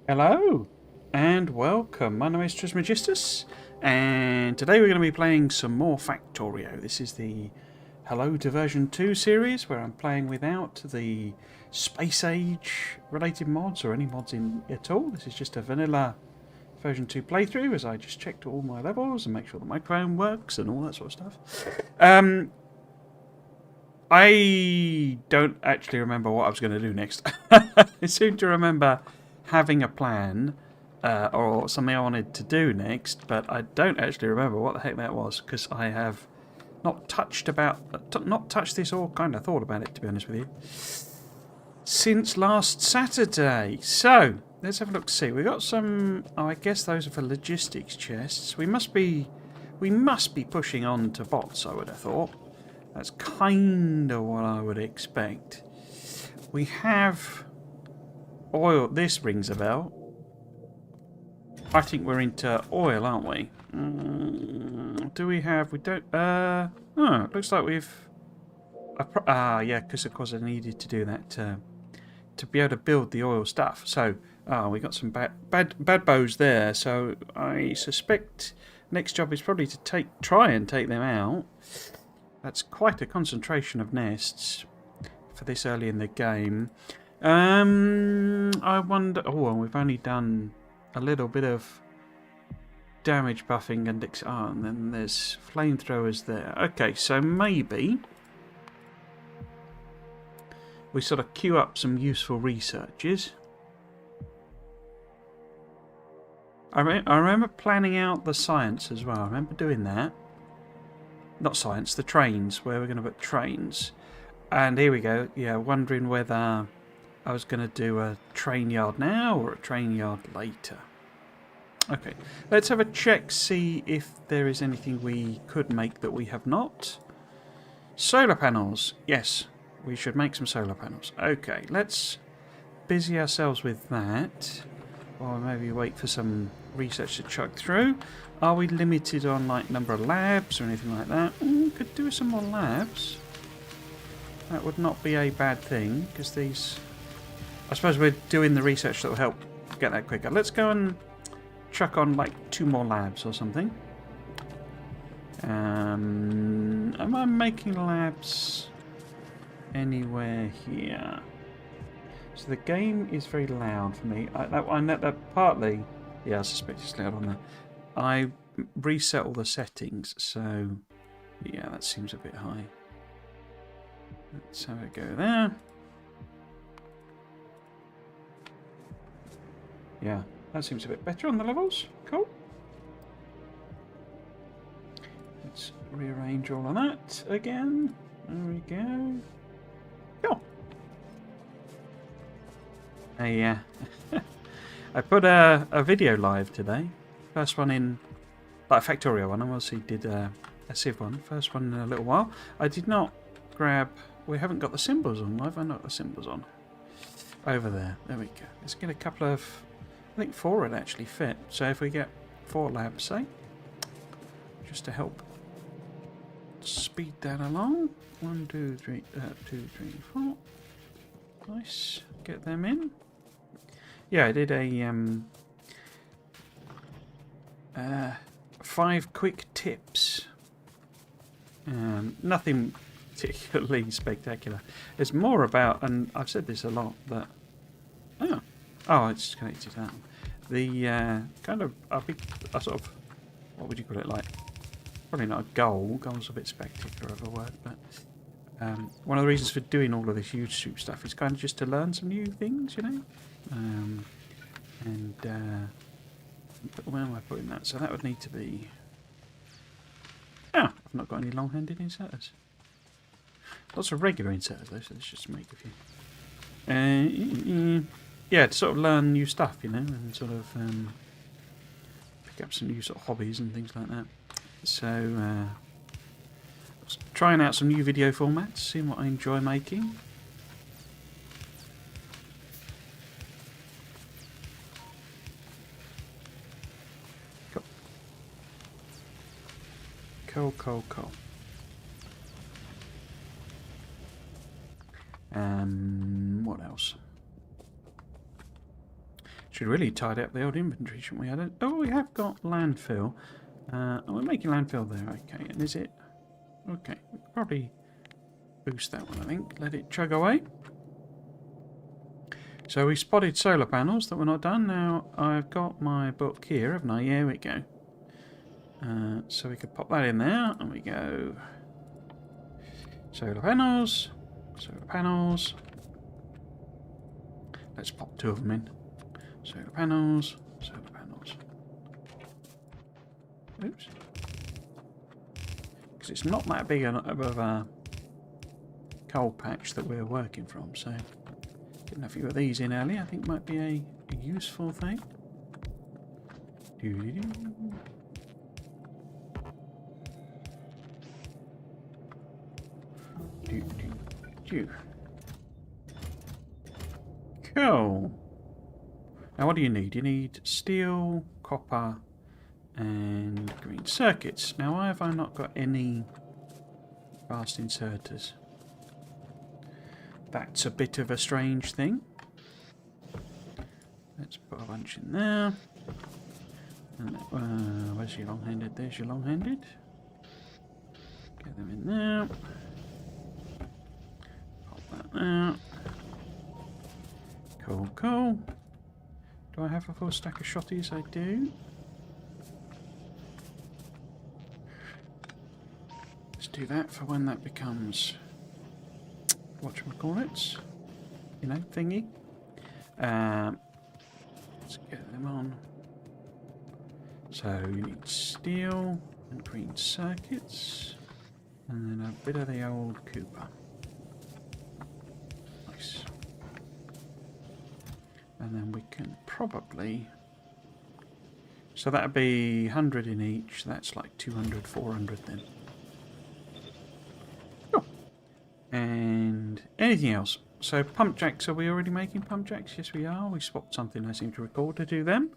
Hello and welcome. My name is Trismegistus, and today we're going to be playing some more Factorio. This is the Hello to version 2 series where I'm playing without the space age related mods or any mods in at all. This is just a vanilla version 2 playthrough as I just checked all my levels and make sure the microphone works and all that sort of stuff. I don't actually remember what I was going to do next. I seem to remember having a plan or something I wanted to do next, but I don't actually remember what the heck that was because I have not touched this or kind of thought about it, to be honest with you, since last Saturday. So let's have a look. See, we got some. Oh, I guess those are for logistics chests. We must be pushing on to bots, I would have thought. That's kind of what I would expect. We have oil. This rings a bell. I think we're into oil, aren't we? Do we have... We don't... Oh, it looks like we've... yeah, because of course I needed to do that to be able to build the oil stuff. So, we got some bad bows there. So I suspect next job is probably to try and take them out. That's quite a concentration of nests for this early in the game. I wonder... Oh, well, we've only done a little bit of damage buffing and then there's flamethrowers there. Okay, so maybe we sort of queue up some useful researches. I remember planning out the science as well. I remember doing that. Not science, the trains, where we're going to put trains. And here we go. Yeah, wondering whether I was going to do a train yard now or a train yard later. Okay, let's have a check, see if there is anything we could make that we have not. Solar panels. Yes, we should make some solar panels. Okay, let's busy ourselves with that. Or maybe wait for some research to chug through. Are we limited on like number of labs or anything like that? Could do some more labs. That would not be a bad thing, because these... I suppose we're doing the research that will help get that quicker. Let's go and chuck on like 2 more labs or something. Am I making labs anywhere here? So the game is very loud for me. I know that partly... Yeah, I suspect it's loud on there. I reset all the settings, so yeah, that seems a bit high. Let's have a go there. Yeah, that seems a bit better on the levels. Cool. Let's rearrange all of that again. There we go. Cool. I put a video live today. First one in, like a Factorio one. I obviously did a Civ one. First one in a little while. I did not grab... We haven't got the symbols on. Why have I not got the symbols on? Over there. There we go. Let's get a couple of... I think 4 would actually fit. So if we get 4 labs, say, just to help speed that along. 1, 2, 3, 2, 3, 4. Nice. Get them in. Yeah, I did a 5 quick tips. Nothing particularly spectacular. It's more about, and I've said this a lot, that it's connected to that one. The kind of a sort of, what would you call it, like, probably not a goal. Goal's a bit spectacular of a word, but one of the reasons for doing all of this YouTube stuff is kind of just to learn some new things, you know. Where am I putting that? So that would need to be... I've not got any long-handed inserters. Lots of regular inserters though, so let's just make a few. Yeah, to sort of learn new stuff, you know, and sort of pick up some new sort of hobbies and things like that. So, trying out some new video formats, seeing what I enjoy making. Cool. What else? Should really tidy up the old inventory, shouldn't we? Oh, we have got landfill. Oh, we're making landfill there. Okay, and is it? Okay, we could probably boost that one, I think. Let it chug away. So we spotted solar panels that were not done. Now I've got my book here, haven't I? Yeah, we go. So we could pop that in there, and we go solar panels, solar panels. Let's pop 2 of them in. Solar panels, solar panels. Oops. Because it's not that big of a coal patch that we're working from, so getting a few of these in early I think might be a useful thing. Cool. Now what do you need? You need steel, copper, and green circuits. Now why have I not got any fast inserters? That's a bit of a strange thing. Let's put a bunch in there. And where's your long-handed? There's your long-handed. Get them in there. Pop that there. Cool, cool. Do I have a full stack of shotties? I do. Let's do that for when that becomes whatchamacallits, you know, thingy. Let's get them on. So you need steel and green circuits, and then a bit of the old Cooper. Nice. And then we can probably, so that'd be 100 in each. That's like 200, 400 then. And anything else? So pump jacks, are we already making pump jacks? Yes we are. We swapped something I seem to recall to do them.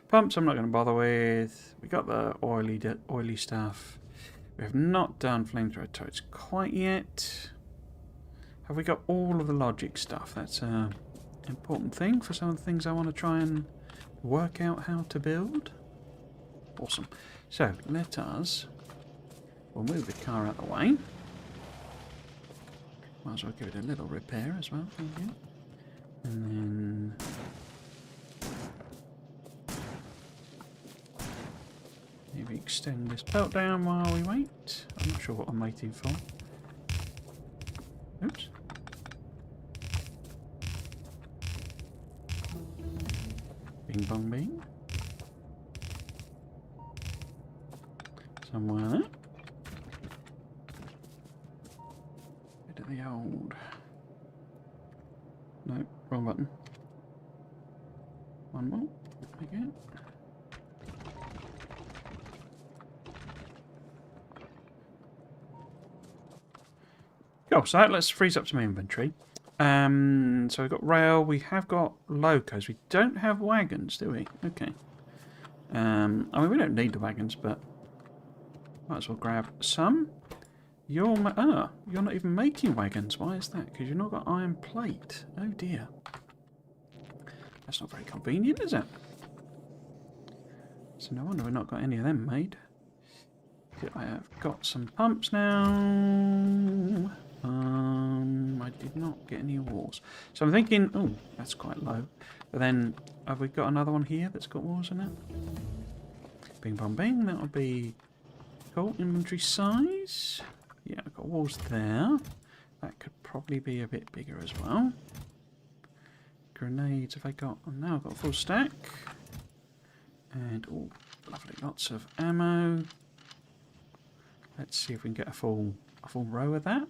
Pumps I'm not going to bother with. We got the oily stuff. We have not done flamethrower turrets quite yet. Have we got all of the logic stuff? That's an important thing for some of the things I want to try and work out how to build. Awesome. So let us, we'll move the car out of the way. Might as well give it a little repair as well, thank you. And then maybe extend this belt down while we wait. I'm not sure what I'm waiting for. Oops. Bing bong bing. Somewhere there. The old, no, wrong button. One more again. Cool, so let's freeze up some inventory. So we've got rail, we have got locos, we don't have wagons, do we? Okay. I mean, we don't need the wagons, but might as well grab some. You're not even making wagons. Why is that? Because you've not got iron plate. Oh dear. That's not very convenient, is it? So no wonder we've not got any of them made. I have got some pumps now. I did not get any walls. So I'm thinking, oh, that's quite low. But then, have we got another one here that's got walls in it? Bing bong bing, that would be cool. Inventory size. Yeah, I've got walls there. That could probably be a bit bigger as well. Grenades have I got? Oh, now I've got a full stack. And, oh, lovely, lots of ammo. Let's see if we can get a full row of that.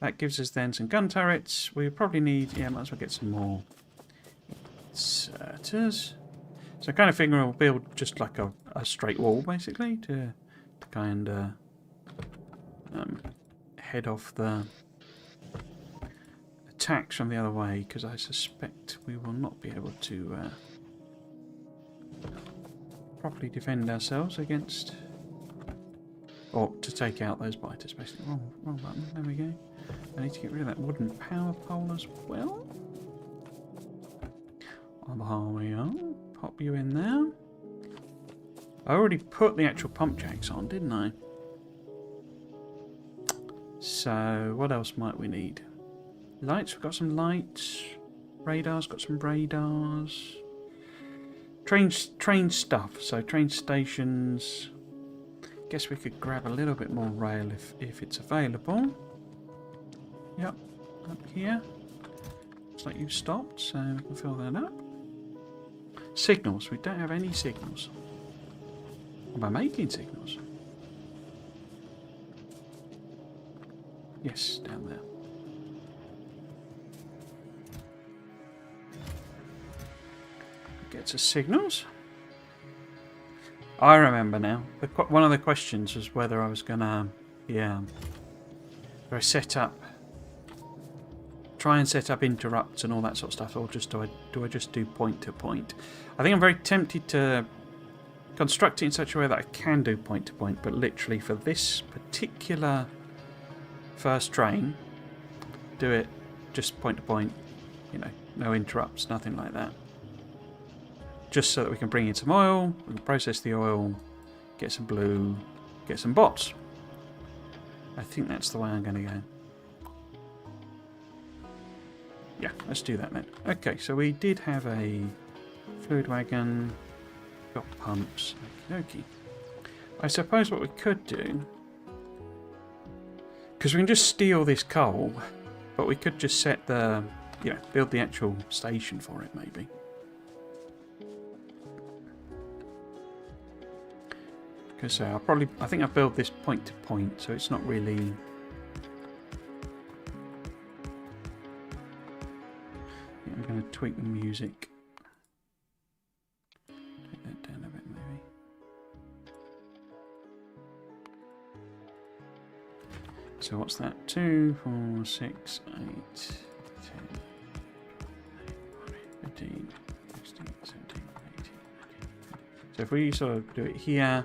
That gives us then some gun turrets. We probably need, yeah, might as well get some more inserters. So I kind of figure we'll build just like a straight wall, basically, to kind of head off the attacks from the other way, because I suspect we will not be able to properly defend ourselves against, or to take out those biters, basically. Wrong button, there we go. I need to get rid of that wooden power pole as well. There we are. Pop you in there. I already put the actual pump jacks on, didn't I? So, what else might we need? Lights, we've got some lights. Radars, got some radars. Train stuff, so train stations. Guess we could grab a little bit more rail if it's available. Yep, up here. Looks like you've stopped, so we can fill that up. Signals, we don't have any signals. Am I making signals? Yes, down there. Gets us signals. I remember now. One of the questions was whether I was gonna, try and set up interrupts and all that sort of stuff, or just do I just do point to point? I think I'm very tempted to construct it in such a way that I can do point to point, but literally for this particular first train, do it just point to point. You know, no interrupts, nothing like that. Just so that we can bring in some oil, we can process the oil, get some blue, get some bots. I think that's the way I'm going to go. Yeah, let's do that then. Okay, so we did have a fluid wagon, got pumps, okie dokie. I suppose what we could do, because we can just steal this coal, but we could just set the, build the actual station for it maybe. Because I think I've built this point to point, so it's not really. I'm going to tweak the music. Take that down a bit, maybe. So what's that? 2, 4, 6, 8, 10, 15, 16, 17, 18. So if we sort of do it here.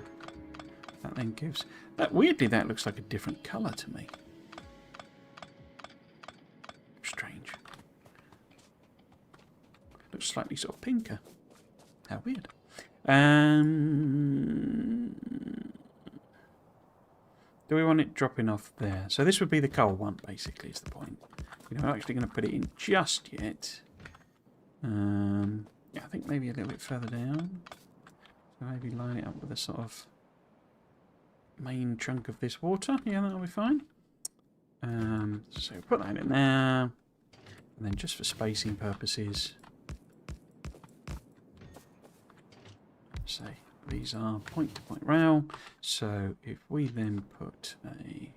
That then gives... weirdly, that looks like a different colour to me. Strange. Looks slightly sort of pinker. How weird. Do we want it dropping off there? So this would be the coal one, basically, is the point. We're not actually going to put it in just yet. Yeah, I think maybe a little bit further down. So maybe line it up with a sort of main chunk of this water. Yeah, that'll be fine. So put that in there, and then just for spacing purposes, say these are point-to-point rail. So if we then put a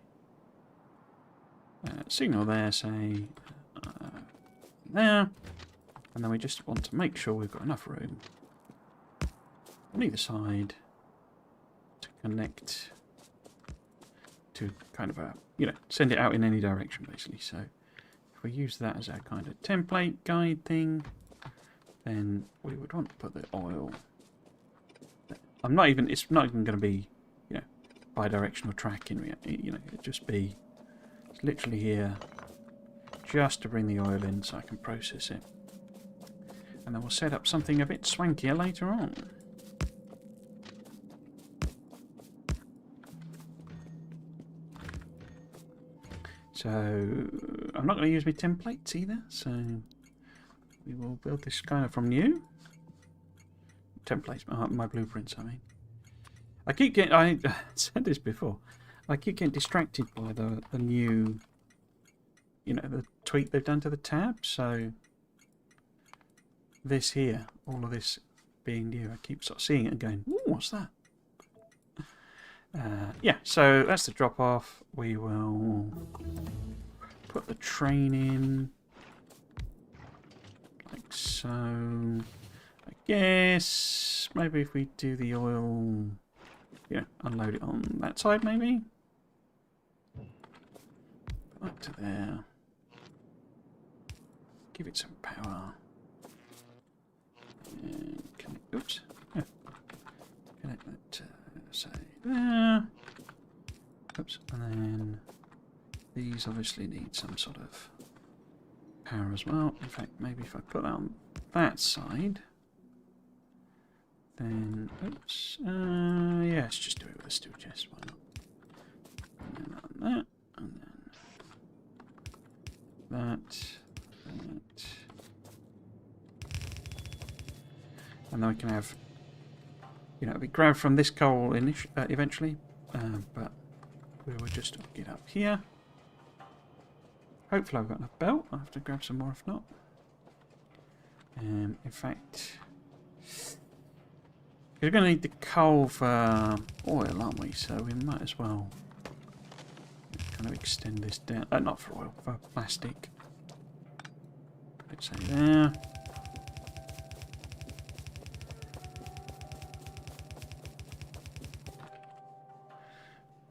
signal there, say there, and then we just want to make sure we've got enough room on either side to connect to kind of send it out in any direction, basically. So if we use that as our kind of template guide thing, then we would want to put the oil. It's not even going to be, bi-directional tracking. It'd just be literally here, just to bring the oil in so I can process it, and then we'll set up something a bit swankier later on. So I'm not going to use my templates either, so we will build this kind of from new. Templates, my blueprints, I mean. I said this before, I keep getting distracted by the new, the tweak they've done to the tab, so this here, all of this being new, I keep sort of seeing it and going, ooh, what's that? Yeah, so that's the drop off. We will put the train in like so. I guess maybe if we do the oil, unload it on that side, maybe. Put that to there. Give it some power. And connect. Oops. Yeah. Connect that to say there. Oops. And then these obviously need some sort of power as well. In fact, maybe if I put that on that side, then, oops, yeah, let's just do it with a steel chest, why not? And then that, and then that, and then we can have, you know, it'll be grabbed from this coal eventually, but we will just get up here. Hopefully I've got enough belt. I'll have to grab some more if not. In fact, we're going to need the coal for oil, aren't we? So we might as well kind of extend this down. Not for oil, for plastic. Let's say there.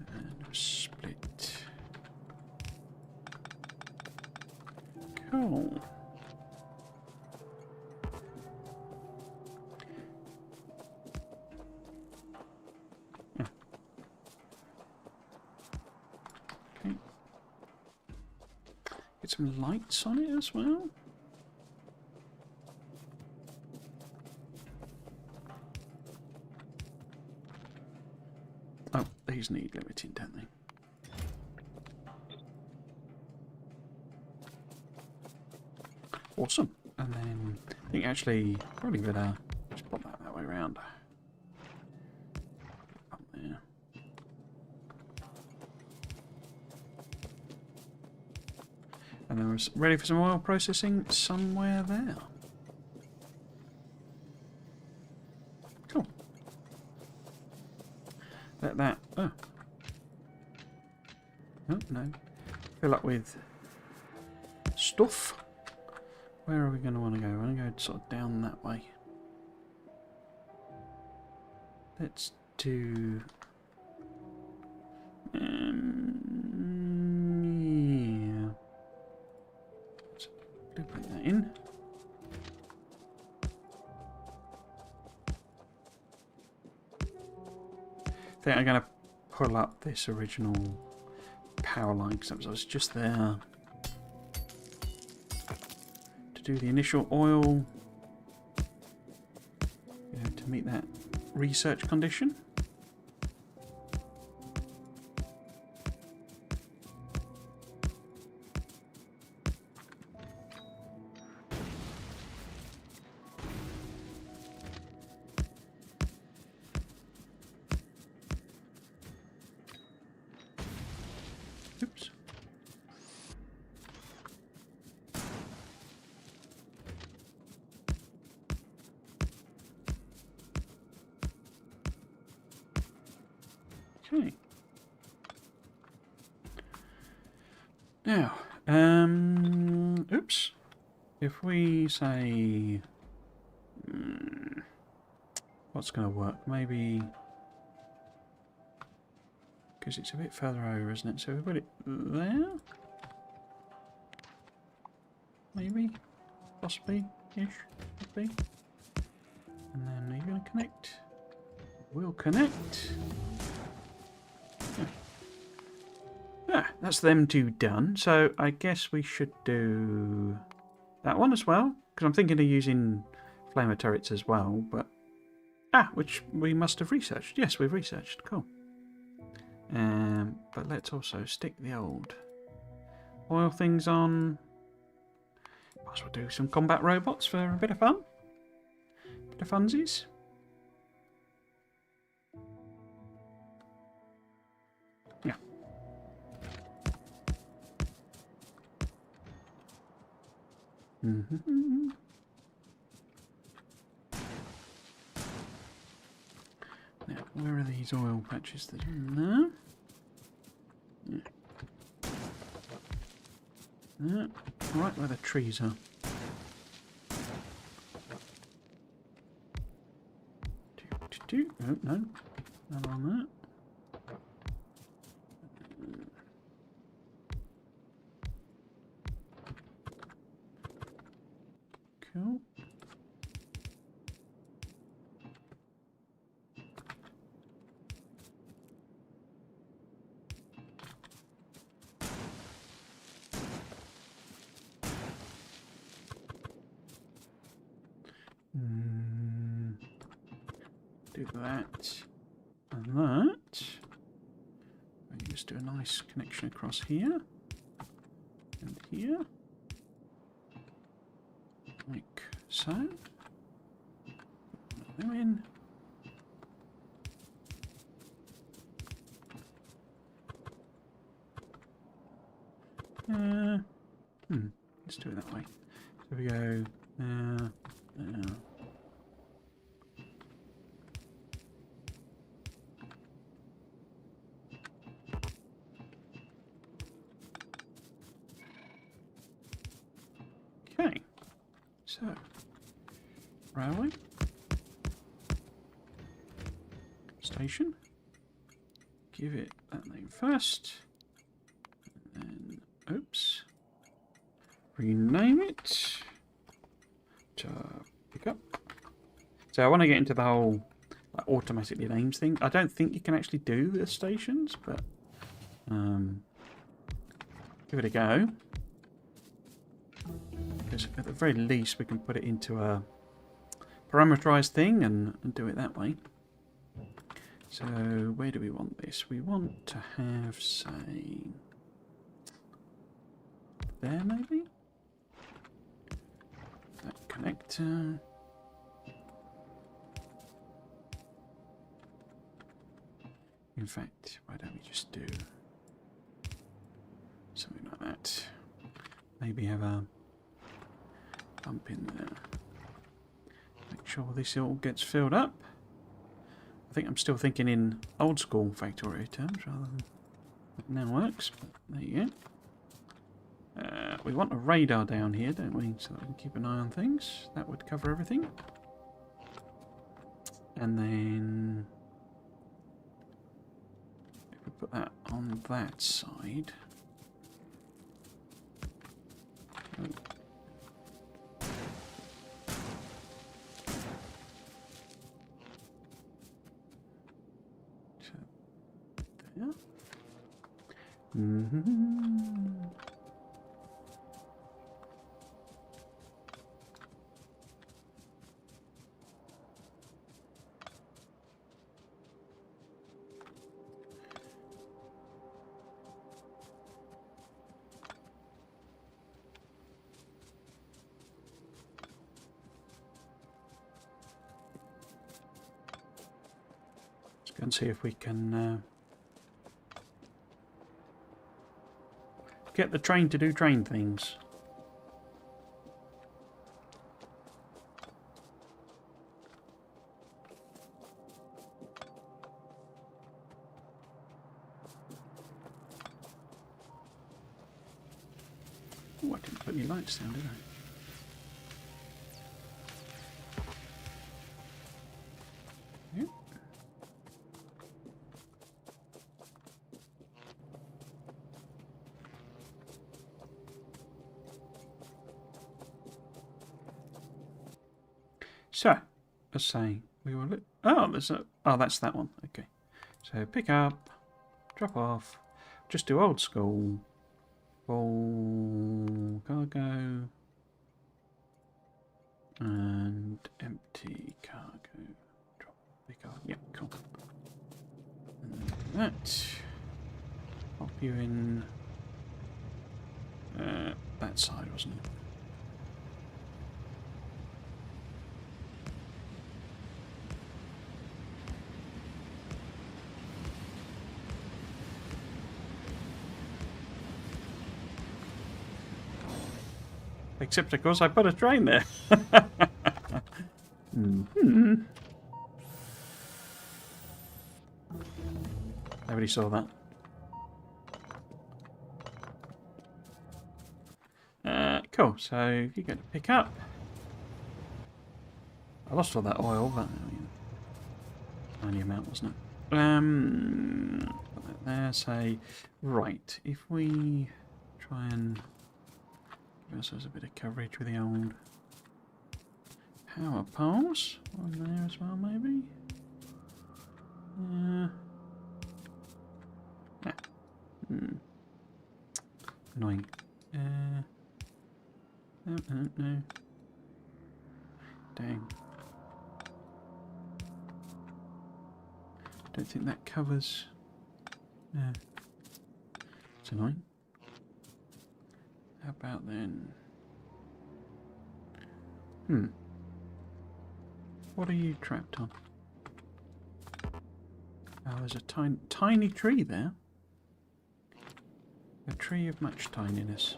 And split. Cool. Get some lights on it as well. Oh, these need limiting, don't they? Awesome. And then I think actually probably better just pop that way around. Up there. And then we're ready for some oil processing somewhere there. Cool. Let that... Oh. Oh, no. Fill up with stuff. Where are we going to want to go? We're going to go sort of down that way. Let's do... yeah. Put that in. I think I'm going to pull up this original power line because I was just there to do the initial oil, you know, to meet that research condition. Oops. Okay. Now, oops. If we say, what's going to work? Maybe, because it's a bit further over, isn't it? So we put it there. Maybe, possibly, ish, could be. And then are you going to connect? We'll connect. Yeah, that's them two done. So I guess we should do that one as well, because I'm thinking of using flamer turrets as well. But which we must have researched. Yes, we've researched. Cool. But let's also stick the old oil things on. Might as well do some combat robots for a bit of fun. Bit of funsies. Yeah. Mm-hmm. Now, where are these oil patches that are in there? Yeah. Right where the trees are. Oh, no. Not on that. Cool. Do that and that. And just do a nice connection across here and here, like so. Put them in. Let's do it that way. So we go there. Okay, so railway station. Give it that name first, and then oops, rename it to pick up. So I want to get into the whole like, automatically names thing. I don't think you can actually do the stations, but give it a go. Because at the very least we can put it into a parameterized thing and do it that way. So where do we want this? We want to have, say, there maybe? That connector. In fact, why don't we just do something like that? Maybe have a bump in there. Make sure this all gets filled up. I think I'm still thinking in old school Factorio terms rather than it now works, but there you go. We want a radar down here, don't we? So that we can keep an eye on things. That would cover everything. And then if we put that on that side. Oh. There. Let's go and see if we can get the train to do train things. Oh, I didn't put any lights down, did I? Yep. So, let's say we will look. Oh, there's a. Oh, that's that one. Okay. So pick up, drop off. Just do old school. Full cargo and empty cargo. Drop. Pick up. Yeah, cool. And that. Pop you in. That side, wasn't it? Except, of course, I put a train there. Nobody saw that. Cool, so if you go to pick up. I lost all that oil, but tiny amount, wasn't it? Put that there, say, right, if we try and give ourselves a bit of coverage with the old power poles on there as well, maybe? Annoying. No. Dang. Don't think that covers... No. It's annoying. How about then... What are you trapped on? Oh, there's a tiny tree there. A tree of much tininess.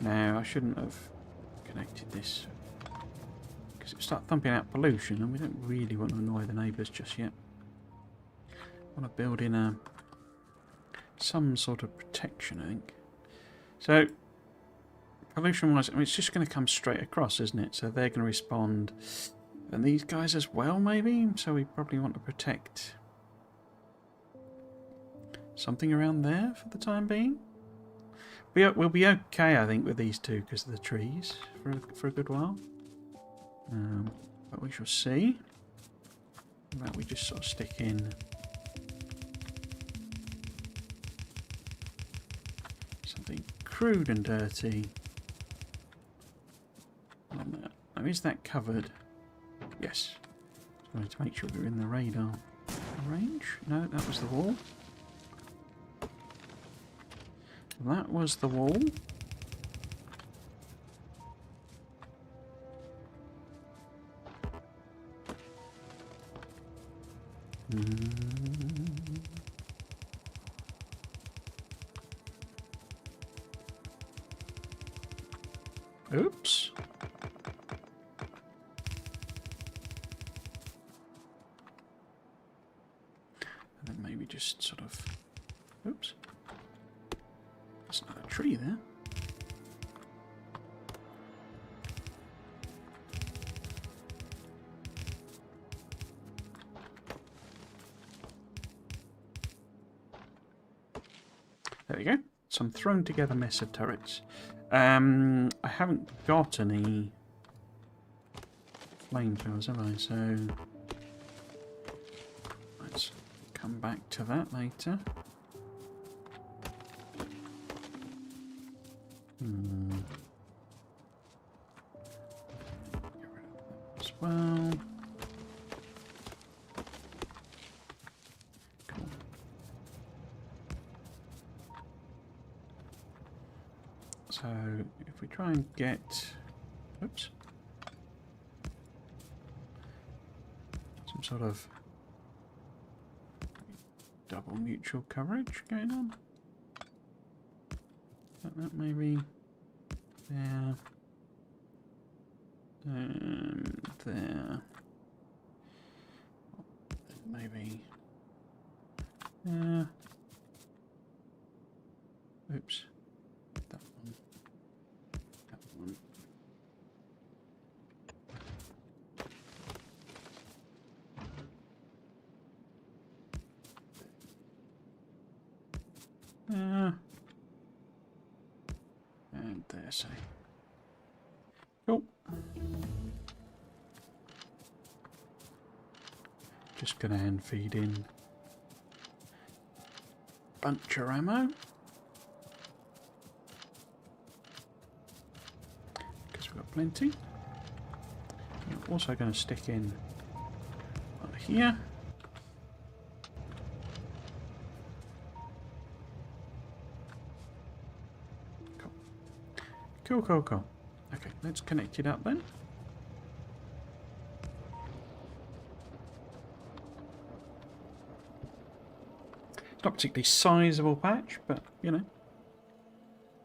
No, I shouldn't have connected this. Because it will start thumping out pollution and we don't really want to annoy the neighbours just yet. I want to build in some sort of protection, I think. So, pollution-wise, I mean, it's just going to come straight across, isn't it? So they're going to respond. And these guys as well, maybe? So we probably want to protect something around there for the time being. We'll be okay, I think, with these two because of the trees for a good while. But we shall see. How about we just sort of stick in something crude and dirty on that. Now, is that covered? Yes. Just wanted to make sure we're in the radar range. No, that was the wall. That was the wall. Oops. And then maybe just sort of... Oops. There's another tree there. There we go. Some thrown together mess of turrets. I haven't got any flamethrowers, have I? So let's come back to that later. Get rid of that as well. Cool. So if we try and get, oops, some sort of double mutual coverage going on. That maybe there and there. Maybe there. Oops. That one. That one. And there, say. Cool. Just gonna hand feed in bunch of ammo. Because we've got plenty. I'm also gonna stick in on here. Cool, cool, cool. Okay, let's connect it up then. It's not particularly sizable patch, but you know,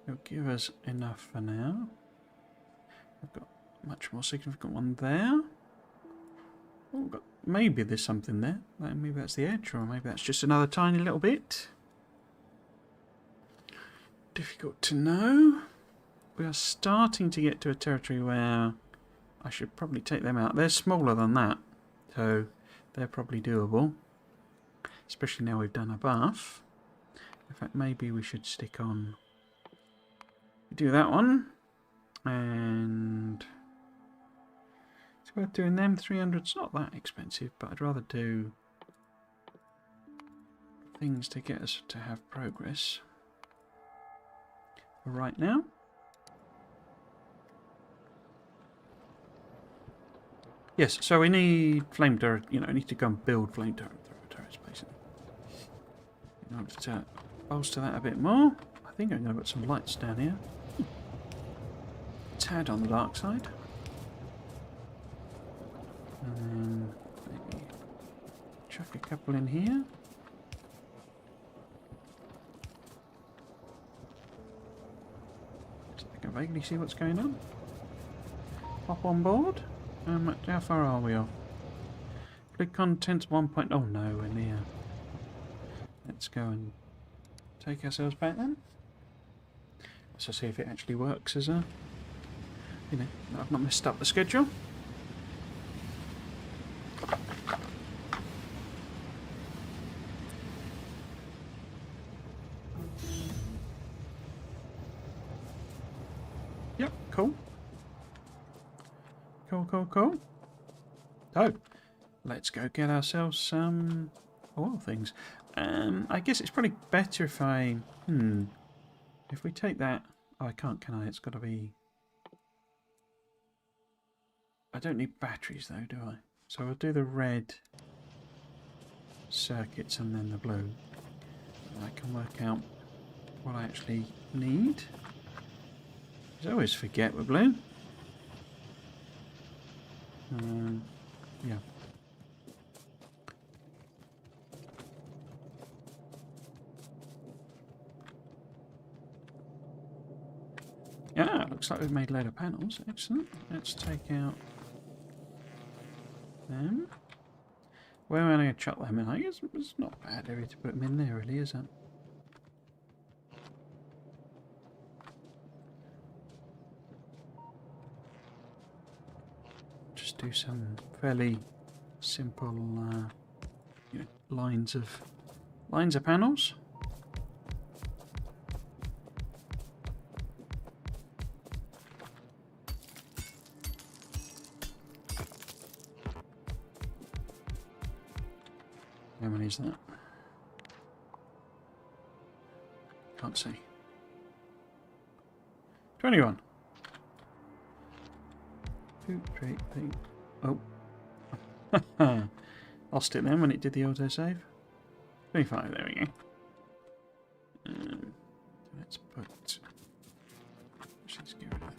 it'll give us enough for now. I've got a much more significant one there. Oh, maybe there's something there. Maybe that's the edge, or maybe that's just another tiny little bit. Difficult to know. We are starting to get to a territory where I should probably take them out. They're smaller than that, so they're probably doable. Especially now we've done a buff. In fact, maybe we should stick on... do that one. And... it's worth doing them. 300's not that expensive, but I'd rather do things to get us to have progress. For right now. Right now, I think we'll Yes, so we need flame turret. You know, we need to go and build flame turrets, basically. In order to bolster that a bit more, I think I'm going to put some lights down here. Tad on the dark side. And then maybe chuck a couple in here. So I can vaguely see what's going on. Pop on board. How far are we off? Fluid contents 1. Oh no, we're near. Let's go and take ourselves back then. So see if it actually works as a, you know, I've not messed up the schedule. Yep, cool. Cool. So, let's go get ourselves some oil things. I guess it's probably better if I... If we take that... Oh, I can't, can I? It's got to be... I don't need batteries, though, do I? So we'll do the red circuits and then the blue. And I can work out what I actually need. I always forget with blue. Yeah. Yeah, looks like we've made a load of panels. Excellent. Let's take out them. Where am I going to chuck them in? I guess it's not a bad area to put them in there, really, is it? Just do some fairly simple you know, lines of panels. How many is that? Can't see. 21. 2, 3, 8. Oh. Lost it then when it did the autosave. 25, there we go. Let's put... Let's get rid of...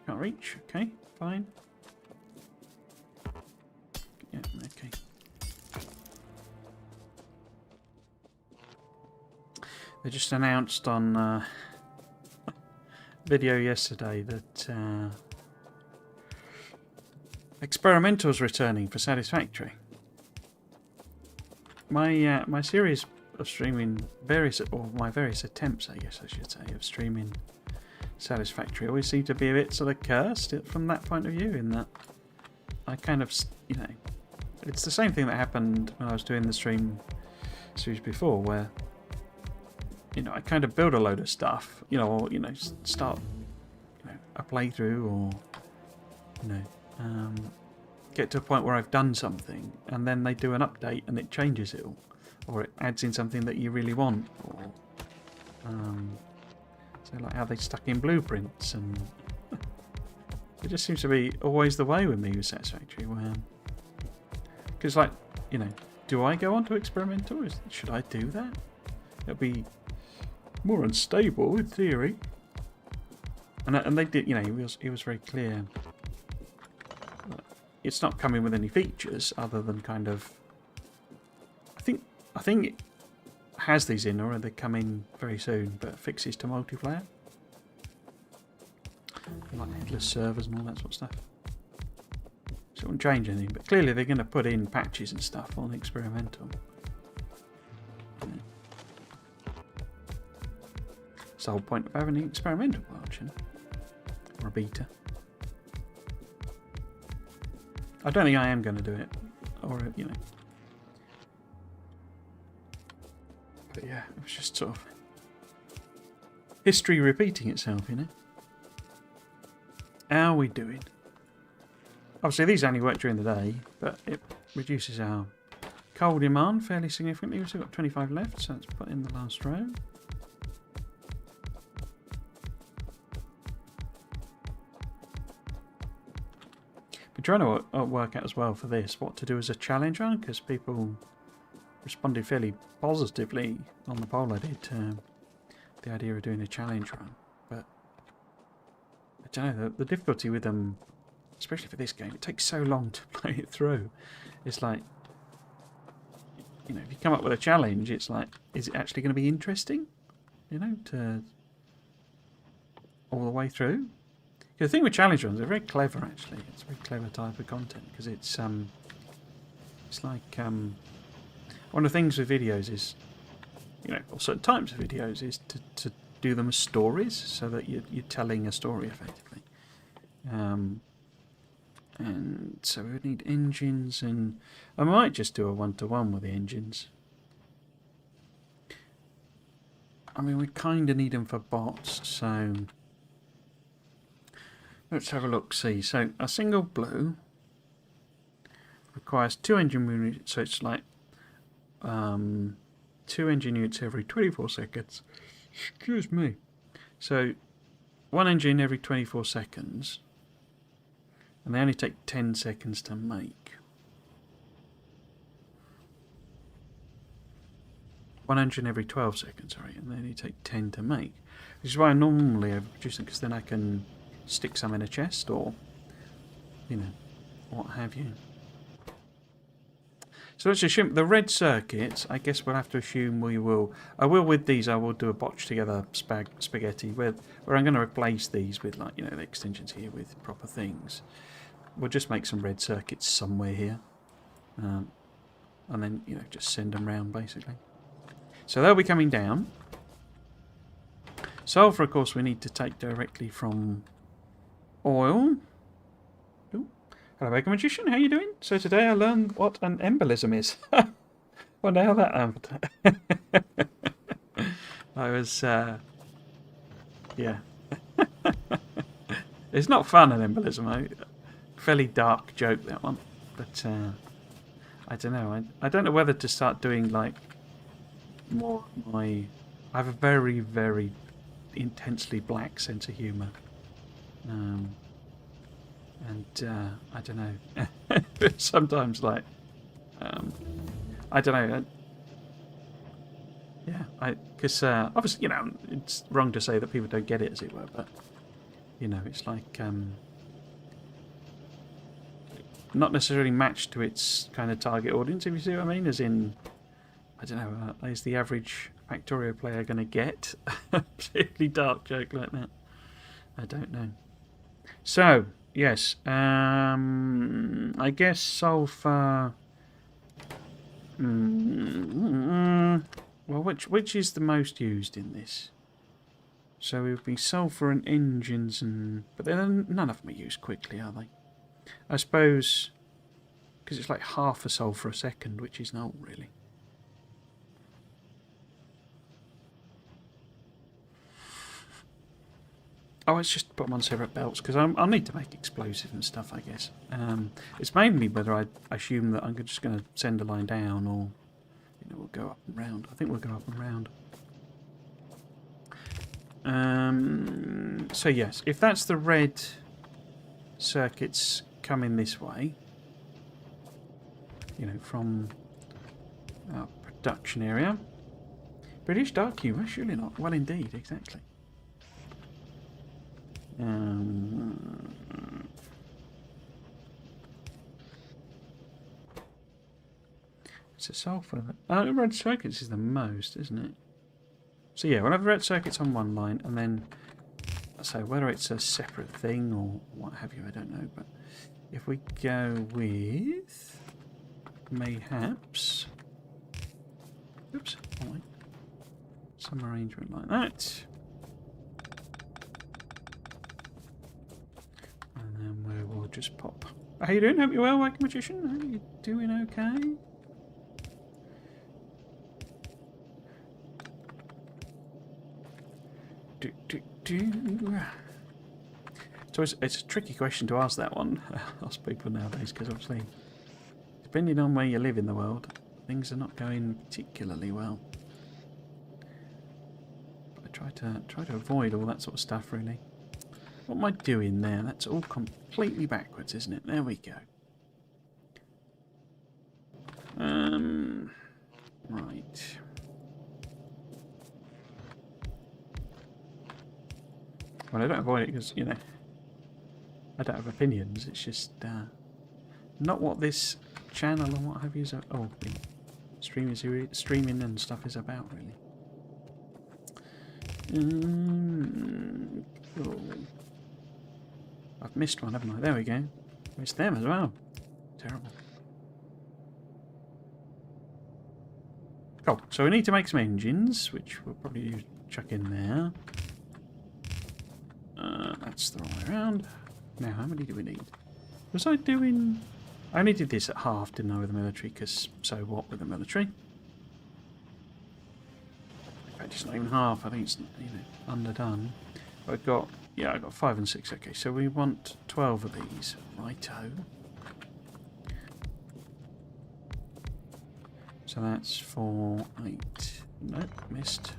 Can't reach, okay, fine. Yeah, okay. They just announced on video yesterday that Experimental's returning for Satisfactory. My series of streaming my various attempts, I guess I should say, of streaming Satisfactory always seem to be a bit sort of cursed from that point of view, in that I kind of, you know, it's the same thing that happened when I was doing the stream series before, where, you know, I kind of build a load of stuff, you know, or, you know, start, you know, a playthrough, or, you know, get to a point where I've done something, and then they do an update and it changes it all, or it adds in something that you really want, or so like how they stuck in blueprints, and it just seems to be always the way with me with Satisfactory, where, because, like, you know, do I go on to Experimental? Should I do that? It'll be more unstable in theory, and they did, you know, he was very clear. It's not coming with any features other than kind of, I think it has these in, or they come in very soon, but fixes to multiplayer, like headless servers and all that sort of stuff. So it won't change anything, but clearly they're going to put in patches and stuff on Experimental. It's the whole point of having an experimental version, or a beta. I don't think I am going to do it, or, you know. But yeah, it was just sort of history repeating itself, you know. How are we doing? Obviously, these only work during the day, but it reduces our coal demand fairly significantly. We've still got 25 left, so let's put in the last row. I'm trying to work out as well for this what to do as a challenge run, because people responded fairly positively on the poll I did to the idea of doing a challenge run. But I don't know, the difficulty with them, especially for this game, it takes so long to play it through. It's like, you know, if you come up with a challenge, it's like, is it actually going to be interesting? You know, to all the way through. The thing with challenge runs, they're very clever actually. It's a very clever type of content because it's like one of the things with videos is, you know, or certain types of videos is to do them as stories, so that you're telling a story effectively. And so we would need engines, and I might just do a one-to-one with the engines. I mean, we kind of need them for bots, so let's have a look. See, so a single blue requires 2 engine units, so it's like 2 engine units every 24 seconds. Excuse me. So 1 engine every 24 seconds, and they only take 10 seconds to make. 1 engine every 12 seconds, sorry, and they only take 10 to make. Which is why I normally overproduce them, because then I can stick some in a chest, or, you know, what have you. So let's assume the red circuits, I guess we'll have to assume we will... I will, with these, I will do a botched together spaghetti where I'm going to replace these with, like, you know, the extensions here with proper things. We'll just make some red circuits somewhere here. And then, you know, just send them round, basically. So they'll be coming down. Sulfur, of course, we need to take directly from oil. Ooh. Hello, Mega Magician. How you doing? So today I learned what an embolism is. Wonder how that happened. I was, yeah. It's not fun, an embolism. Fairly dark joke, that one. But I don't know. I don't know whether to start doing, like, more my... I have a very, very intensely black sense of humour. And I don't know. Sometimes, like, I don't know. Yeah, because obviously, you know, it's wrong to say that people don't get it, as it were, but, you know, it's like not necessarily matched to its kind of target audience, if you see what I mean. As in, I don't know, is the average Factorio player going to get a particularly dark joke like that? I don't know. So, yes, I guess sulfur... well, which is the most used in this? So it would be sulfur and engines, and but then none of them are used quickly, are they? I suppose because it's like half a sulfur a second, which is not really. Oh, it's just put them on separate belts, because I'll need to make explosive and stuff, I guess. It's mainly whether I assume that I'm just going to send a line down, or, you know, we'll go up and round. I think we'll go up and round. So yes, if that's the red circuits coming this way, you know, from our production area. British dark humour, surely not. Well, indeed, exactly. It's a sulfur. Red circuits is the most, isn't it? So yeah, we'll have red circuits on one line, and then, so whether it's a separate thing or what have you, I don't know. But if we go with mayhaps, oops, some arrangement like that. And then we'll just pop. How you doing? Hope you're well, Wacky Magician. Are you doing okay? So it's a tricky question to ask, that one. Ask people nowadays, because obviously, depending on where you live in the world, things are not going particularly well. But I try to avoid all that sort of stuff, really. What am I doing there? That's all completely backwards, isn't it? There we go. Right. Well, I don't avoid it because, you know, I don't have opinions. It's just not what this channel and what have you. Oh, streaming and stuff is about, really. Cool. I've missed one, haven't I? There we go. Missed them as well. Terrible. Cool. So we need to make some engines, which we'll probably chuck in there. That's the wrong way around. Now, how many do we need? Was I doing... I only did this at half, didn't I, with the military, because so what with the military? In fact, it's not even half. I think it's, you know, underdone. But I've got... Yeah, I've got 5 and 6. Okay, so we want 12 of these. Righto. So that's 4, 8. Nope, missed.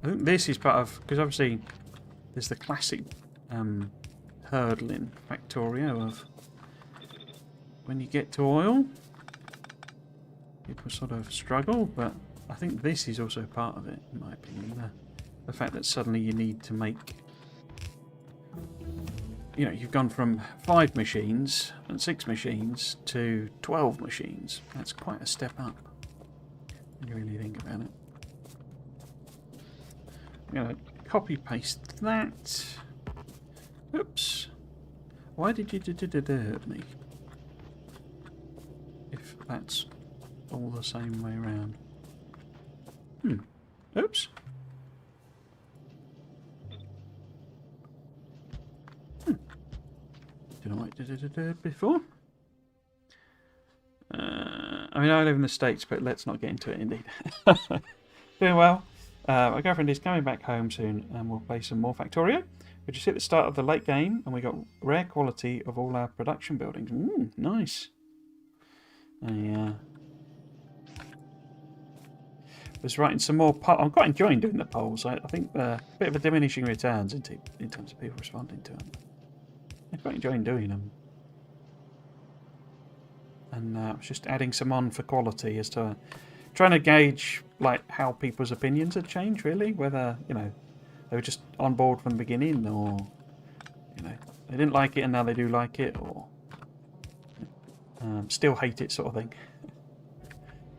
I think this is part of... Because obviously there's the classic hurdle in Factorio of when you get to oil, people sort of struggle, but I think this is also part of it, in my opinion. The fact that suddenly you need to make... You know, you've gone from 5 machines and 6 machines to 12 machines. That's quite a step up, when you really think about it. I'm going to copy-paste that. Oops. Why did you do me? If that's all the same way around. Oops. Didn't know what I did before. I mean, I live in the States, but let's not get into it, indeed. Doing well. My girlfriend is coming back home soon, and we'll play some more Factorio. We just hit the start of the late game, and we got rare quality of all our production buildings. Nice. I was writing some more. I'm quite enjoying doing the polls. I think a bit of a diminishing returns in terms of people responding to them. I'm quite enjoying doing them. And I was just adding some on for quality as to trying to gauge like how people's opinions had changed, really, whether, you know, they were just on board from the beginning, or, you know, they didn't like it and now they do like it, or still hate it, sort of thing.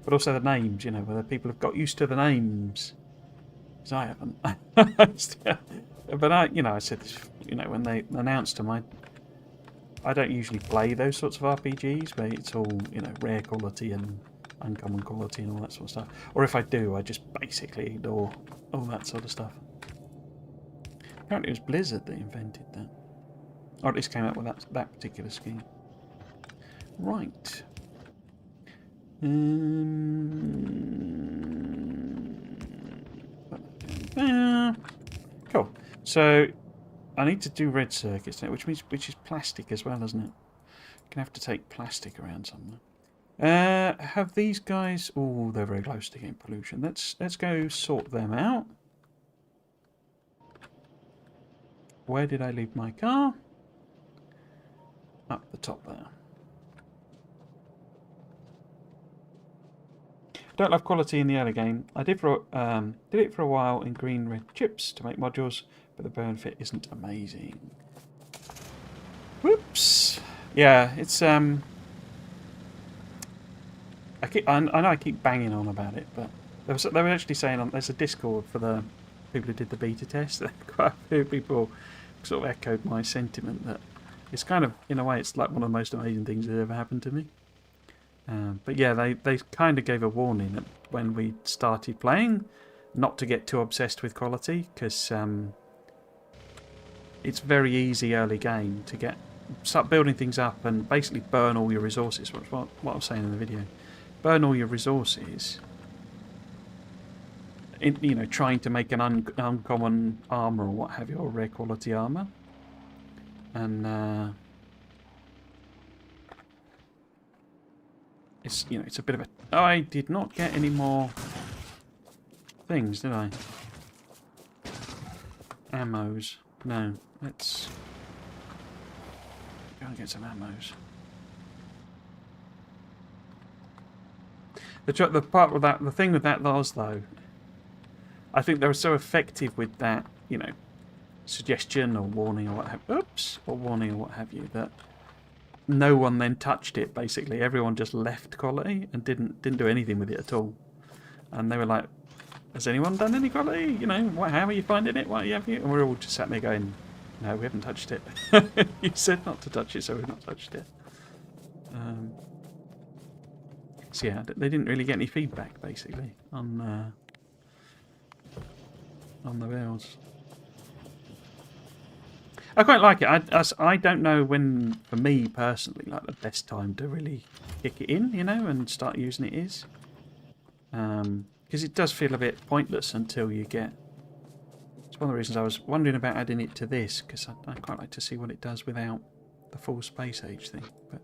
But also the names, you know, whether people have got used to the names, because I haven't. But I said this, you know, when they announced them, I don't usually play those sorts of RPGs where it's all, you know, rare quality and uncommon quality and all that sort of stuff. Or if I do, I just basically ignore all that sort of stuff. Apparently it was Blizzard that invented that. Or at least came up with that particular scheme. Right. Cool. So I need to do red circuits now, which is plastic as well, isn't it? Gonna have to take plastic around somewhere. Have these guys? Oh, they're very close to getting pollution. Let's go sort them out. Where did I leave my car? Up the top there. Don't love quality in the early game. I did it for a while in green red chips to make modules, but the burn fit isn't amazing. Whoops. Yeah, it's I know I keep banging on about it, but they were actually saying there's a Discord for the people who did the beta test. Quite a few people sort of echoed my sentiment that it's kind of, in a way, it's like one of the most amazing things that ever happened to me. But yeah, they kind of gave a warning when we started playing not to get too obsessed with quality, because it's very easy early game to start building things up and basically burn all your resources. What I was saying in the video, burn all your resources. You know, trying to make an uncommon armor or what have you, or rare quality armor, and it's, you know, it's a bit of a... Oh, I did not get any more things, did I? Ammos. No, let's go and get some ammos. The part with that, the thing with that was though, I think they were so effective with that, you know, suggestion or warning or what have, warning or what have you, that no one then touched it. Basically, everyone just left quality and didn't do anything with it at all. And they were like, "Has anyone done any quality? You know, how are you finding it? What have you?" And we're all just sat there going, "No, we haven't touched it. You said not to touch it, so we've not touched it." So yeah, they didn't really get any feedback basically on the builds. I quite like it. I don't know when, for me personally, like the best time to really kick it in, you know, and start using it is. Because it does feel a bit pointless until you get... It's one of the reasons I was wondering about adding it to this, because I quite like to see what it does without the full space age thing. But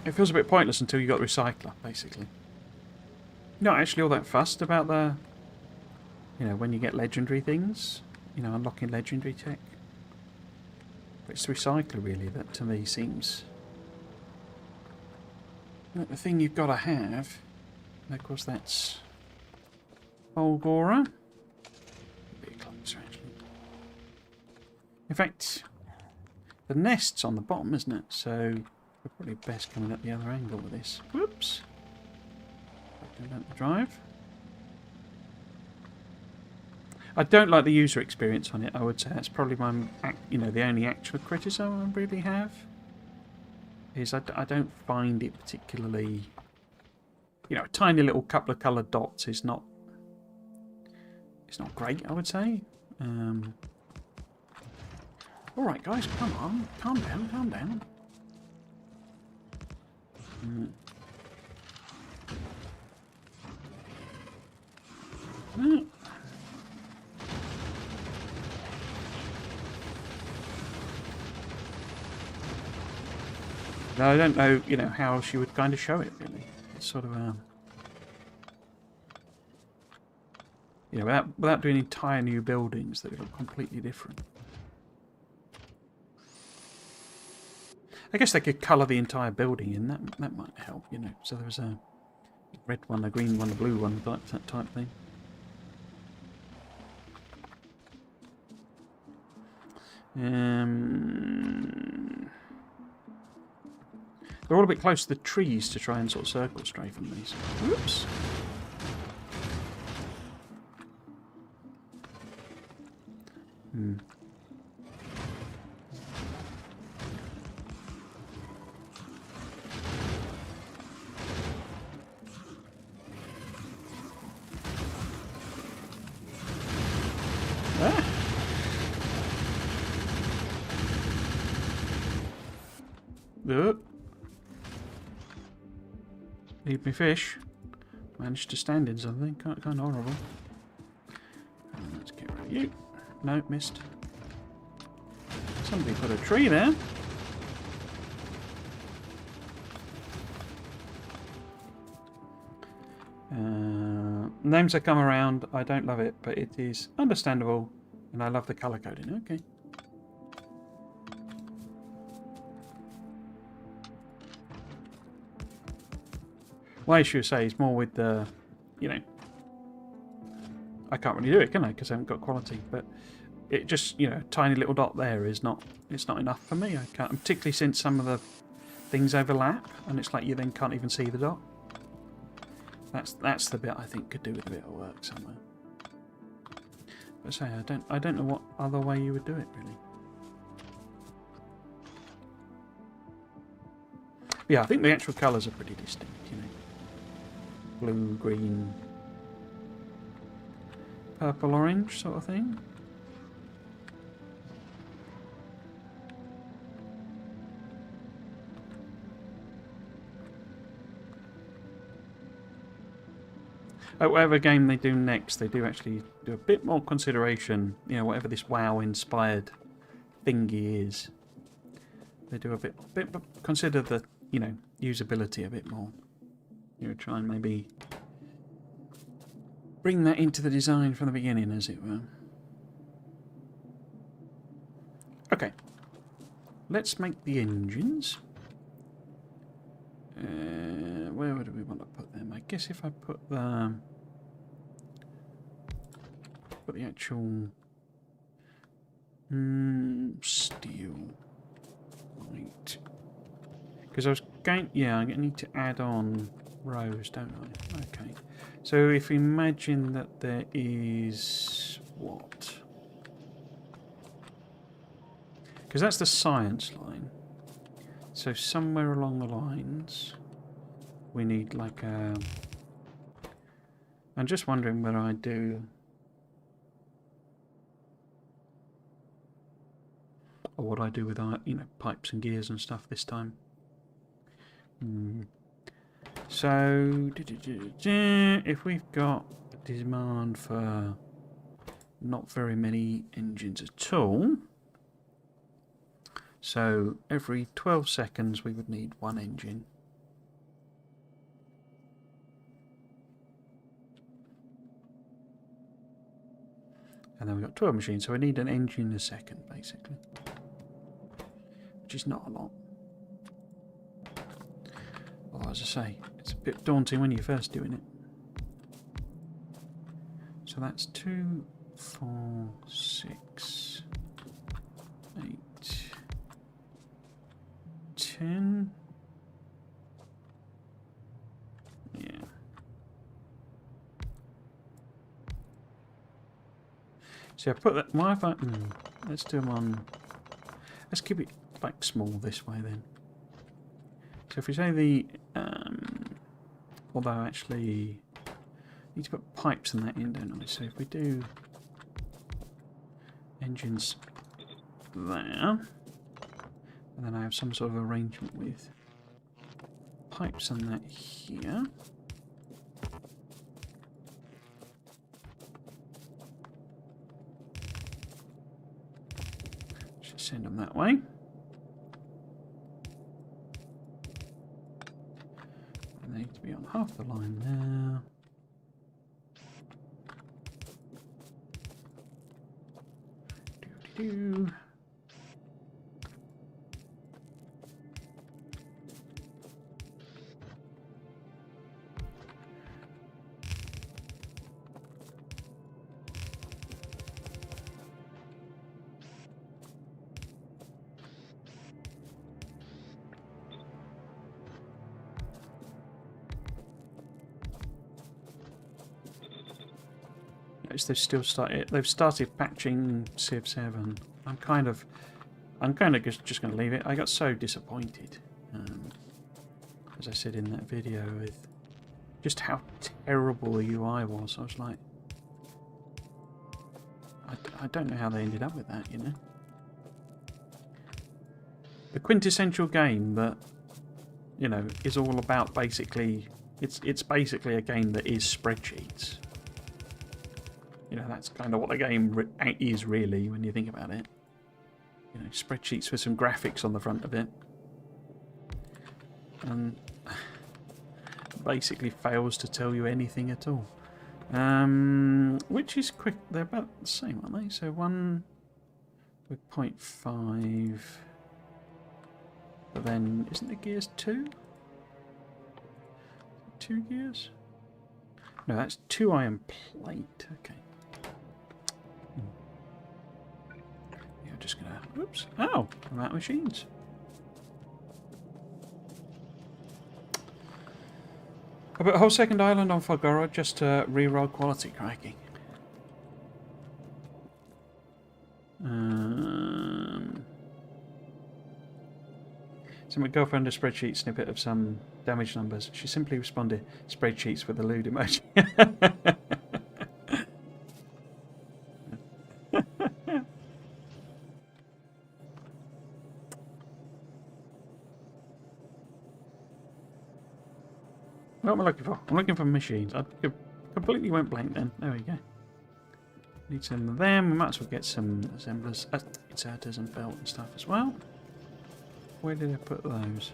it feels a bit pointless until you got the recycler, basically. Not actually all that fussed about the... You know, when you get legendary things, you know, unlocking legendary tech. But it's the recycler, really, that to me seems... Like the thing you've got to have. And of course, that's... Fulgora. A bit closer, actually. In fact, the nest's on the bottom, isn't it? So, we're probably best coming at the other angle with this. Whoops. Do that to drive. I don't like the user experience on it, I would say. That's probably my, you know, the only actual criticism I really have. Is I don't find it particularly... You know, a tiny little couple of coloured dots is not... It's not great, I would say. Alright, guys, come on. Calm down, calm down. No, I don't know, you know, how she would kind of show it, really. It's sort of, you know, without doing entire new buildings that look completely different. I guess they could colour the entire building in. That might help, you know. So there was a red one, a green one, a blue one, that type thing. They're all a bit close to the trees to try and sort of circle strafe on these. Whoops. Need me fish. Managed to stand in something. Kind of horrible. Let's get rid of you. No, missed. Somebody put a tree there. Names that come around, I don't love it, but it is understandable, and I love the colour coding. Okay. My issue, say, is more with the, you know, I can't really do it, can I? Because I haven't got quality. But it just, you know, a tiny little dot there is not, it's not enough for me. I can't, particularly since some of the things overlap, and it's like you then can't even see the dot. That's the bit I think could do with a bit of work somewhere. But say, I don't know what other way you would do it, really. But yeah, I think the actual colours are pretty distinct, you know. Blue, green, purple, orange sort of thing. Whatever game they do next, they do actually do a bit more consideration, you know, whatever this WoW-inspired thingy is. They do a bit consider the, you know, usability a bit more. You know, try and maybe bring that into the design from the beginning, as it were. let's make the engines. Where do we want to put them? I guess if I put the actual steel, right? Because I was going, yeah, I need to add on rows, don't I? Okay. So if we imagine that there is what? Because that's the science line. So somewhere along the lines, we need like a... I'm just wondering whether I do... Or what I do with our, you know, pipes and gears and stuff this time. So, if we've got a demand for not very many engines at all, so every 12 seconds we would need one engine. And then we've got 12 machines, so we need an engine a second, basically. Which is not a lot. Well, as I say, it's a bit daunting when you're first doing it. So that's 2, 4, 6, 8, 10. Yeah. So I put that. Why if I? Let's do them on. Let's keep it like small this way then. So if we say the, although actually, need to put pipes in that in, don't I? So if we do engines there, and then I have some sort of arrangement with pipes and that here. Just send them that way. They need to be on half the line there. Doo-doo-doo. They've started patching Civ 7. I'm kind of just going to leave it. I got so disappointed, as I said in that video, with just how terrible the UI was. I was like, I don't know how they ended up with that, you know. The quintessential game that, you know, is all about basically, it's basically a game that is spreadsheets. You know, that's kind of what the game is really when you think about it. You know, spreadsheets with some graphics on the front of it. And basically fails to tell you anything at all. Which is quick. They're about the same, aren't they? So one with 0.5. But then, isn't the gears 2? 2 gears? No, that's 2 iron plate. Okay. Just gonna, oops, oh, I'm out of machines. I put a whole second island on Factorio just to re-roll quality cracking. So my girlfriend a spreadsheet snippet of some damage numbers. She simply responded, spreadsheets with a lewd emoji. What am I looking for? I'm looking for machines. I completely went blank then. There we go. Need some of them. We might as well get some assemblers, inserters and belt and stuff as well. Where did I put those?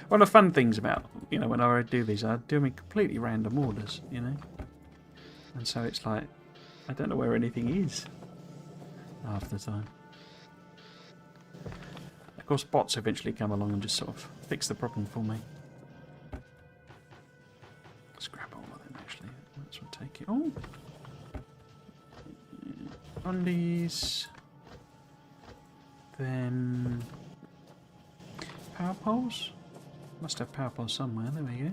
One of the fun things about, you know, when I do these, I do them in completely random orders, you know. And so it's like, I don't know where anything is half the time. Of course, bots eventually come along and just sort of fix the problem for me. Scrap all of them, actually. Let's take it all. Undies. Then... power poles? Must have power poles somewhere. There we go.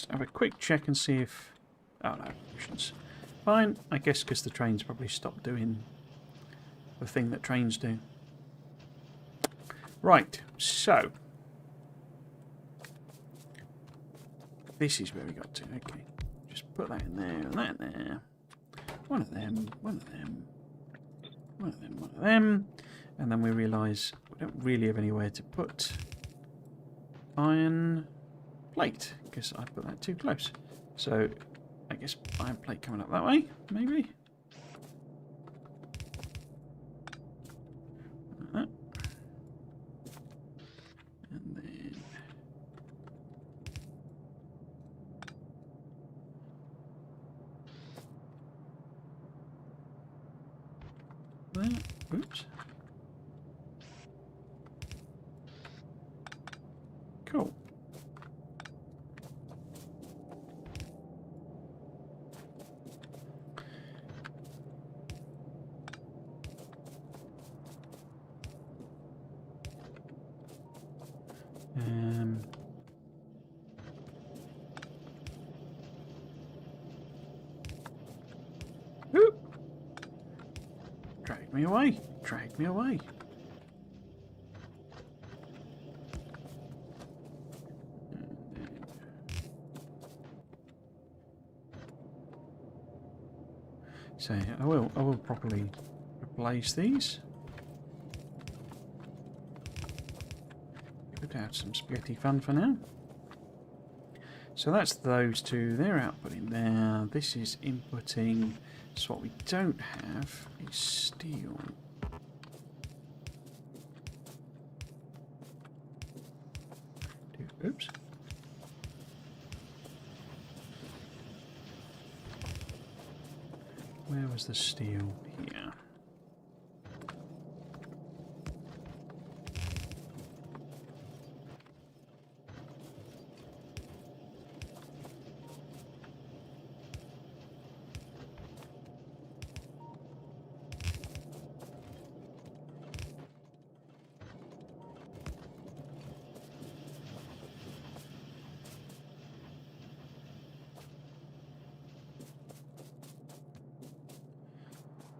Have a quick check and see if... oh no, options. Fine, I guess because the trains probably stopped doing the thing that trains do. Right, so... this is where we got to, okay. Just put that in there and that in there. One of them, one of them, one of them, one of them. And then we realise we don't really have anywhere to put iron plate, because I put that too close. So I guess iron plate coming up that way, maybe. Like that. And then there. Oops. Cool. Whoop. Drag me away. Drag me away. So I will properly replace these. Could have some spaghetti fun for now. So that's those two. They're outputting there. This is inputting. So what we don't have is steel. Oops. Where was the steel? Here.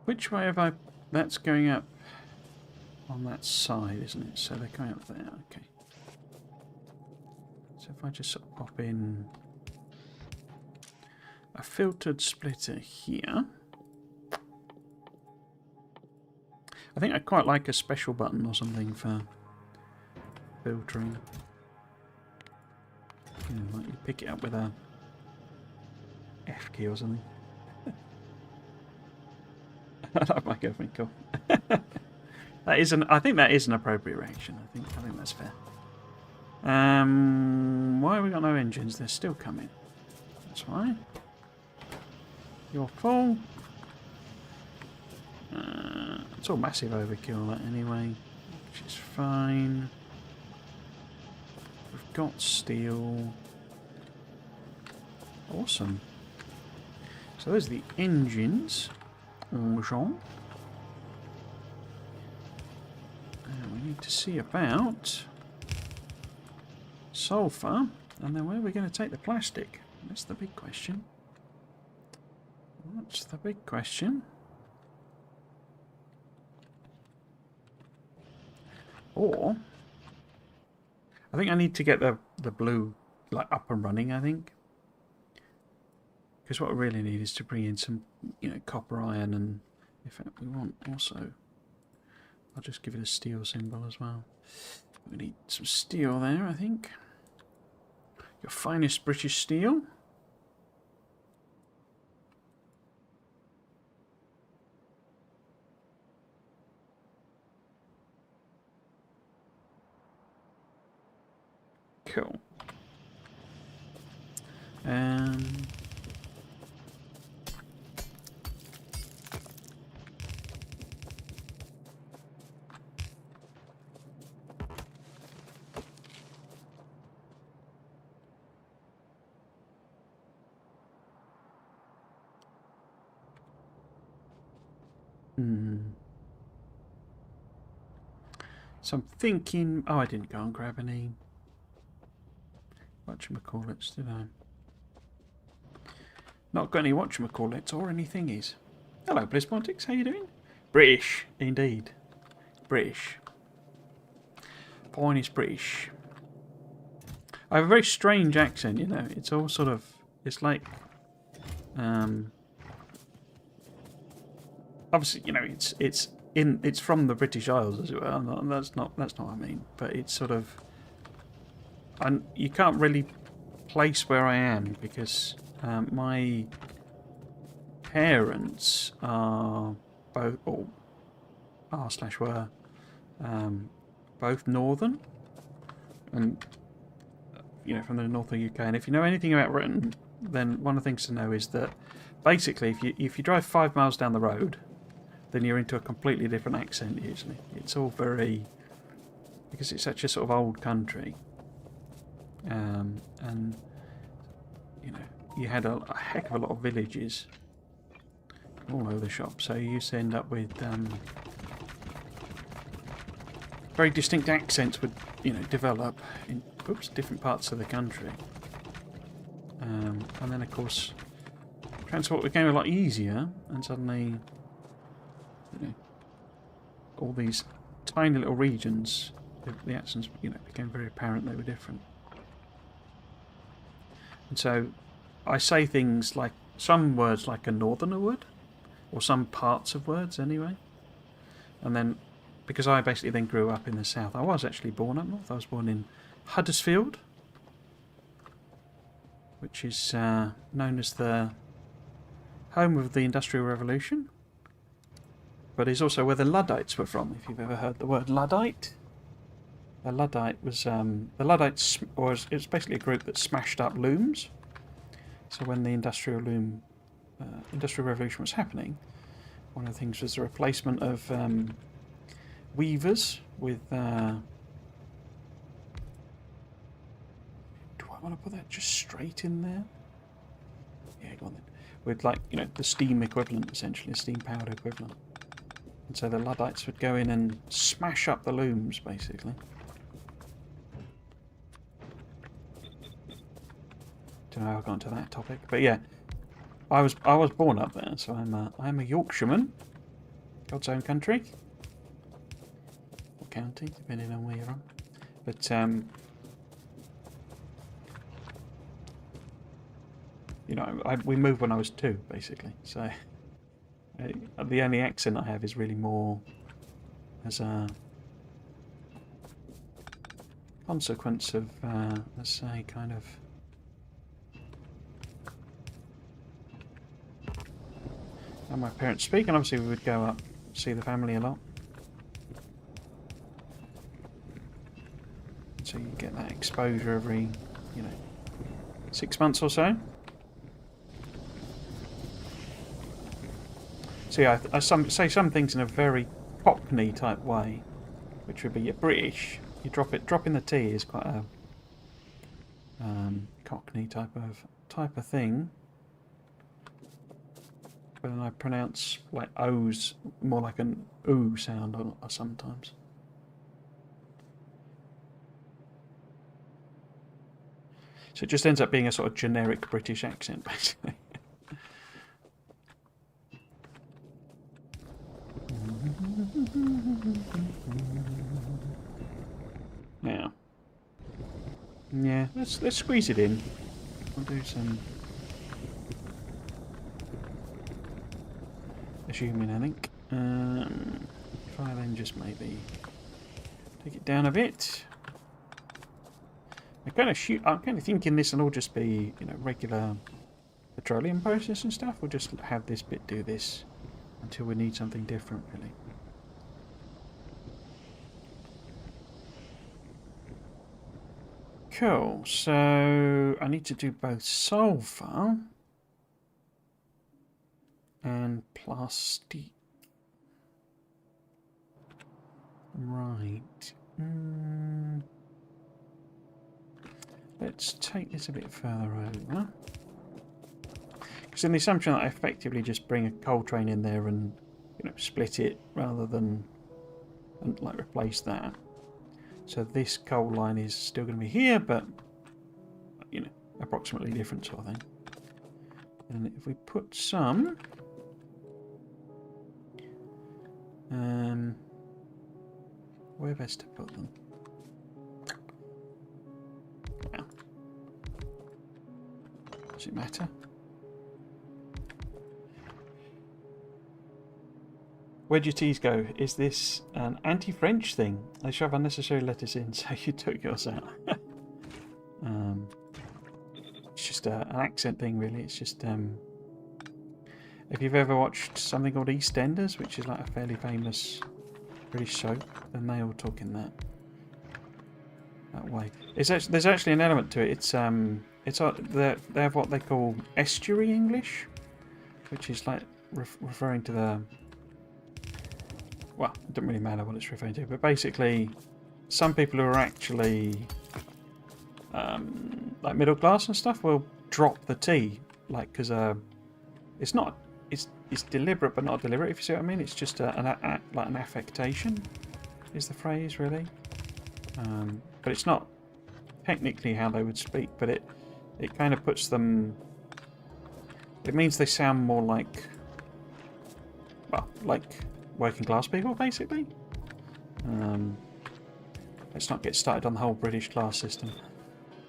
Which way have I... that's going up on that side, isn't it? So they're going up there, okay. So if I just sort of pop in a filtered splitter here. I think I'd quite like a special button or something for filtering. You know, like you pick it up with a F key or something. That might go for me, cool. That is I think that is an appropriate reaction. I think that's fair. Why have we got no engines? They're still coming. That's fine. You're full. It's all massive overkill that anyway, which is fine. We've got steel. Awesome. So there's the engines. And we need to see about sulfur, and then where are we going to take the plastic? That's the big question. That's the big question. Or I think I need to get the blue like up and running, I think. Because what we really need is to bring in some, you know, copper, iron, and in fact we want also, I'll just give it a steel symbol as well. We need some steel there, I think. Your finest British steel. Cool. Um, So I'm thinking... Oh, I didn't go and grab any... whatchamacallits, did I? Not got any whatchamacallits or any thingies. Hello, Blisspontics, how you doing? British, indeed. British. Finest British. I have a very strange accent, you know. It's all sort of... It's like... obviously, you know, it's from the British Isles, as it were. That's not what I mean. But it's sort of... And you can't really place where I am because my parents are both, or are/were, both northern, and you know, from the north of the UK. And if you know anything about Britain, then one of the things to know is that basically, if you drive 5 miles down the road, then you're into a completely different accent. Usually, it's all very, because it's such a sort of old country. And you know, you had a heck of a lot of villages all over the shop, so you used to end up with very distinct accents would, you know, develop in different parts of the country. And then of course transport became a lot easier, and suddenly, you know, all these tiny little regions, the accents, you know, became very apparent they were different. And so I say things like, some words like a northerner would, or some parts of words anyway. And then, because I basically then grew up in the south, I was actually born up north. I was born in Huddersfield, which is known as the home of the Industrial Revolution, but is also where the Luddites were from, if you've ever heard the word Luddite. A Luddite was the Luddites was, it was basically a group that smashed up looms. So when the Industrial Revolution was happening, one of the things was the replacement of weavers with. Do I want to put that just straight in there? Yeah, go on then. With, like, you know, the steam equivalent, essentially, steam powered equivalent. And so the Luddites would go in and smash up the looms, basically. Don't know how I got onto that topic, but yeah, I was born up there, so I'm a Yorkshireman, God's own country, or county, depending on where you're from. But you know, we moved when I was 2, basically. So the only accent I have is really more as a consequence of, let's say, kind of. And my parents speak, and obviously we would go up, see the family a lot. So you get that exposure every, you know, 6 months or so. So yeah, I say some things in a very Cockney type way, which would be British. You dropping the T is quite a Cockney type of thing. But then I pronounce like O's more like an oo sound sometimes. So it just ends up being a sort of generic British accent, basically. Now, yeah, let's squeeze it in. I'll do some assuming, I think. If I then just maybe take it down a bit. I'm kind of thinking this will all just be, you know, regular petroleum process and stuff. We'll just have this bit do this until we need something different, really. Cool. So I need to do both sulfur and plastic. Right. Let's take this a bit further over. Because in the assumption that I effectively just bring a coal train in there and split it rather than like replace that. So this coal line is still going to be here, but approximately different sort of thing. And if we put some where best to put them? Well, does it matter? Where'd your teas go? Is this an anti-French thing? They shove unnecessary letters in, so you took yours out. It's just an accent thing, really. It's just if you've ever watched something called EastEnders, which is like a fairly famous British soap, then they all talk in that way. There's actually an element to it. They have what they call estuary English, which is like referring to the. Well, it doesn't really matter what it's referring to, but basically, some people who are actually like middle class and stuff will drop the T, like because it's not. It's deliberate, but not deliberate. If you see what I mean, it's just like an affectation, is the phrase really. But it's not technically how they would speak. But it kind of puts them. It means they sound more like, well, like working class people, basically. Let's not get started on the whole British class system.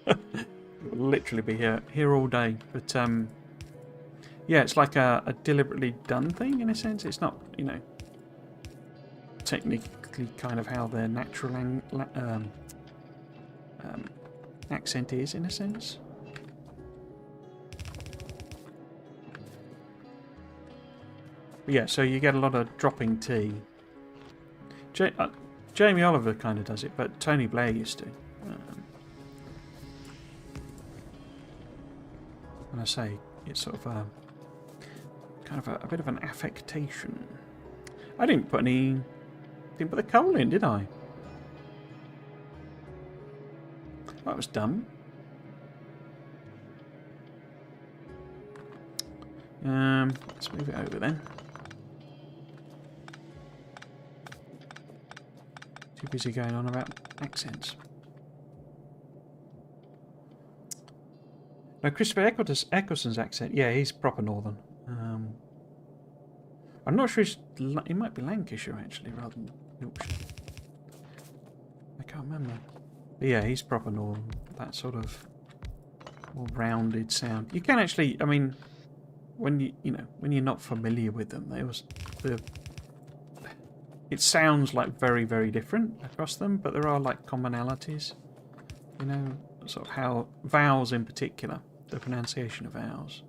We'll literally be here all day, but. Yeah, it's like a deliberately done thing in a sense. It's not, technically kind of how their natural accent is in a sense. But yeah, so you get a lot of dropping T. Jamie Oliver kind of does it, but Tony Blair used to. And I say it's sort of kind of a bit of an affectation. I didn't put the coal in, did I? That was dumb. Let's move it over then. Too busy going on about accents. No, Christopher Eccleston's accent. Yeah, he's proper northern. I'm not sure he might be Lancashire actually, rather than Yorkshire. I can't remember. But yeah, he's proper northern. That sort of more rounded sound. You can actually, I mean, when when you're not familiar with them, it sounds like very, very different across them, but there are like commonalities. Sort of how vowels in particular, the pronunciation of vowels.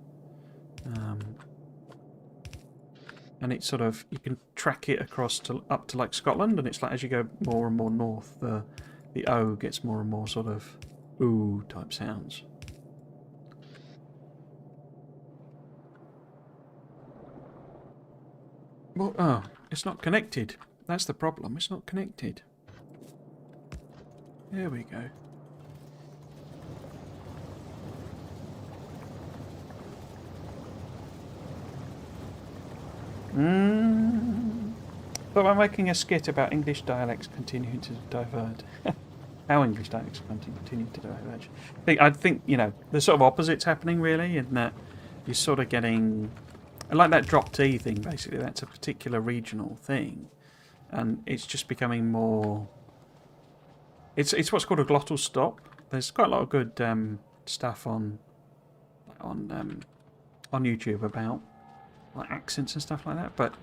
And it's sort of, you can track it across up to like Scotland, and it's like as you go more and more north, the O gets more and more sort of ooh type sounds. Well, oh, it's not connected. That's the problem. It's not connected. There we go. But I'm making a skit about English dialects continuing to divert. How English dialects continue to diverge. I think the sort of opposite's happening really, in that you're sort of getting, like that drop T thing. Basically, that's a particular regional thing, and it's just becoming more. It's what's called a glottal stop. There's quite a lot of good stuff on YouTube about like accents and stuff like that, but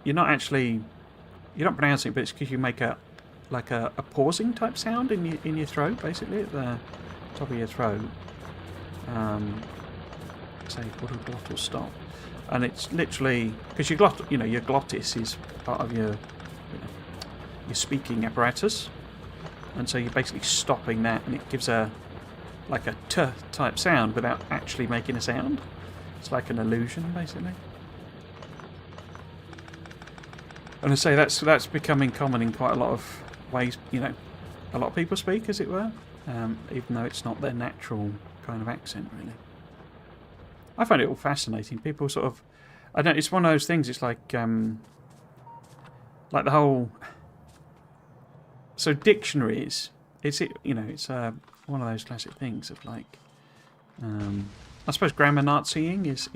you're not pronouncing it, but it's because you make a pausing type sound in your throat, basically at the top of your throat. Say called a glottal stop, and it's literally because your glottis is part of your speaking apparatus, and so you're basically stopping that, and it gives a like a t type sound without actually making a sound. It's like an illusion, basically. And I say that's becoming common in quite a lot of ways. You know, a lot of people speak, as it were, even though it's not their natural kind of accent, really. I find it all fascinating. People sort of, I don't. It's one of those things. It's like the whole. So dictionaries. It's one of those classic things of like. I suppose grammar Naziing is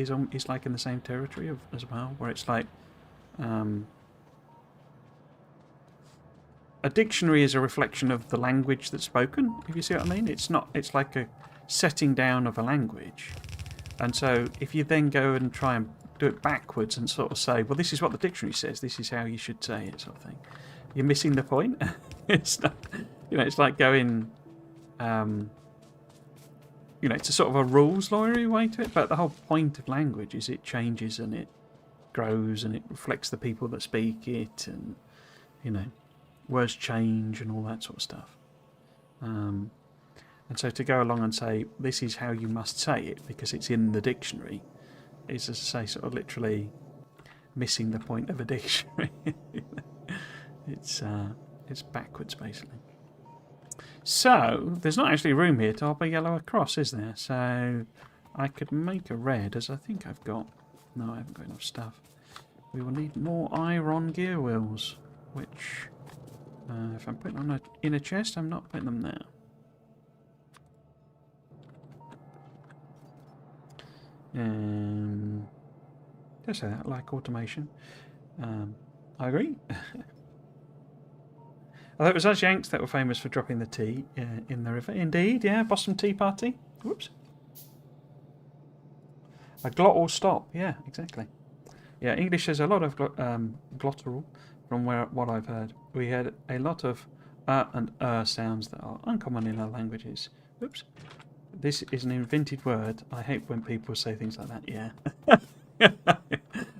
like in the same territory as well, where it's like. A dictionary is a reflection of the language that's spoken, if you see what I mean. It's not. It's like a setting down of a language. And so if you then go and try and do it backwards and sort of say, well, this is what the dictionary says, this is how you should say it, sort of thing, you're missing the point. It's not, it's like going, it's a sort of a rules lawyery way to it, but the whole point of language is it changes and it grows and it reflects the people that speak it, and, words change and all that sort of stuff. And so to go along and say, this is how you must say it because it's in the dictionary, is, as I say, sort of literally missing the point of a dictionary. It's backwards, basically. So, there's not actually room here to hop a yellow across, is there? So, I could make a red, as I think I've got... No, I haven't got enough stuff. We will need more iron gear wheels, which... if I'm putting them in a chest, I'm not putting them there. Just say that, I like automation. I agree. Although it was us Yanks that were famous for dropping the tea in the river. Indeed, yeah, Boston Tea Party. Whoops. A glottal stop, yeah, exactly. Yeah, English has a lot of glottal, from what I've heard. We had a lot of and sounds that are uncommon in our languages. Whoops. This is an invented word. I hate when people say things like that, yeah.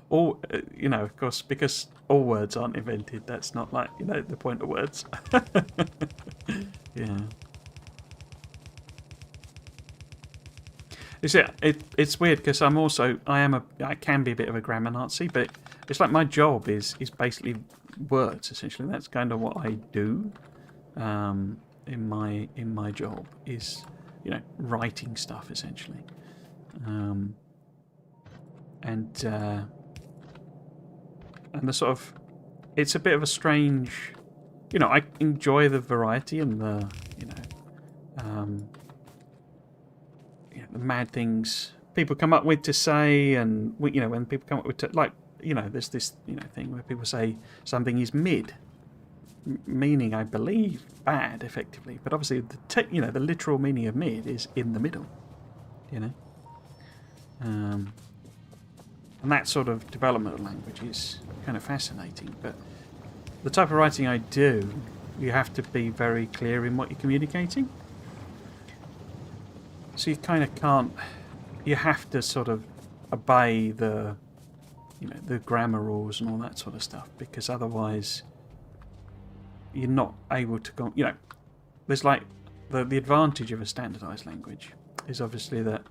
All, of course, because all words aren't invented, that's not like, the point of words. Yeah. It's weird because I can be a bit of a grammar Nazi, but it's like my job is basically words, essentially. That's kind of what I do in my job is, writing stuff, essentially. And the sort of, it's a bit of a strange, I enjoy the variety and the, the mad things people come up with to say, and when people come up with there's this thing where people say something is mid, meaning, I believe, bad, effectively, but obviously the literal meaning of mid is in the middle, and that sort of development of language is kind of fascinating. But the type of writing I do, you have to be very clear in what you're communicating. So you kind of can't... You have to sort of obey the, the grammar rules and all that sort of stuff, because otherwise you're not able to go... there's like... The advantage of a standardised language is obviously that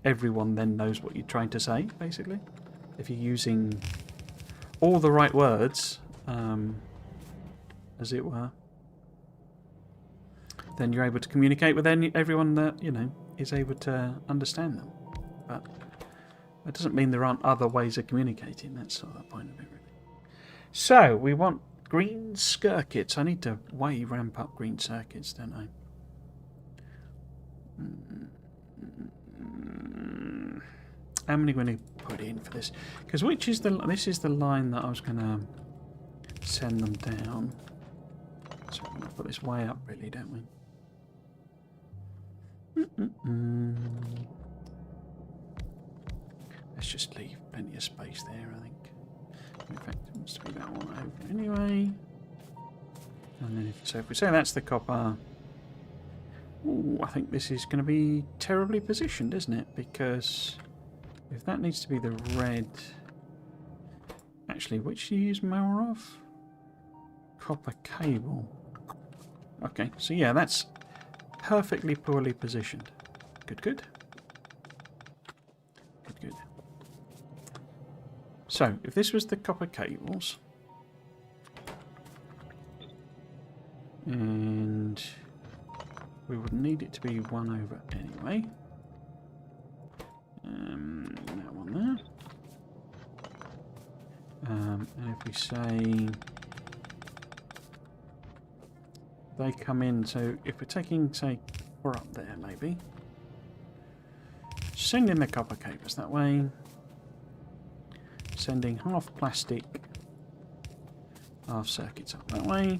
everyone then knows what you're trying to say, basically. If you're using all the right words, as it were, then you're able to communicate with everyone that, is able to understand them. But that doesn't mean there aren't other ways of communicating. That's sort of the point of it, really. So, we want green circuits. I need to way ramp up green circuits, don't I? How many are we going to put in for this? Because this is the line that I was going to send them down. So we're going to put this way up, really, don't we? Let's just leave plenty of space there, I think. In fact, it wants to be that one over anyway. And then if we say that's the copper, I think this is going to be terribly positioned, isn't it? Because if that needs to be the red... Actually, which do you use more of? Copper cable. Okay, so yeah, that's perfectly poorly positioned. Good, good. Good, good. So, if this was the copper cables... And... we would need it to be 1 over anyway. That one there. And if we say... they come in, so if we're taking, say, we're up there maybe. Sending the copper cables that way. Sending half plastic, half circuits up that way.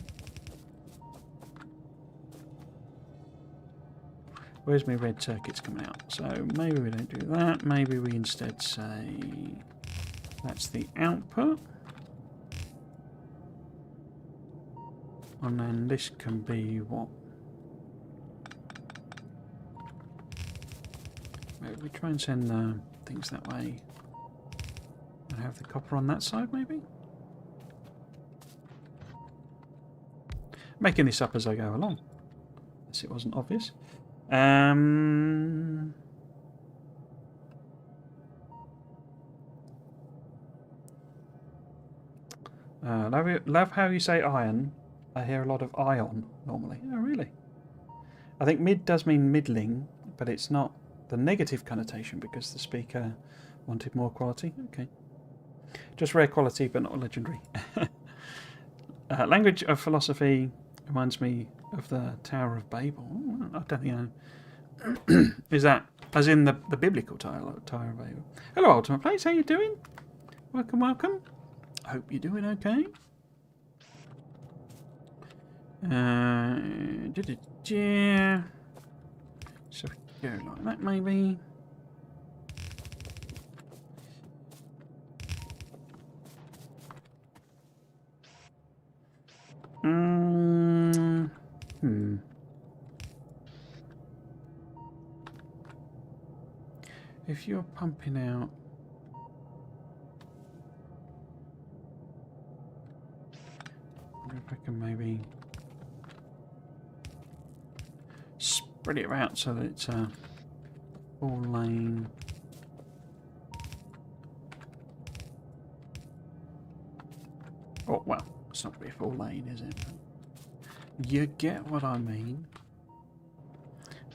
Where's my red circuits coming out? So maybe we don't do that. Maybe we instead say that's the output. And then this can be what? Maybe we try and send the things that way. And have the copper on that side, maybe? Making this up as I go along. Unless it wasn't obvious. Love how you say iron. I hear a lot of ion normally. Oh, really? I think mid does mean middling, but it's not the negative connotation because the speaker wanted more quality. Okay. Just rare quality, but not legendary. Language of philosophy reminds me of the Tower of Babel. Oh, I don't think I know. Is that as in the biblical Tower of Babel? Hello, Ultimate Place. How you doing? Welcome, welcome. Hope you're doing okay. So we go like that, maybe. If you're pumping out, I can maybe spread it out so that it's a full lane. Oh, well, it's not really a full lane, is it? You get what I mean.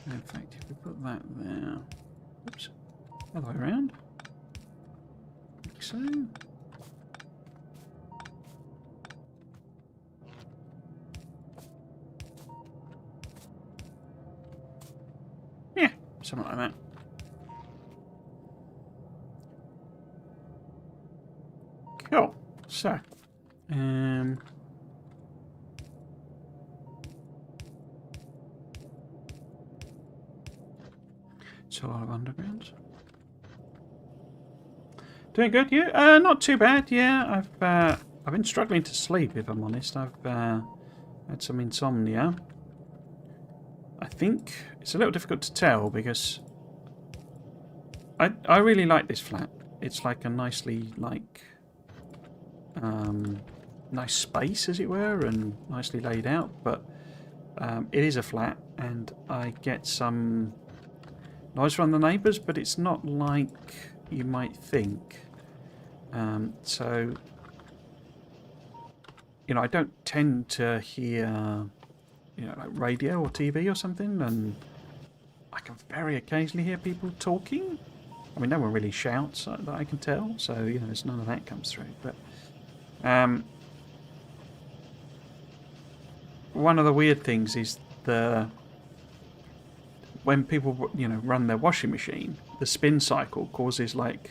In fact, if we put that there... Oops. Other way around. Like so. Yeah, something like that. Cool. So, it's a lot of undergrounds. Doing good, you? Not too bad. Yeah, I've been struggling to sleep. If I'm honest, I've had some insomnia. I think it's a little difficult to tell because I really like this flat. It's like a nicely nice space, as it were, and nicely laid out. But it is a flat, and I get some noise from the neighbours, but it's not like you might think. So, you know, I don't tend to hear, you know, like radio or TV or something, and I can very occasionally hear people talking. I mean, no one really shouts that I can tell, so, you know, there's none of that comes through. But one of the weird things is when people, you know, run their washing machine, the spin cycle causes, like,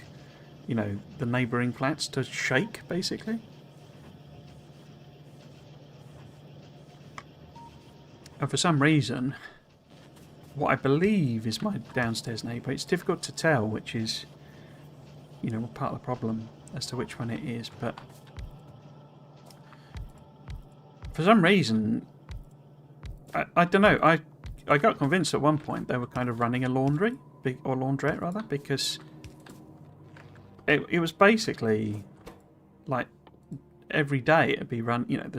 you know, the neighbouring flats to shake, basically. And for some reason, what I believe is my downstairs neighbour, it's difficult to tell which is, you know, part of the problem as to which one it is, but for some reason, I don't know, I got convinced at one point they were kind of running a laundry, or laundrette rather, because it was basically like every day it'd be run, you know,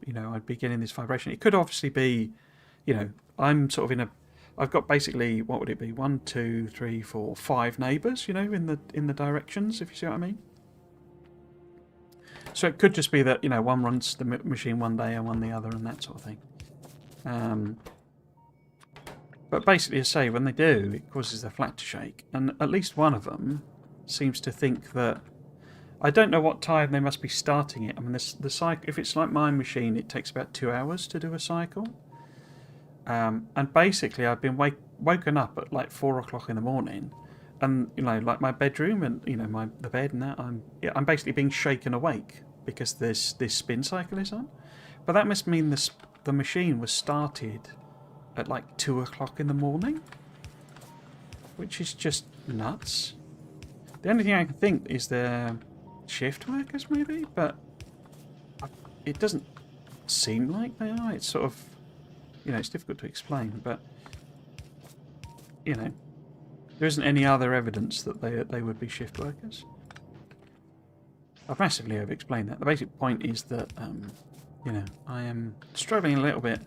you know, I'd be getting this vibration. It could obviously be, you know, I'm sort of in I've got basically, what would it be? 1, 2, 3, 4, 5 neighbours, you know, in the directions, if you see what I mean. So it could just be that, you know, one runs the machine one day and one the other and that sort of thing. But basically, as I say, when they do, it causes the flat to shake. And at least one of them seems to think that... I don't know what time they must be starting it. I mean, the cycle, if it's like my machine, it takes about 2 hours to do a cycle. And basically, I've been woken up at like 4 o'clock in the morning. And, you know, like my bedroom and, you know, the bed and that, I'm basically being shaken awake because this spin cycle is on. But that must mean the machine was started at like 2 o'clock in the morning, which is just nuts. The only thing I can think is they're shift workers, maybe, but it doesn't seem like they are. It's sort of, you know, it's difficult to explain, but, you know, there isn't any other evidence that they would be shift workers. I've massively over-explained that. The basic point is that, you know, I am struggling a little bit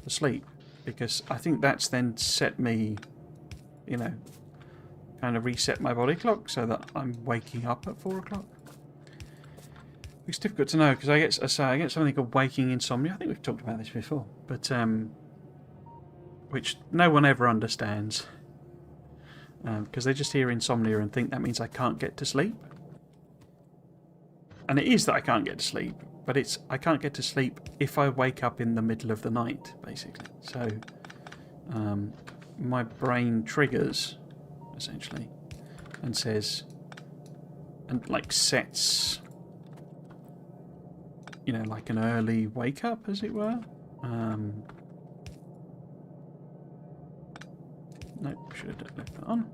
to sleep, because I think that's then set me, you know, kind of reset my body clock so that I'm waking up at 4 o'clock. It's difficult to know because I get something called waking insomnia. I think we've talked about this before, but which no one ever understands because they just hear insomnia and think that means I can't get to sleep. And it is that I can't get to sleep, but it's I can't get to sleep if I wake up in the middle of the night, basically. So my brain triggers, essentially, and says, and like sets, you know, like an early wake up, as it were. Nope, should have left that on.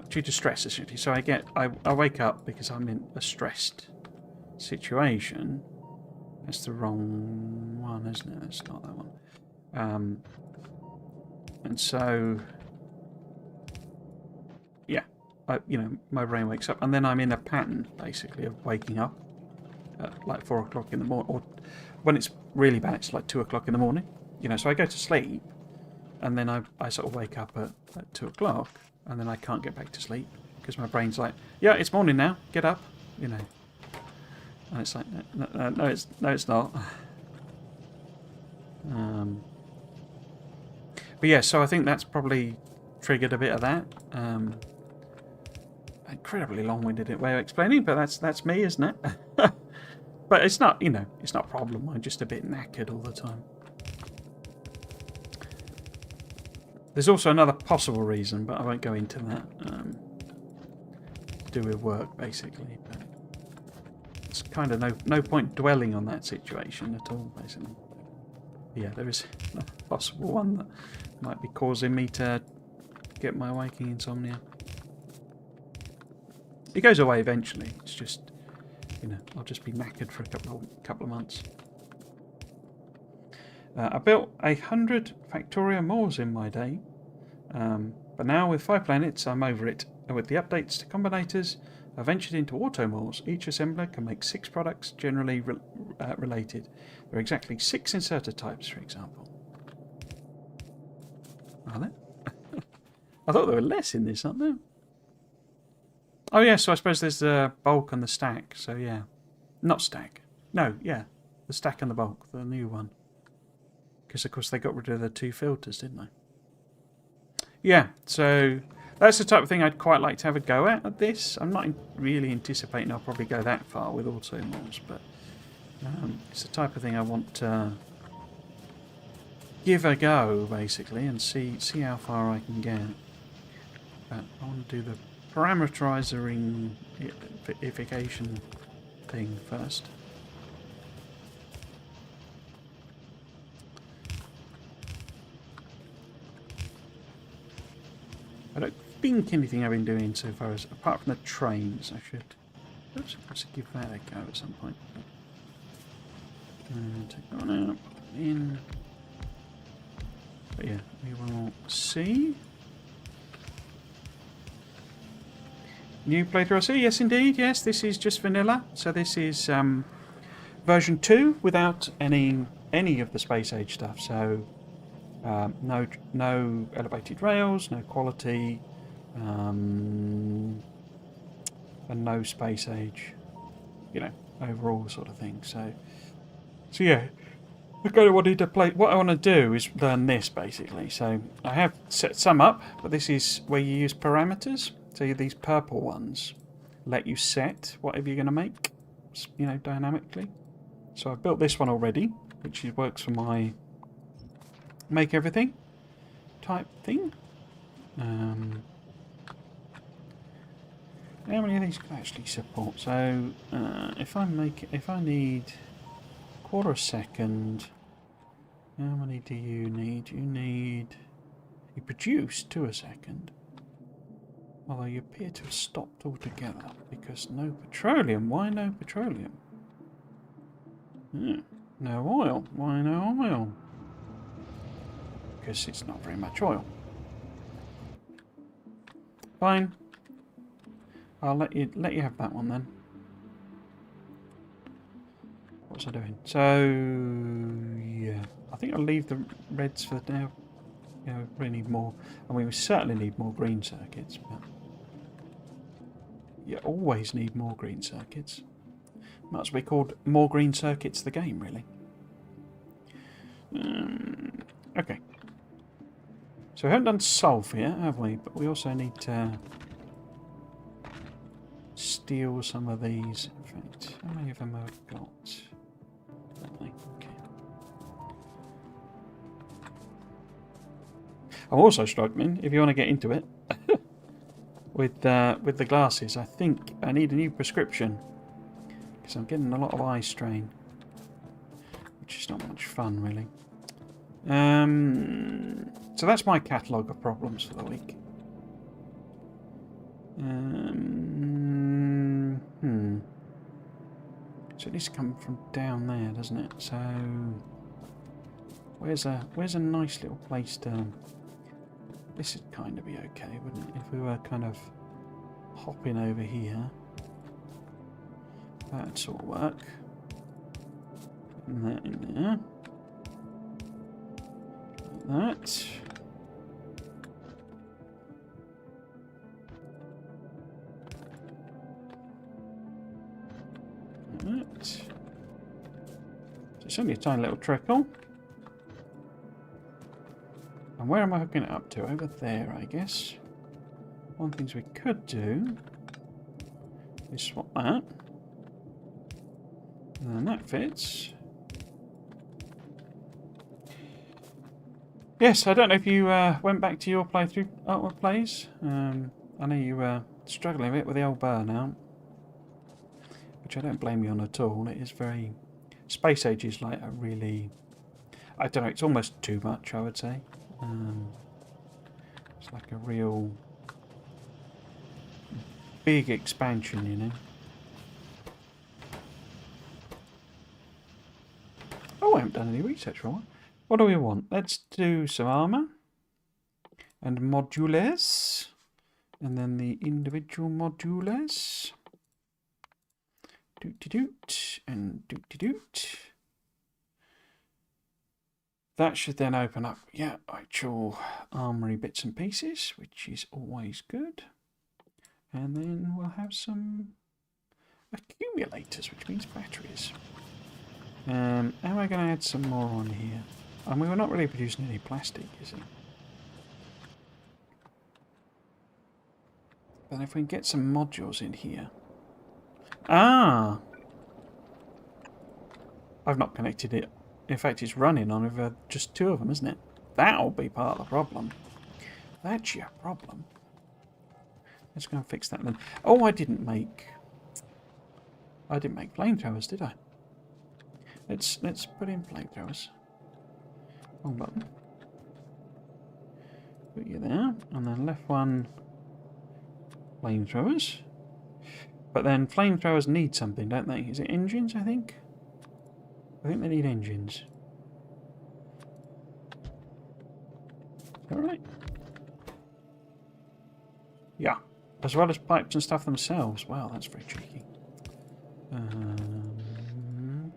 Due to stress, essentially. So I wake up because I'm in a stressed situation. That's the wrong one, isn't it? That's not that one. And so, yeah, you know, my brain wakes up, and then I'm in a pattern, basically, of waking up at like 4 o'clock in the morning, or when it's really bad, it's like 2 o'clock in the morning. You know, so I go to sleep, and then I sort of wake up at 2 o'clock, and then I can't get back to sleep because my brain's like, yeah, it's morning now, get up, you know. And it's like, no, it's not. But yeah, so I think that's probably triggered a bit of that. Incredibly long-winded way of explaining, but that's me, isn't it? But it's not, you know, it's not a problem. I'm just a bit knackered all the time. There's also another possible reason, but I won't go into that. To do with work, basically. But it's kind of no point dwelling on that situation at all, basically. Yeah, there is a possible one that might be causing me to get my waking insomnia. It goes away eventually. It's just, you know, I'll just be knackered for a couple of months. I built 100 Factorio Moors in my day, but now with 5 planets, I'm over it. And with the updates to combinators, I ventured into auto Moors. Each assembler can make 6 products generally related. There are exactly 6 inserter types, for example. Are there? I thought there were less in this, aren't there? Oh yeah, so I suppose there's the bulk and the stack. So yeah, not stack. No, yeah, the stack and the bulk, the new one. Because of course they got rid of the 2 filters, didn't they? Yeah, so that's the type of thing I'd quite like to have a go at this. I'm not really anticipating I'll probably go that far with auto Moors, but it's the type of thing I want to give a go, basically, and see how far I can get. But I want to do the parameterizing ification thing first. I don't think anything I've been doing so far is, apart from the trains, I should give that a go at some point. Take that one out, put it in. But yeah, we will see. New playthrough I see, yes indeed, yes, this is just vanilla. So this is version 2 without any of the space age stuff. So No elevated rails, no quality, and no space age. You know, overall sort of thing. So yeah. I kind of wanted to play. What I want to do is learn this basically. So I have set some up, but this is where you use parameters. So these purple ones let you set whatever you're going to make, you know, dynamically. So I've built this one already, which works for my make everything type thing. How many of these can I actually support? So if I need quarter a second. How many do you need? You produce 2 a second. Although you appear to have stopped altogether because no petroleum. Why no petroleum? Yeah. No oil. Why no oil? Because it's not very much oil. Fine. I'll let you have that one then. What's I doing? So yeah, I think I'll leave the reds for now. You know, we need more. I mean, we certainly need more green circuits, but you always need more green circuits. Might as well be called More Green Circuits the game, really. Okay. So we haven't done sulf yet, have we? But we also need to steal some of these. In fact, how many of them have I got? Okay. I'm also struggling, if you want to get into it, with the glasses. I think I need a new prescription because I'm getting a lot of eye strain, which is not much fun, really. So that's my catalogue of problems for the week. So it needs to come from down there, doesn't it? So where's a nice little place to... This would kind of be okay, wouldn't it? If we were kind of hopping over here. That'd sort of work. Putting that in there. Like that. Like that. So it's only a tiny little trickle. And where am I hooking it up to? Over there, I guess. One of the things we could do is swap that. And then that fits. Yes, I don't know if you went back to your playthrough artwork plays. I know you were struggling a bit with the old burnout, which I don't blame you on at all. It is very... Space Age is like a really... I don't know, it's almost too much, I would say. It's like a real big expansion, you know. Oh, I haven't done any research for a while. What do we want? Let's do some armour and modules, and then the individual modules. Doot-de-doot and doot-de-doot. That should then open up, yeah, actual armoury bits and pieces, which is always good. And then we'll have some accumulators, which means batteries. Am I going to add some more on here? I mean, we're not really producing any plastic, is it? But if we can get some modules in here... Ah! I've not connected it. In fact, it's running on just 2 of them, isn't it? That'll be part of the problem. That's your problem. Let's go and fix that then. Oh, I didn't make flamethrowers, did I? Let's put in flamethrowers. Wrong button. Put you there, and then left one flamethrowers. But then flamethrowers need something, don't they? Is it engines, I think? I think they need engines. Alright. Yeah. As well as pipes and stuff themselves. Wow, that's very tricky.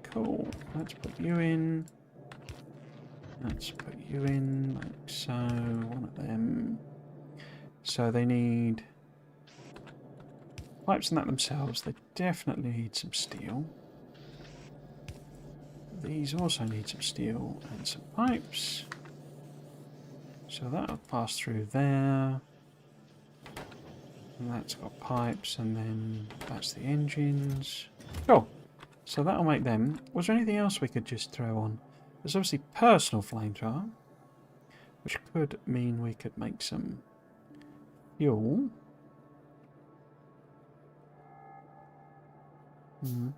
Cool. Let's put you in Let's put you in like so. One of them. So they need pipes and that themselves. They definitely need some steel. These also need some steel and some pipes. So that'll pass through there. And that's got pipes, and then that's the engines. Cool. So that'll make them. Was there anything else we could just throw on? There's obviously personal flamethrower, which could mean we could make some fuel. And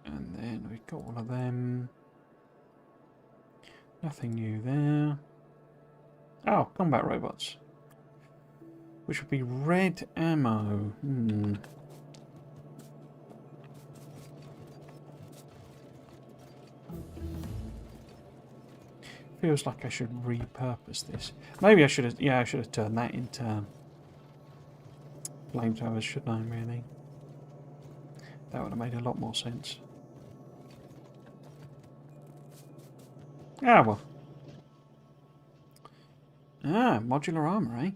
then we've got all of them. Nothing new there. Oh, combat robots. Which would be red ammo. Feels like I should repurpose this. Maybe I should have, yeah, I should have turned that into flamethrowers, shouldn't I, really? That would have made a lot more sense. Ah, well. Ah, modular armour, eh?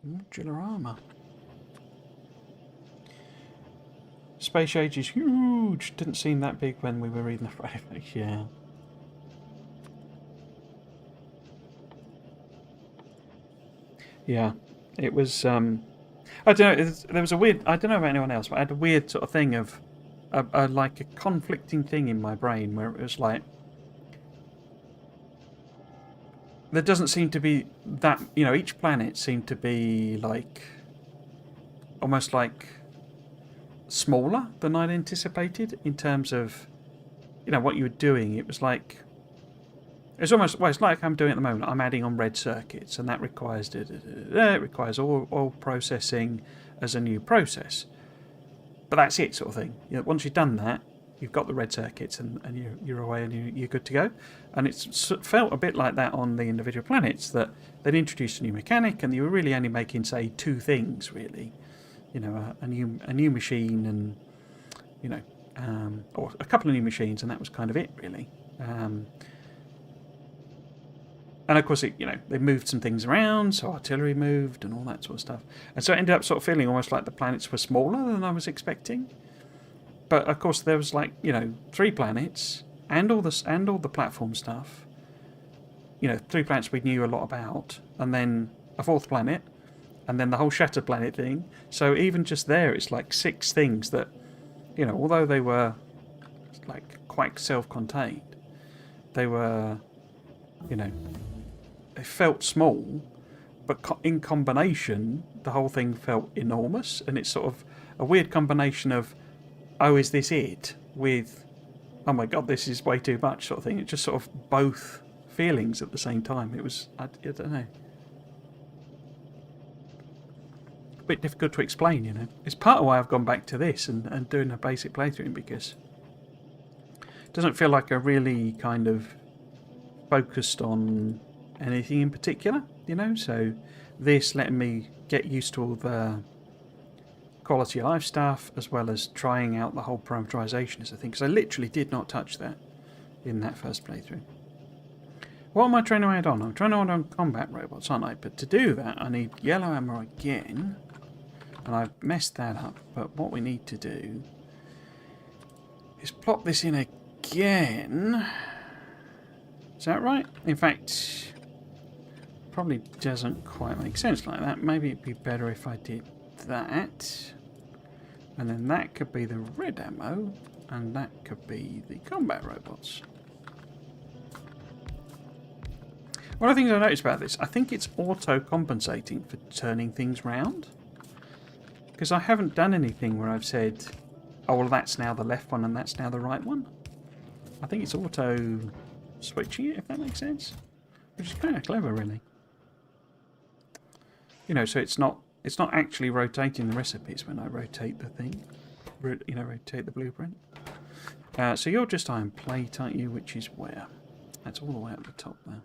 Modular armour. Space age is huge. Didn't seem that big when we were reading the Friday. Yeah. Yeah. It was. I don't know. There was a weird. I don't know about anyone else, but I had a weird sort of thing of, like a conflicting thing in my brain where it was like, there doesn't seem to be that. You know, each planet seemed to be like, almost like smaller than I'd anticipated in terms of, you know, what you were doing. It was like, it's almost, well, it's like I'm doing at the moment. I'm adding on red circuits, and that requires it requires oil processing as a new process. But that's it, sort of thing. You know, once you've done that, you've got the red circuits, and you're away, and you're good to go. And it's felt a bit like that on the individual planets, that they'd introduced a new mechanic, and you were really only making, say, two things, really. You know, a new machine, and you know, or a couple of new machines, and that was kind of it, really. And of course, you know, they moved some things around, so artillery moved and all that sort of stuff. And so it ended up sort of feeling almost like the planets were smaller than I was expecting. But of course, there was like, you know, 3 planets and all the platform stuff. You know, 3 planets we knew a lot about, and then a 4th planet. And then the whole Shattered Planet thing. So even just there, it's like 6 things that, you know, although they were like quite self-contained, they were, you know, they felt small, but in combination, the whole thing felt enormous. And it's sort of a weird combination of, oh, is this it? With, oh my God, this is way too much, sort of thing. It's just sort of both feelings at the same time. It was, I don't know. A bit difficult to explain, you know. It's part of why I've gone back to this and doing a basic playthrough, because it doesn't feel like I really kind of focused on anything in particular, you know. So this letting me get used to all the quality of life stuff, as well as trying out the whole parameterisation as a thing, because I literally did not touch that in that first playthrough. What am I trying to add on? I'm trying to add on combat robots, aren't I? But to do that, I need yellow ammo again. And I've messed that up. But what we need to do is plop this in again. Is that right? In fact, probably doesn't quite make sense like that. Maybe it'd be better if I did that. And then that could be the red ammo. And that could be the combat robots. One of the things I noticed about this, I think it's auto-compensating for turning things round. Because I haven't done anything where I've said, oh, well, that's now the left one and that's now the right one. I think it's auto-switching it, if that makes sense. Which is kind of clever, really. You know, so it's not actually rotating the recipes when I rotate the thing. You know, rotate the blueprint. So you're just iron plate, aren't you? Which is where? That's all the way up the top there.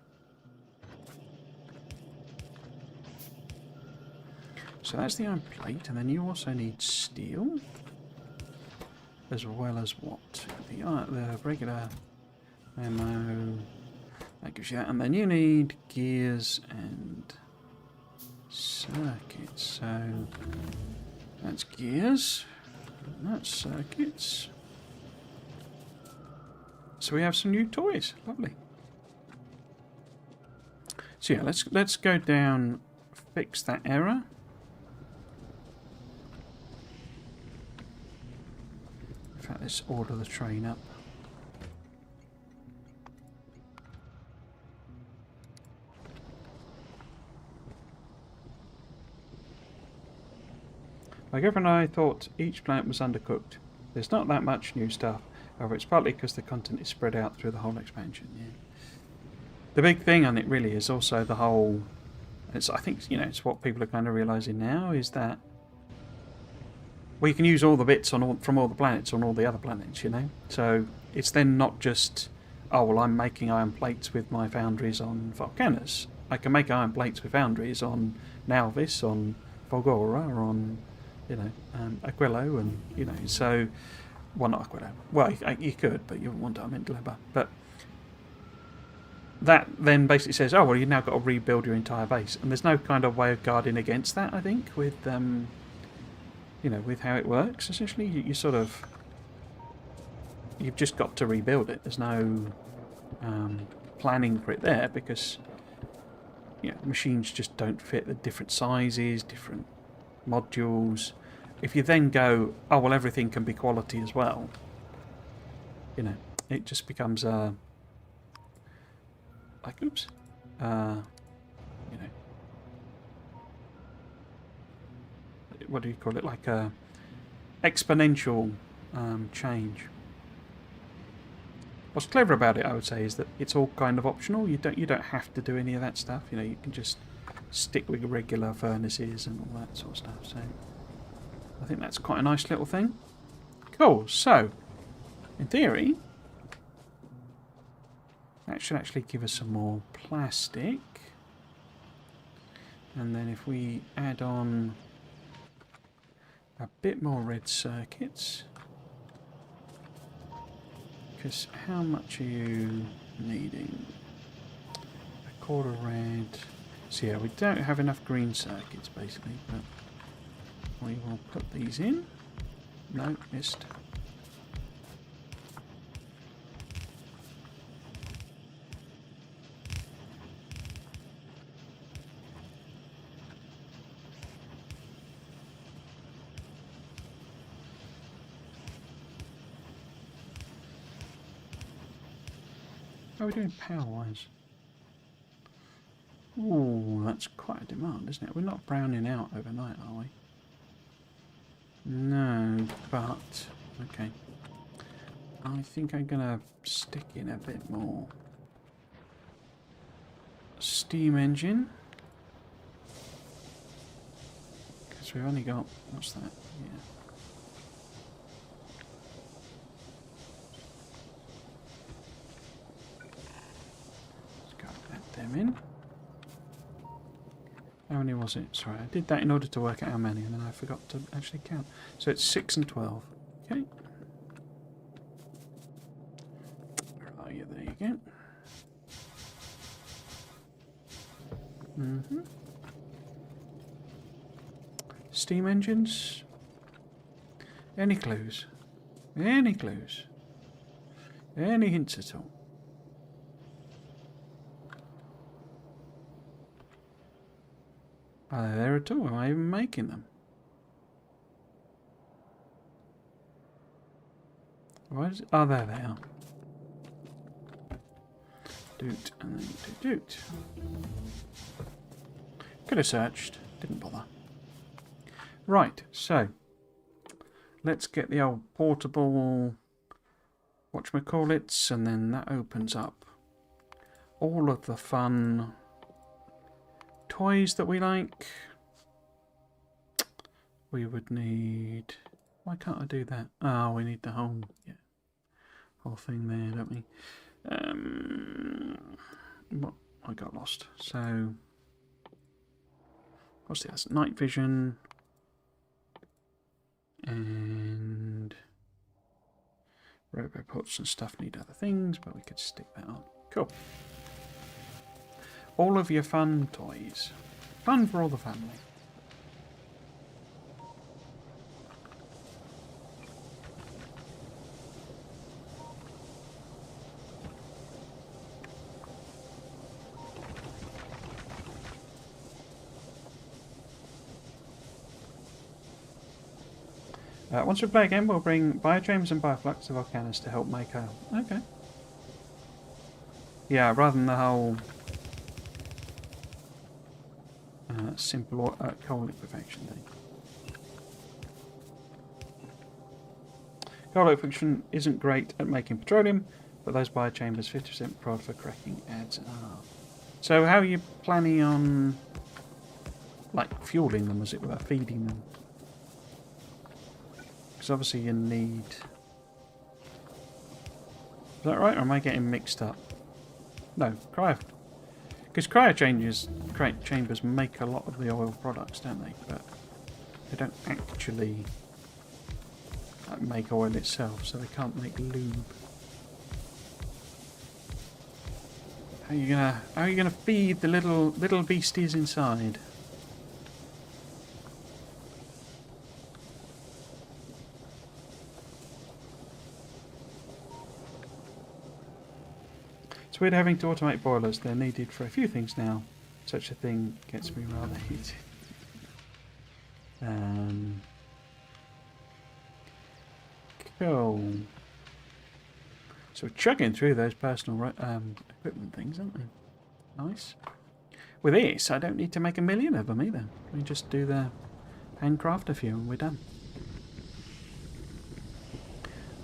So that's the iron plate, and then you also need steel. as well as what? The regular ammo. That gives you that. And then you need gears and circuits. So that's gears. And that's circuits. So we have some new toys. Lovely. So yeah, let's go down, fix that error. In fact, let's order the train up. My girlfriend and I thought each planet was undercooked. There's not that much new stuff. However, it's partly because the content is spread out through the whole expansion. Yeah. The big thing on it really is also the whole. I think it's what people are kind of realizing now is that we can use all the bits from all the planets on all the other planets. So it's then not just I'm making iron plates with my foundries on Vulcanus. I can make iron plates with foundries on Nalvis, on Volgora, or on Aquilo, and so. Well, not Aquilo. Well, you could, but you wouldn't want to. I meant Gleba. But that then basically says, you've now got to rebuild your entire base, and there's no kind of way of guarding against that. I think with with how it works. Essentially, you've just got to rebuild it. There's no planning for it there because machines just don't fit the different sizes, different modules. If you then go, everything can be quality as well, it just becomes oops, what do you call it? Like a exponential change. What's clever about it, I would say, is that it's all kind of optional. You don't have to do any of that stuff. You can just stick with regular furnaces and all that sort of stuff. So. I think that's quite a nice little thing. Cool, so, in theory, that should actually give us some more plastic. And then if we add on a bit more red circuits, because how much are you needing? A quarter red. So yeah, we don't have enough green circuits basically, but we will put these in. No, missed. How are we doing power-wise? Ooh, that's quite a demand, isn't it? We're not browning out overnight, are we? No, but okay. I think I'm gonna stick in a bit more steam engine because we've only got what's that? Yeah. Let's go add them in. How many was it? Sorry, I did that in order to work out how many, and then I forgot to actually count. So it's 6 and 12. Okay. Where are you? There you go. Steam engines. Any clues? Any clues? Any hints at all? Are they there at all? Am I even making them? Why is it? Oh, there they are. Doot and then doot. Could have searched. Didn't bother. Right, so let's get the old portable whatchamacallits, and then that opens up all of the fun toys that we like. We would need. Why can't I do that? Oh, we need the whole thing there, don't we? What I got lost. So what's this? Night vision and Turbo ports and stuff need other things, but we could stick that on. Cool. All of your fun toys. Fun for all the family. Once we play again, we'll bring biochambers and bioflux to volcanoes to help make our... Okay. Yeah, rather than the whole simple coal liquefaction thing. Coal liquefaction isn't great at making petroleum, but those biochambers 50% prod for cracking adds up. So how are you planning on like fueling them, as it were, feeding them? Because obviously you need... Is that right, or am I getting mixed up? No, cryo... Because cryo chambers make a lot of the oil products, don't they? But they don't actually make oil itself, so they can't make lube. How are you gonna feed the little beasties inside? It's weird having to automate boilers. They're needed for a few things now. Such a thing gets me rather heated. Cool. So we're chugging through those personal equipment things, aren't we? Nice. With this, I don't need to make a million of them either. We just do the handcraft a few and we're done.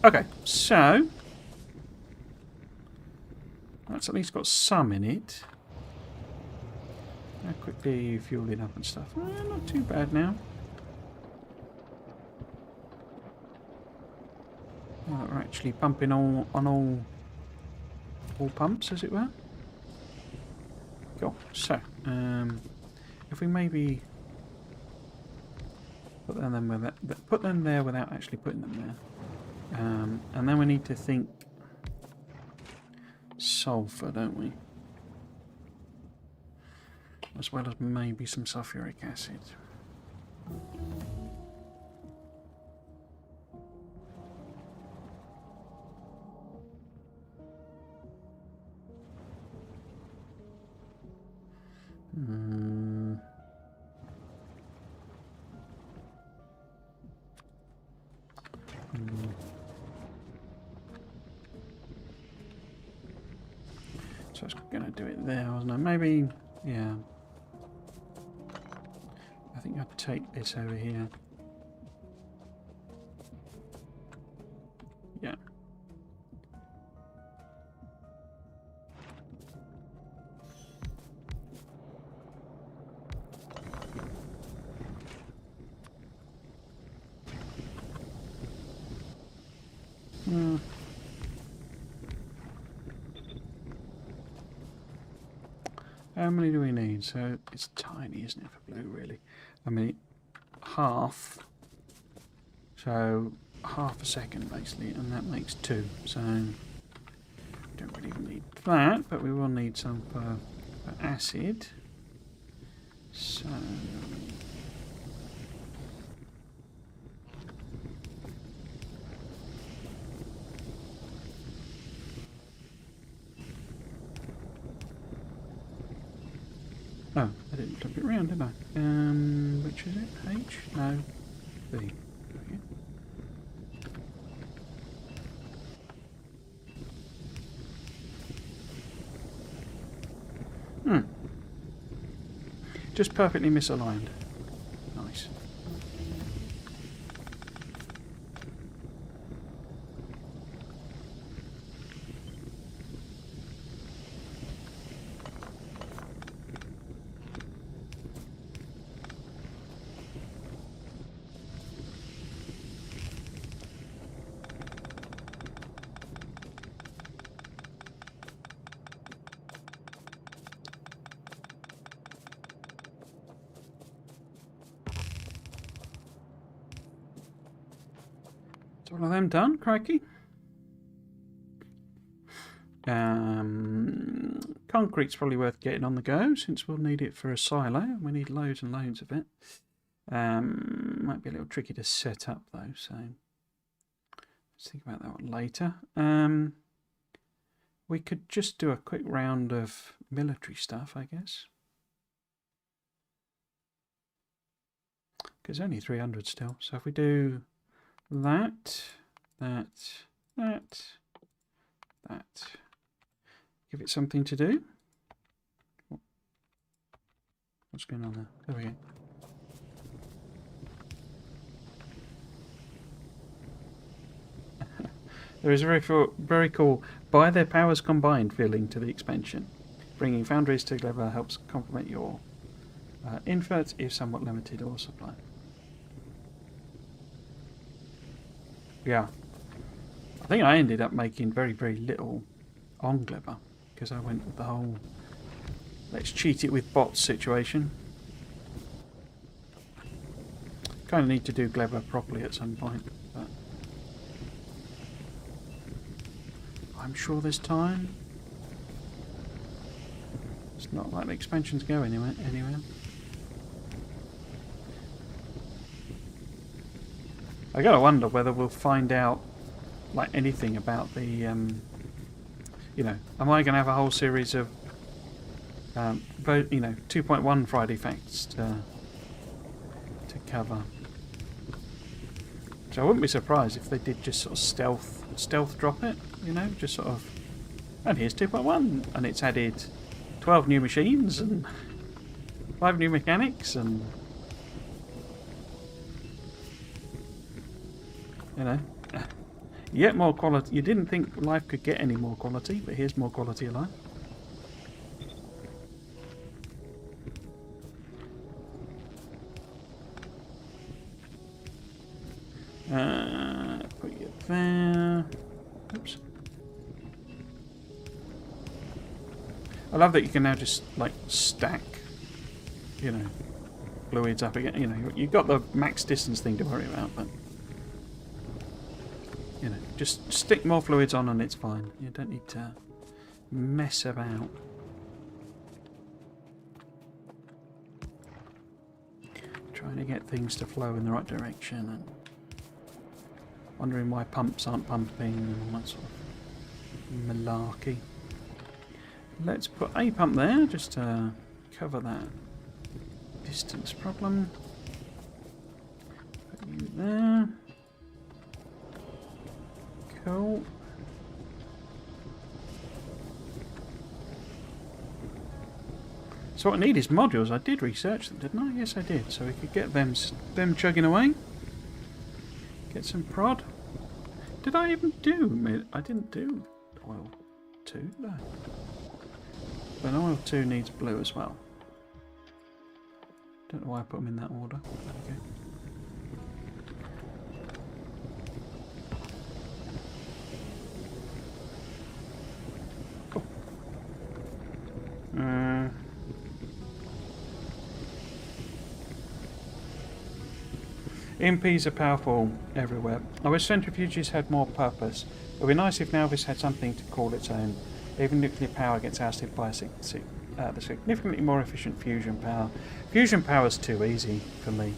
Okay, so that's at least got some in it. Quickly fuel it up and stuff. Not too bad now. Well, we're actually pumping on all pumps, as it were. Cool. So, if we maybe put them there without actually putting them there, and then we need to think sulfur, don't we? As well as maybe some sulfuric acid. So I was going to do it there, wasn't I? Maybe, yeah. I think I'd take this over here. Yeah. How many do we need? So it's tiny, isn't it, for blue, really? I mean, half. So half a second, basically, and that makes 2. So we don't really need that, but we will need some for acid. So... Oh, I didn't flip it round, did I? Which is it? H? No. B. Okay. Just perfectly misaligned. Nice. All of them done, crikey. Concrete's probably worth getting on the go, since we'll need it for a silo. We need loads and loads of it. Might be a little tricky to set up though, so let's think about that one later. We could just do a quick round of military stuff, I guess. Because only 300 still. So if we do that, give it something to do. What's going on there? There we go. There is a very cool by their powers combined feeling to the expansion. Bringing foundries together helps complement your infinite, if somewhat limited, ore supply. Yeah. I think I ended up making very, very little on Glebber because I went with the whole let's cheat it with bots situation. Kind of need to do Glebber properly at some point, but I'm sure there's time. It's not like the expansions go anywhere. I gotta wonder whether we'll find out like anything about the, you know, am I gonna have a whole series of, you know, 2.1 Friday facts to cover? So I wouldn't be surprised if they did just sort of stealth drop it, you know, just sort of, and here's 2.1, and it's added 12 new machines and 5 new mechanics and, you know, yet more quality. You didn't think life could get any more quality, but here's more quality of life. Put you there. Oops. I love that you can now just like stack, you know, fluids up again. You know, you've got the max distance thing to worry about, but you know, just stick more fluids on and it's fine. You don't need to mess about. Trying to get things to flow in the right direction and wondering why pumps aren't pumping and all that sort of malarkey. Let's put a pump there just to cover that distance problem. Put you there. Cool. So what I need is modules. I did research them, didn't I? Yes, I did. So we could get them chugging away. Get some prod. Did I even do? I didn't do oil 2, no. But oil 2 needs blue as well. Don't know why I put them in that order. Okay. Cool. EMPs are powerful everywhere. I wish centrifuges had more purpose. It would be nice if now this had something to call its own. Even nuclear power gets ousted by the significantly more efficient fusion power. Fusion power is too easy for me.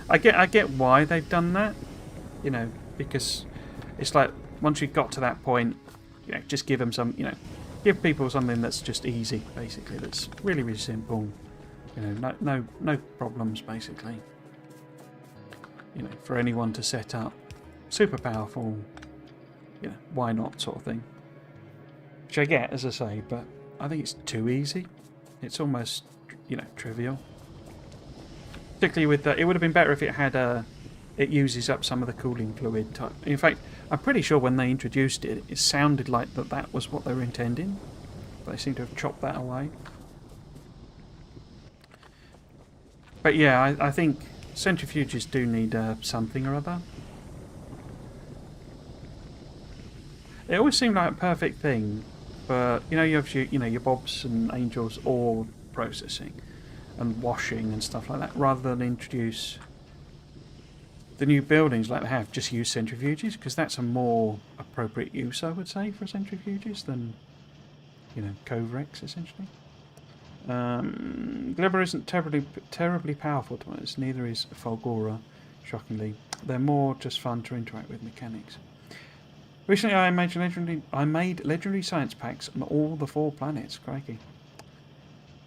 I get why they've done that, you know, because it's like once you've got to that point, you know, just give them some, you know, give people something that's just easy, basically. That's really, really simple. You know, no problems, basically. You know, for anyone to set up, super powerful. You know, why not, sort of thing. Which I get, as I say, but I think it's too easy. It's almost, you know, trivial. Particularly with it would have been better if it had it uses up some of the cooling fluid type. In fact, I'm pretty sure when they introduced it, it sounded like that was what they were intending. But they seem to have chopped that away. But yeah, I think centrifuges do need something or other. It always seemed like a perfect thing, but you know, you have your Bobs and Angels all processing and washing and stuff like that, rather than introduce the new buildings like they have, just use centrifuges, because that's a more appropriate use, I would say, for centrifuges than you know, Covrex essentially. Glibber isn't terribly powerful to us. Neither is Fulgora, shockingly. They're more just fun to interact with mechanics. Recently, I made legendary science packs on all the 4 planets. Crikey.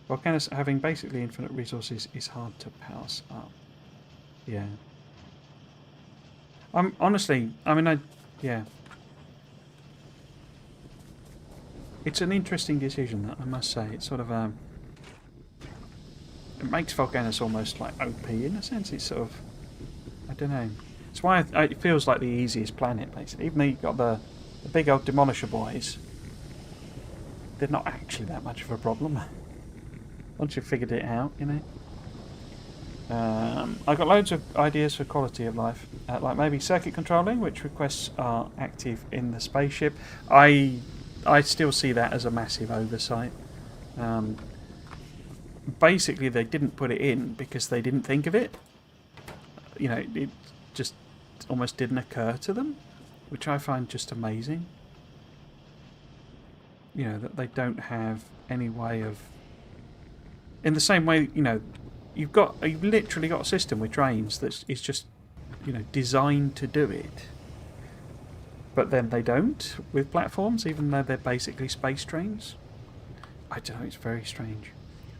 Volcanus having basically infinite resources is hard to pass up. Yeah. Honestly, I mean, yeah. It's an interesting decision, that I must say. It's sort of it makes Volcanus almost like OP in a sense. It's sort of, I don't know. It's why it feels like the easiest planet, basically. Even though you've got the big old Demolisher boys, they're not actually that much of a problem. Once you've figured it out, you know. I've got loads of ideas for quality of life, like maybe circuit controlling, which requests are active in the spaceship. I still see that as a massive oversight. Basically, they didn't put it in because they didn't think of it. You know, it just almost didn't occur to them, which I find just amazing. You know, that they don't have any way of... In the same way, you know, you've literally got a system with trains that is just, you know, designed to do it. But then they don't with platforms, even though they're basically space trains. I don't know, it's very strange.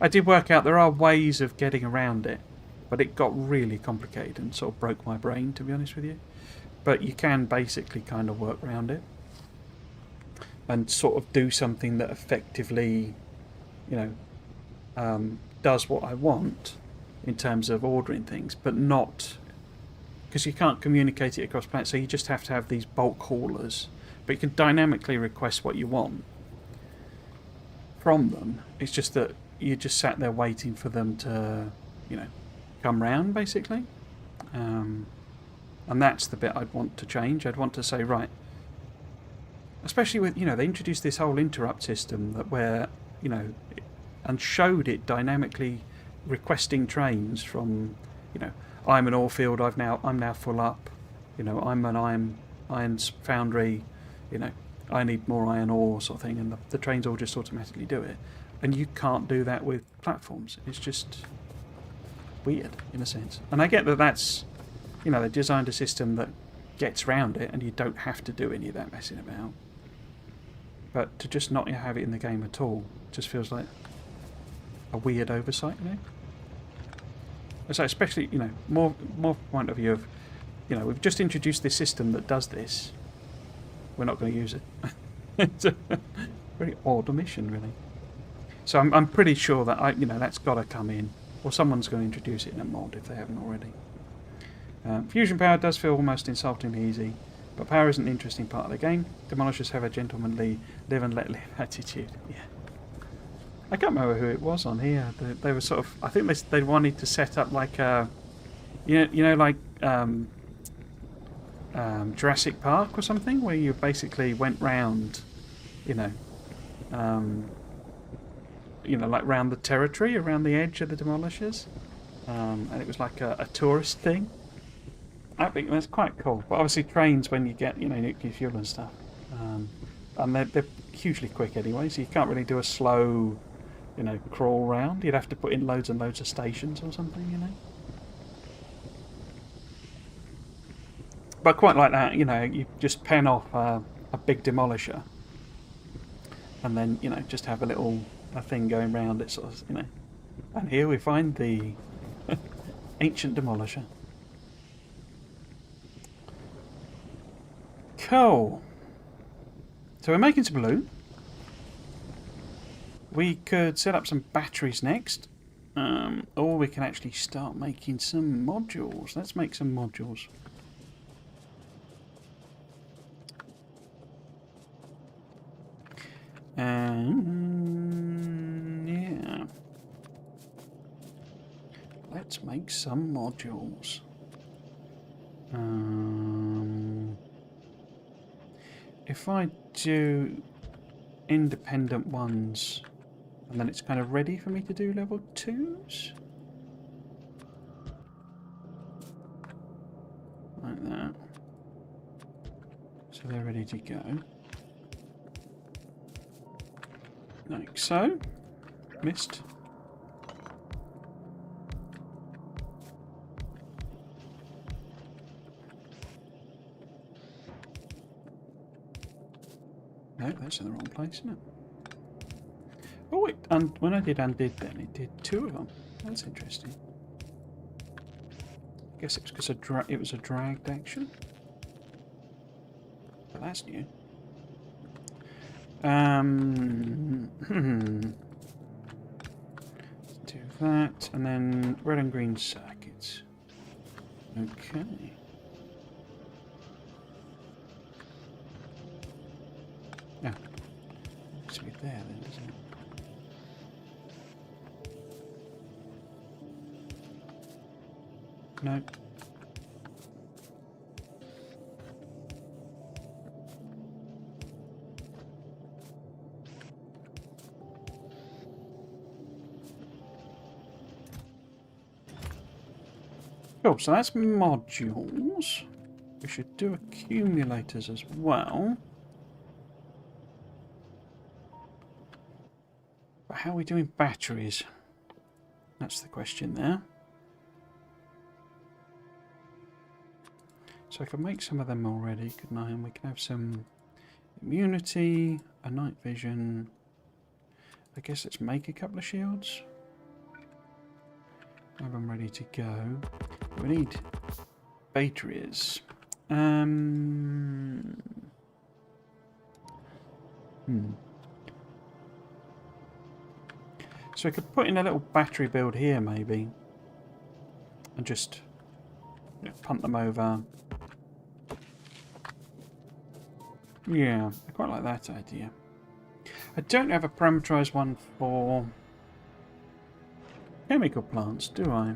I did work out there are ways of getting around it, but it got really complicated and sort of broke my brain, to be honest with you. But you can basically kind of work around it and sort of do something that effectively, you know, does what I want in terms of ordering things, but not... Because you can't communicate it across planets, so you just have to have these bulk haulers. But you can dynamically request what you want from them. It's just that you just sat there waiting for them to, you know, come round, basically. And that's the bit I'd want to change. I'd want to say, right, especially with, you know, they introduced this whole interrupt system that where, you know, and showed it dynamically requesting trains from, you know, I'm an ore field, I'm now full up, you know, I'm an iron foundry, you know, I need more iron ore sort of thing, and the trains all just automatically do it. And you can't do that with platforms. It's just weird, in a sense. And I get that that's, you know, they designed a system that gets around it and you don't have to do any of that messing about. But to just not have it in the game at all just feels like a weird oversight, you know? So especially, you know, more point of view of, you know, we've just introduced this system that does this. We're not going to use it. It's a very odd omission, really. So I'm pretty sure that you know, that's got to come in, or someone's going to introduce it in a mod if they haven't already. Fusion power does feel almost insultingly easy, but power isn't the interesting part of the game. Demolishers have a gentlemanly live and let live attitude. Yeah. I can't remember who it was on here. They were sort of, I think they wanted to set up like a, you know, like Jurassic Park or something, where you basically went round, you know, like round the territory, around the edge of the Demolishers, and it was like a tourist thing. I think that's quite cool. But obviously trains, when you get, you know, nuclear fuel and stuff, and they're hugely quick anyway, so you can't really do a slow, you know, crawl round. You'd have to put in loads and loads of stations or something, you know. But quite like that, you know, you just pen off a big demolisher, and then, you know, just have a thing going round it, sort of, you know. And here we find the ancient demolisher. Cool. So we're making some blue. We could set up some batteries next, or we can actually start making some modules. Let's make some modules. Yeah. Let's make some modules. If I do independent ones, and then it's kind of ready for me to do level 2s. Like that. So they're ready to go. Like so. Missed. No, that's in the wrong place, isn't it? Oh, wait, and when I did undid then, it did two of them. That's interesting. I guess it's because it was a dragged action. But that's new. Do that, and then red and green circuits. Okay. Yeah. Looks to be there then, doesn't it? No. Cool, so that's modules. We should do accumulators as well. But how are we doing batteries? That's the question there. So I could make some of them already, couldn't I? And we can have some immunity, a night vision. I guess let's make a couple of shields. Have them ready to go. We need batteries. So I could put in a little battery build here maybe. And just punt them over. Yeah, I quite like that idea. I don't have a parameterized one for chemical plants, do I?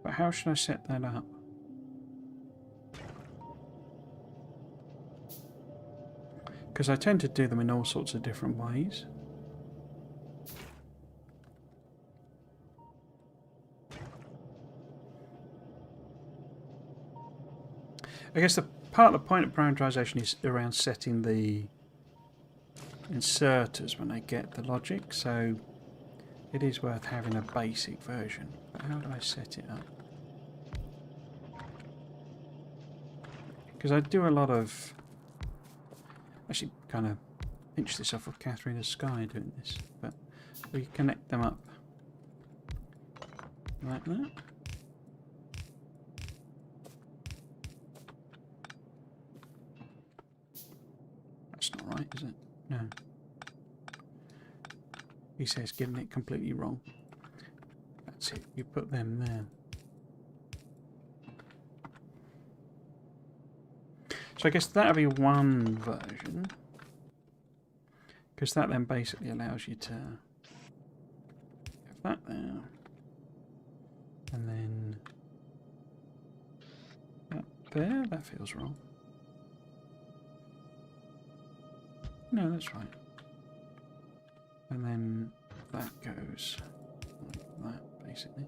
But how should I set that up? Because I tend to do them in all sorts of different ways. I guess the part of the point of parameterization is around setting the inserters when they get the logic, so it is worth having a basic version. But how do I set it up? Because I do a lot of... Actually, kind of pinch this off of Catherine the Sky doing this, but we connect them up like that. That's not right, is it? No. He says getting it completely wrong. That's it, you put them there. So I guess that'll be one version, because that then basically allows you to have that there, and then that there. That feels wrong. No, that's right. And then that goes like that, basically.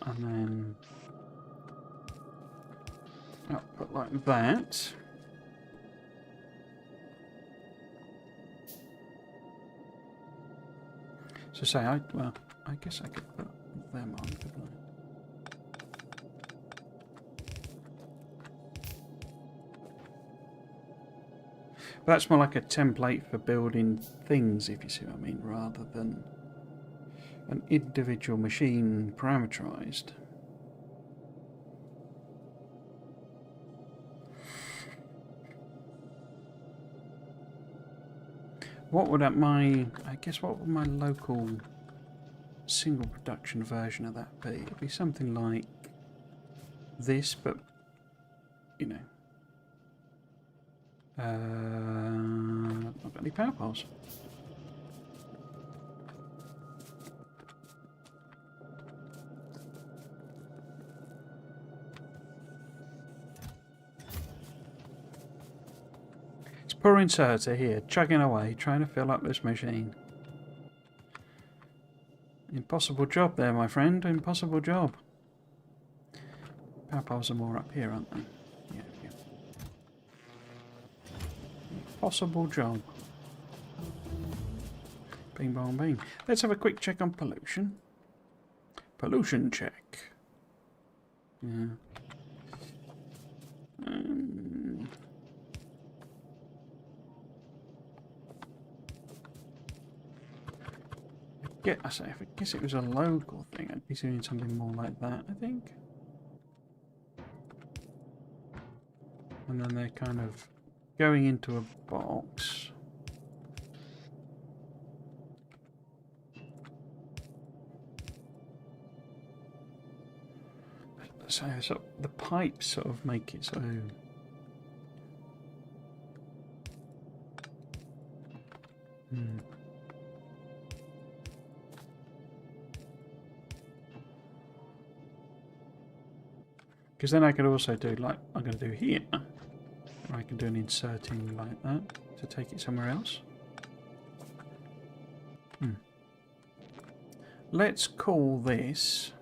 And then output like that. So say I guess I could put them on, couldn't I? But that's more like a template for building things, if you see what I mean, rather than an individual machine parameterized. What would my... I guess what would my local single production version of that be? It'd be something like this, but, you know... not got any power poles. Poor inserter here, chugging away, trying to fill up this machine. Impossible job there, my friend. Impossible job. Power poles are more up here, aren't they? Yeah, yeah. Impossible job. Bing, bong, bing. Let's have a quick check on pollution. Pollution check. Yeah. I say, if I guess it was a local thing, I'd be doing something more like that, I think. And then they're kind of going into a box. So the pipes sort of make it so... Because then I could also do like I'm going to do here. Or I can do an inserting like that to take it somewhere else. Let's call this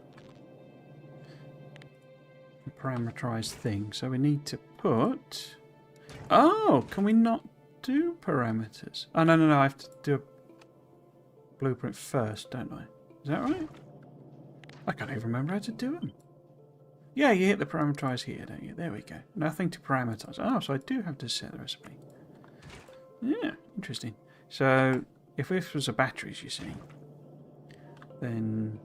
a parameterized thing. So we need to put... Oh, can we not do parameters? Oh, no, I have to do a blueprint first, don't I? Is that right? I can't even remember how to do them. Yeah, you hit the parameterize here, don't you? There we go. Nothing to parameterize. Oh, so I do have to set the recipe. Yeah, interesting. So, if this was a batteries, you see, then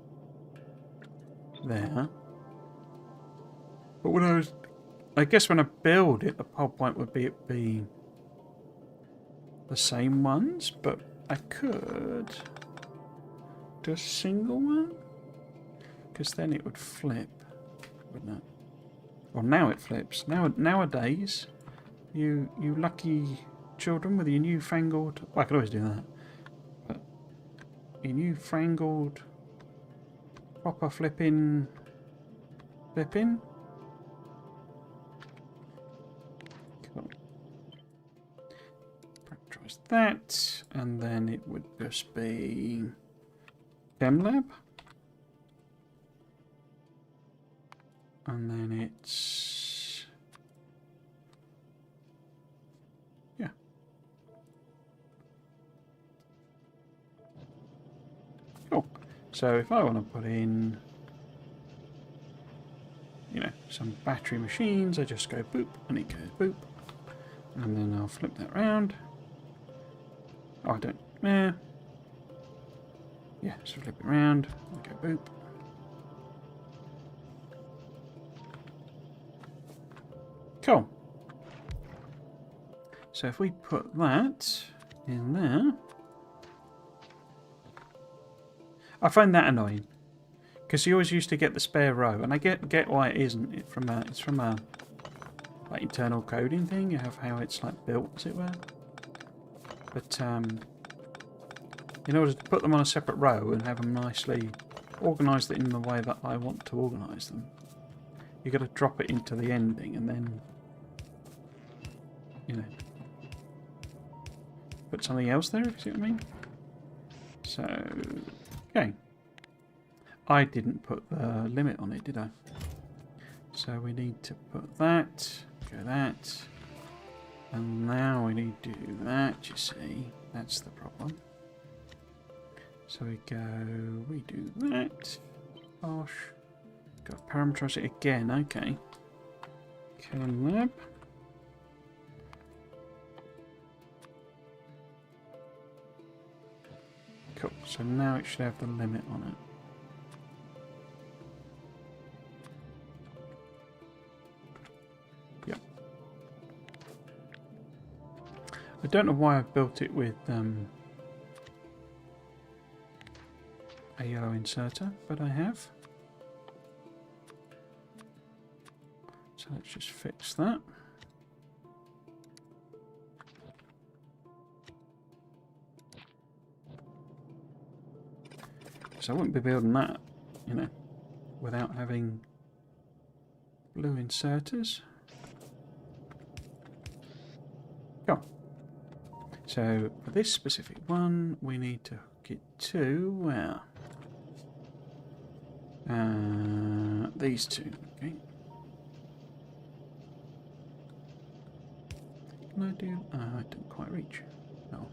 there. But when I guess when I build it, the whole point would be it being the same ones, but I could do a single one, because then it would flip. Wouldn't it? Well, now it flips. Nowadays, you lucky children with your newfangled... Well, I could always do that. But your newfangled proper flipping... Cool. Parameterize that, and then it would just be ChemLab. And then it's... Yeah. Cool. So if I want to put in, you know, some battery machines, I just go boop, and it goes boop. And then I'll flip that around. Oh, I don't... Yeah, so flip it around, and go boop. Cool. So if we put that in there, I find that annoying because you always used to get the spare row, and I get why it isn't. It's from a like internal coding thing. You have how it's like built, as it were. But in order to put them on a separate row and have them nicely organised in the way that I want to organise them, you've got to drop it into the ending and then, you know, put something else there, if you see what I mean. So, okay. I didn't put the limit on it, did I? So we need to put that, go that, and now we need to do that, you see. That's the problem. So we do that. Gosh. Got to parameterize it again, okay. ChemLab. Cool, so now it should have the limit on it. Yep. I don't know why I've built it with a yellow inserter, but I have. So let's just fix that. So I wouldn't be building that, you know, without having blue inserters. Go. So for this specific one, we need to hook it to where? These two. Okay. Can I do? I didn't quite reach. No.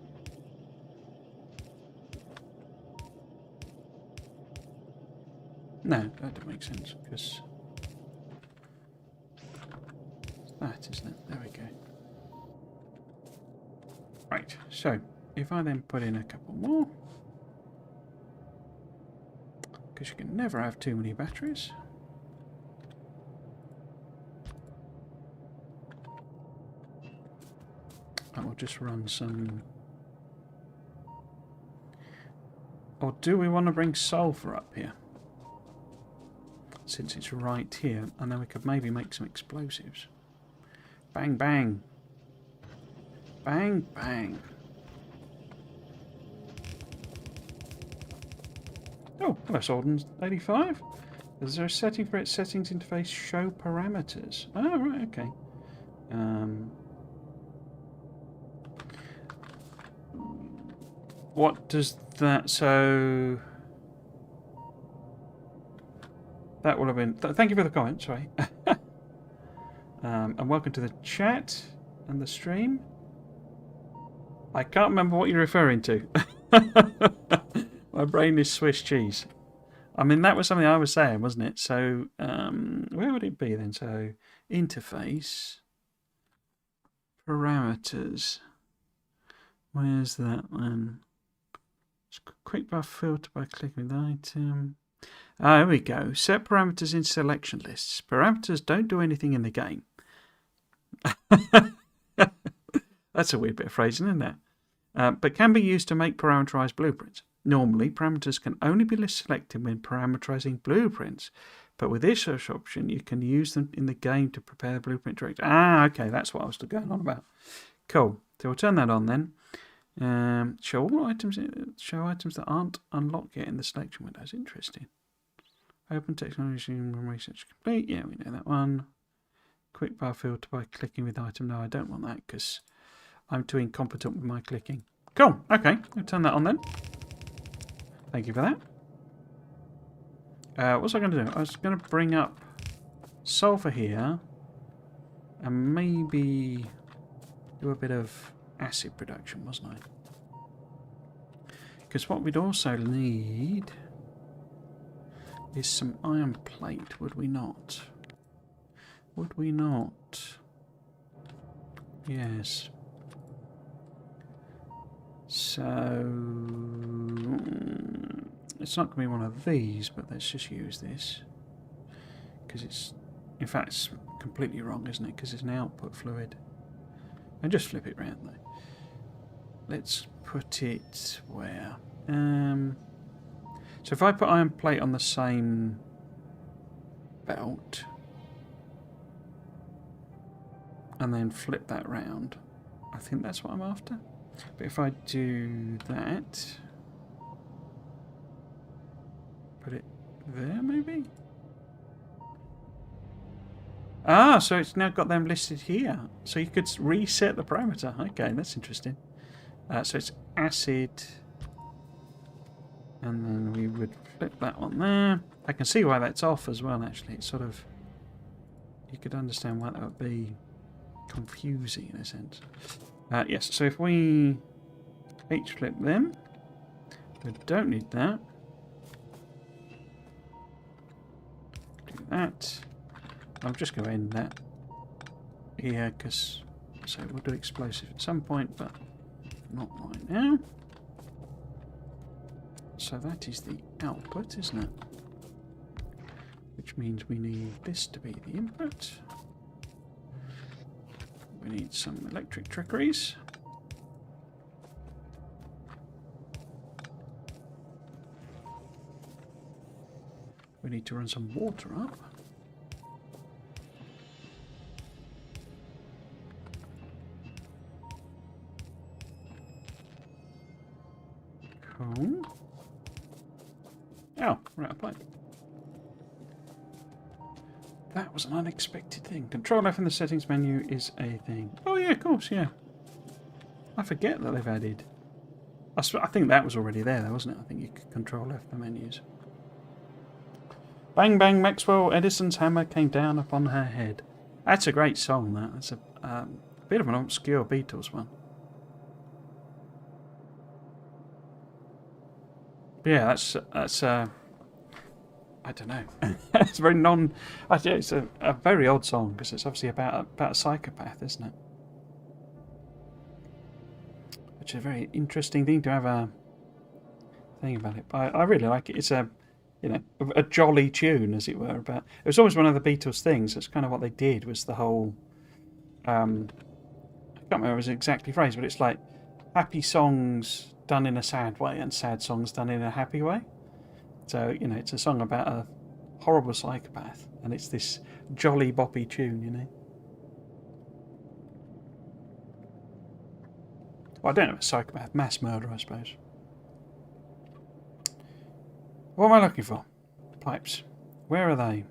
No, that doesn't make sense because that, isn't it? There we go. Right. So if I then put in a couple more, because you can never have too many batteries. And we'll just run some. Or do we want to bring sulfur up here? Since it's right here, and then we could maybe make some explosives. Bang, bang. Bang, bang. Oh, hello, Solden 85. Is there a setting for its settings interface? Show parameters. Oh, right, okay. What does that... So... That would have been... Thank you for the comment, sorry. And welcome to the chat and the stream. I can't remember what you're referring to. My brain is Swiss cheese. I mean, that was something I was saying, wasn't it? So, where would it be then? So, interface, parameters. Where's that one? Quick buff filter by clicking the item. Ah, here we go. Set parameters in selection lists. Parameters don't do anything in the game. That's a weird bit of phrasing, isn't it? But can be used to make parameterized blueprints. Normally, parameters can only be selected when parameterizing blueprints. But with this search option, you can use them in the game to prepare the blueprint directly. Ah, okay, that's what I was going on about. Cool. So we'll turn that on then. Show all items. Show items that aren't unlocked yet in the selection windows. Interesting. Open technology research complete. Yeah, we know that one. Quick bar filter by clicking with item. No, I don't want that because I'm too incompetent with my clicking. Cool. Okay, I'll turn that on then. Thank you for that. What was I going to do? I was going to bring up sulfur here and maybe do a bit of acid production, wasn't I? Because what we'd also need is some iron plate, would we not? Would we not? Yes. So it's not going to be one of these, but let's just use this because it's, in fact, it's completely wrong, isn't it? Because it's an output fluid. And just flip it round though. Let's put it where? So if I put iron plate on the same belt and then flip that round, I think that's what I'm after. But if I do that, put it there maybe? Ah, so it's now got them listed here. So you could reset the parameter. Okay, that's interesting. So it's acid. And then we would flip that one there. I can see why that's off as well, actually. It's sort of... You could understand why that would be confusing in a sense. Yes, so if we H-flip them, we don't need that. Do that. I'm just going to end that here because, so we'll do explosive at some point, but not right now. So that is the output, isn't it? Which means we need this to be the input. We need some electric trickeries. we need to run some water up. Cool. Oh, we're out of pipe. That was an unexpected thing. Control F in the settings menu is a thing. Oh yeah, of course, yeah. I forget that they've added. I think that was already there, though, wasn't it? I think you could Control F the menus. Bang bang, Maxwell Edison's hammer came down upon her head. That's a great song. That's a bit of an obscure Beatles one. But yeah, that's I don't know. It's very non. Actually, it's a very odd song because it's obviously about a psychopath, isn't it? Which is a very interesting thing to have a thing about it. But I really like it. It's a jolly tune, as it were. But it was always one of the Beatles things. That's kind of what they did. Was the whole I can't remember it was exactly phrased, but it's like happy songs done in a sad way and sad songs done in a happy way. So, it's a song about a horrible psychopath, and it's this jolly boppy tune, Well, I don't know, a psychopath, mass murderer, I suppose. What am I looking for? Pipes. Where are they?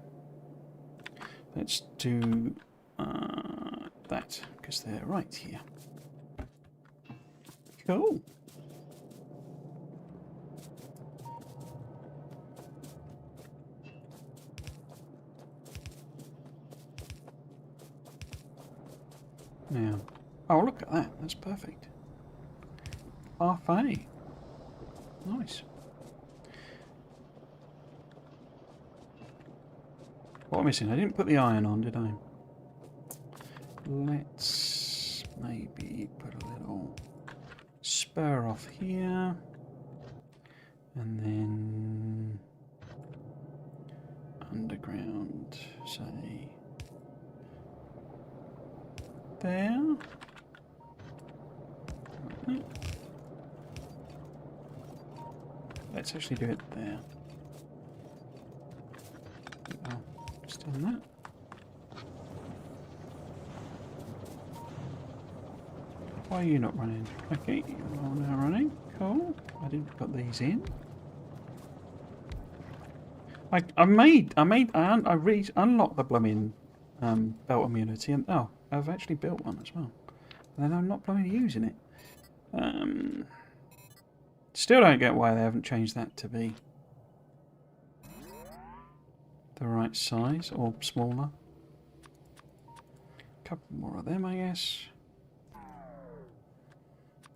Let's do that, because they're right here. Cool. Now, oh, look at that. That's perfect. Parfait. Nice. What am I missing? I didn't put the iron on, did I? Let's maybe put a little spur off here. And then underground, say, there. Let's actually do it there. Oh, just done that. Why are you not running? Okay, you're now running. Cool. I didn't put these in. I unlocked the blooming belt immunity, and oh, I've actually built one as well. And then I'm not blooming using it. Still don't get why they haven't changed that to be the right size or smaller. A couple more of them, I guess.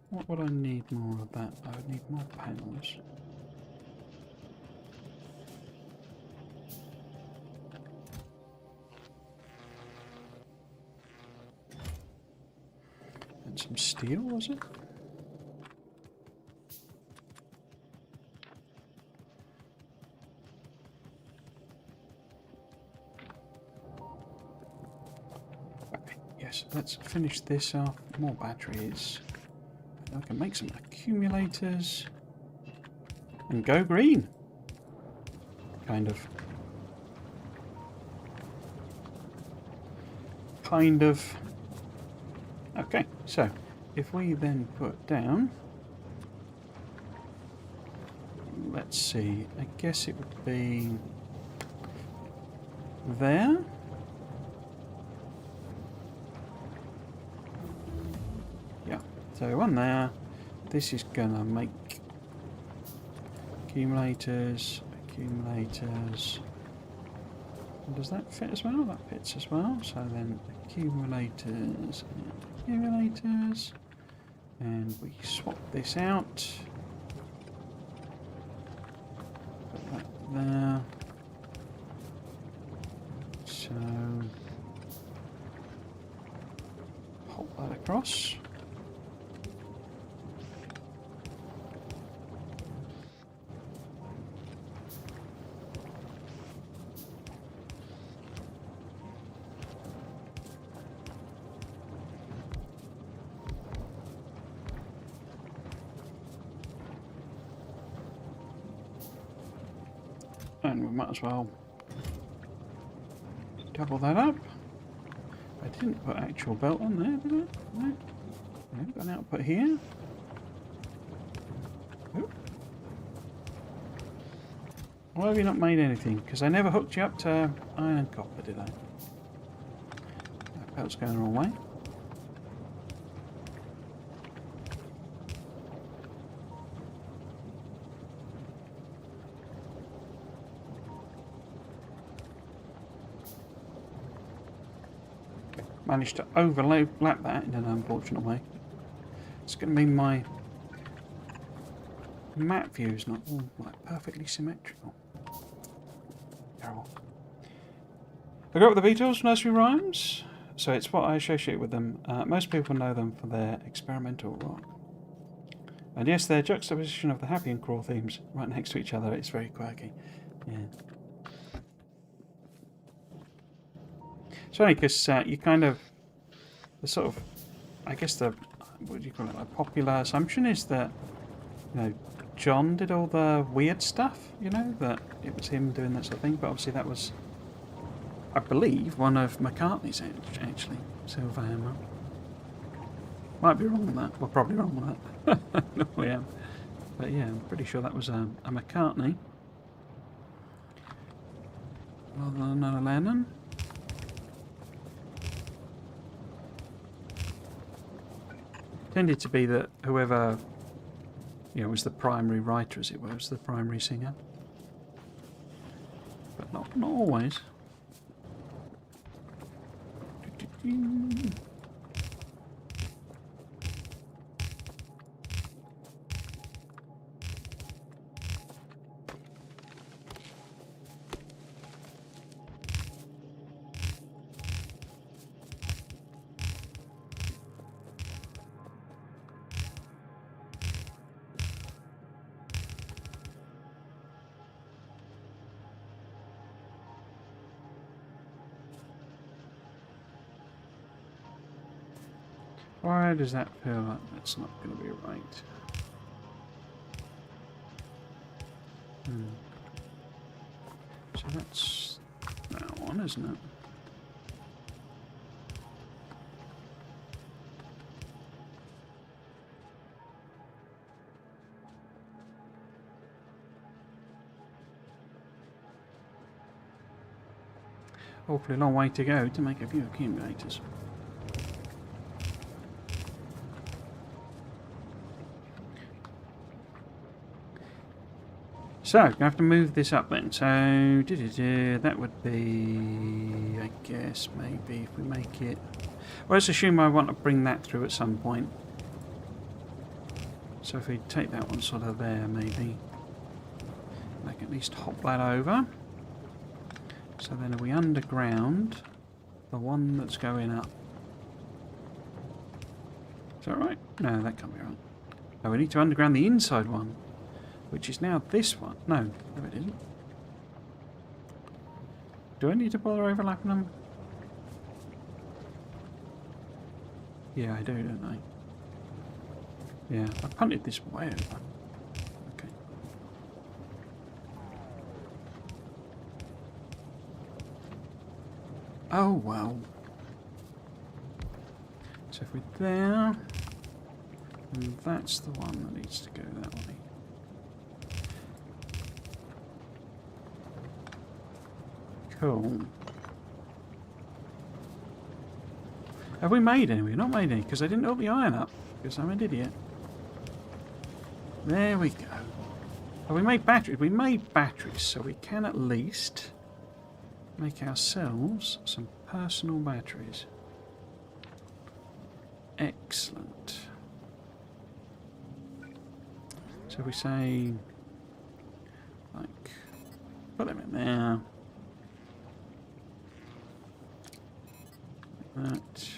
What would I need more of that? I would need more panels. And some steel, was it? Okay, yes, let's finish this off. More batteries. I can make some accumulators. And go green. Kind of. Okay, so if we then put down, let's see, I guess it would be there. Yeah, so one there. This is gonna make accumulators. And does that fit as well? That fits as well. So then accumulators and accumulators. And we swap this out. Put that there. So hop that across. and we might as well double that up. I didn't put actual belt on there, did I? No. Got an output here. Oop. Why have you not made anything? Because I never hooked you up to iron and copper, did I? That belt's going the wrong way. Managed to overlap that in an unfortunate way. It's going to mean my map view is not all like perfectly symmetrical. Terrible. I grew up with the Beatles nursery rhymes, so it's what I associate with them. Most people know them for their experimental rock. And yes, their juxtaposition of the happy and cruel themes right next to each other is very quirky. Yeah. It's funny because you kind of, the sort of, I guess the, what do you call it, a popular assumption is that, you know, John did all the weird stuff, you know, that it was him doing that sort of thing, but obviously that was, I believe, one of McCartney's actually, Silver Hammer. Might be wrong on that, well probably wrong on that, no I am. But yeah, I'm pretty sure that was a McCartney, rather than a Lennon. Tended to be that whoever, you know, was the primary writer, as it were, was the primary singer. But not always. Why does that feel like that's not going to be right? So that's that one, isn't it? Awfully long way to go to make a few accumulators. So, I'm going to have to move this up then. So, that would be, I guess, maybe if we make it... Well, let's assume I want to bring that through at some point. So if we take that one sort of there, maybe. I can at least hop that over. So then are we underground? The one that's going up. Is that right? No, that can't be right. Oh, we need to underground the inside one. Which is now this one. No, no it isn't. Do I need to bother overlapping them? Yeah, I do, don't I? Yeah, I punted this way over. Okay. Oh, well. So if we're there, and that's the one that needs to go that way. Cool. Have we made any? We've not made any because I didn't hook the iron up because I'm an idiot. There we go. Have we made batteries? We made batteries, so we can at least make ourselves some personal batteries. Excellent. So if we say, like, put them in there. That.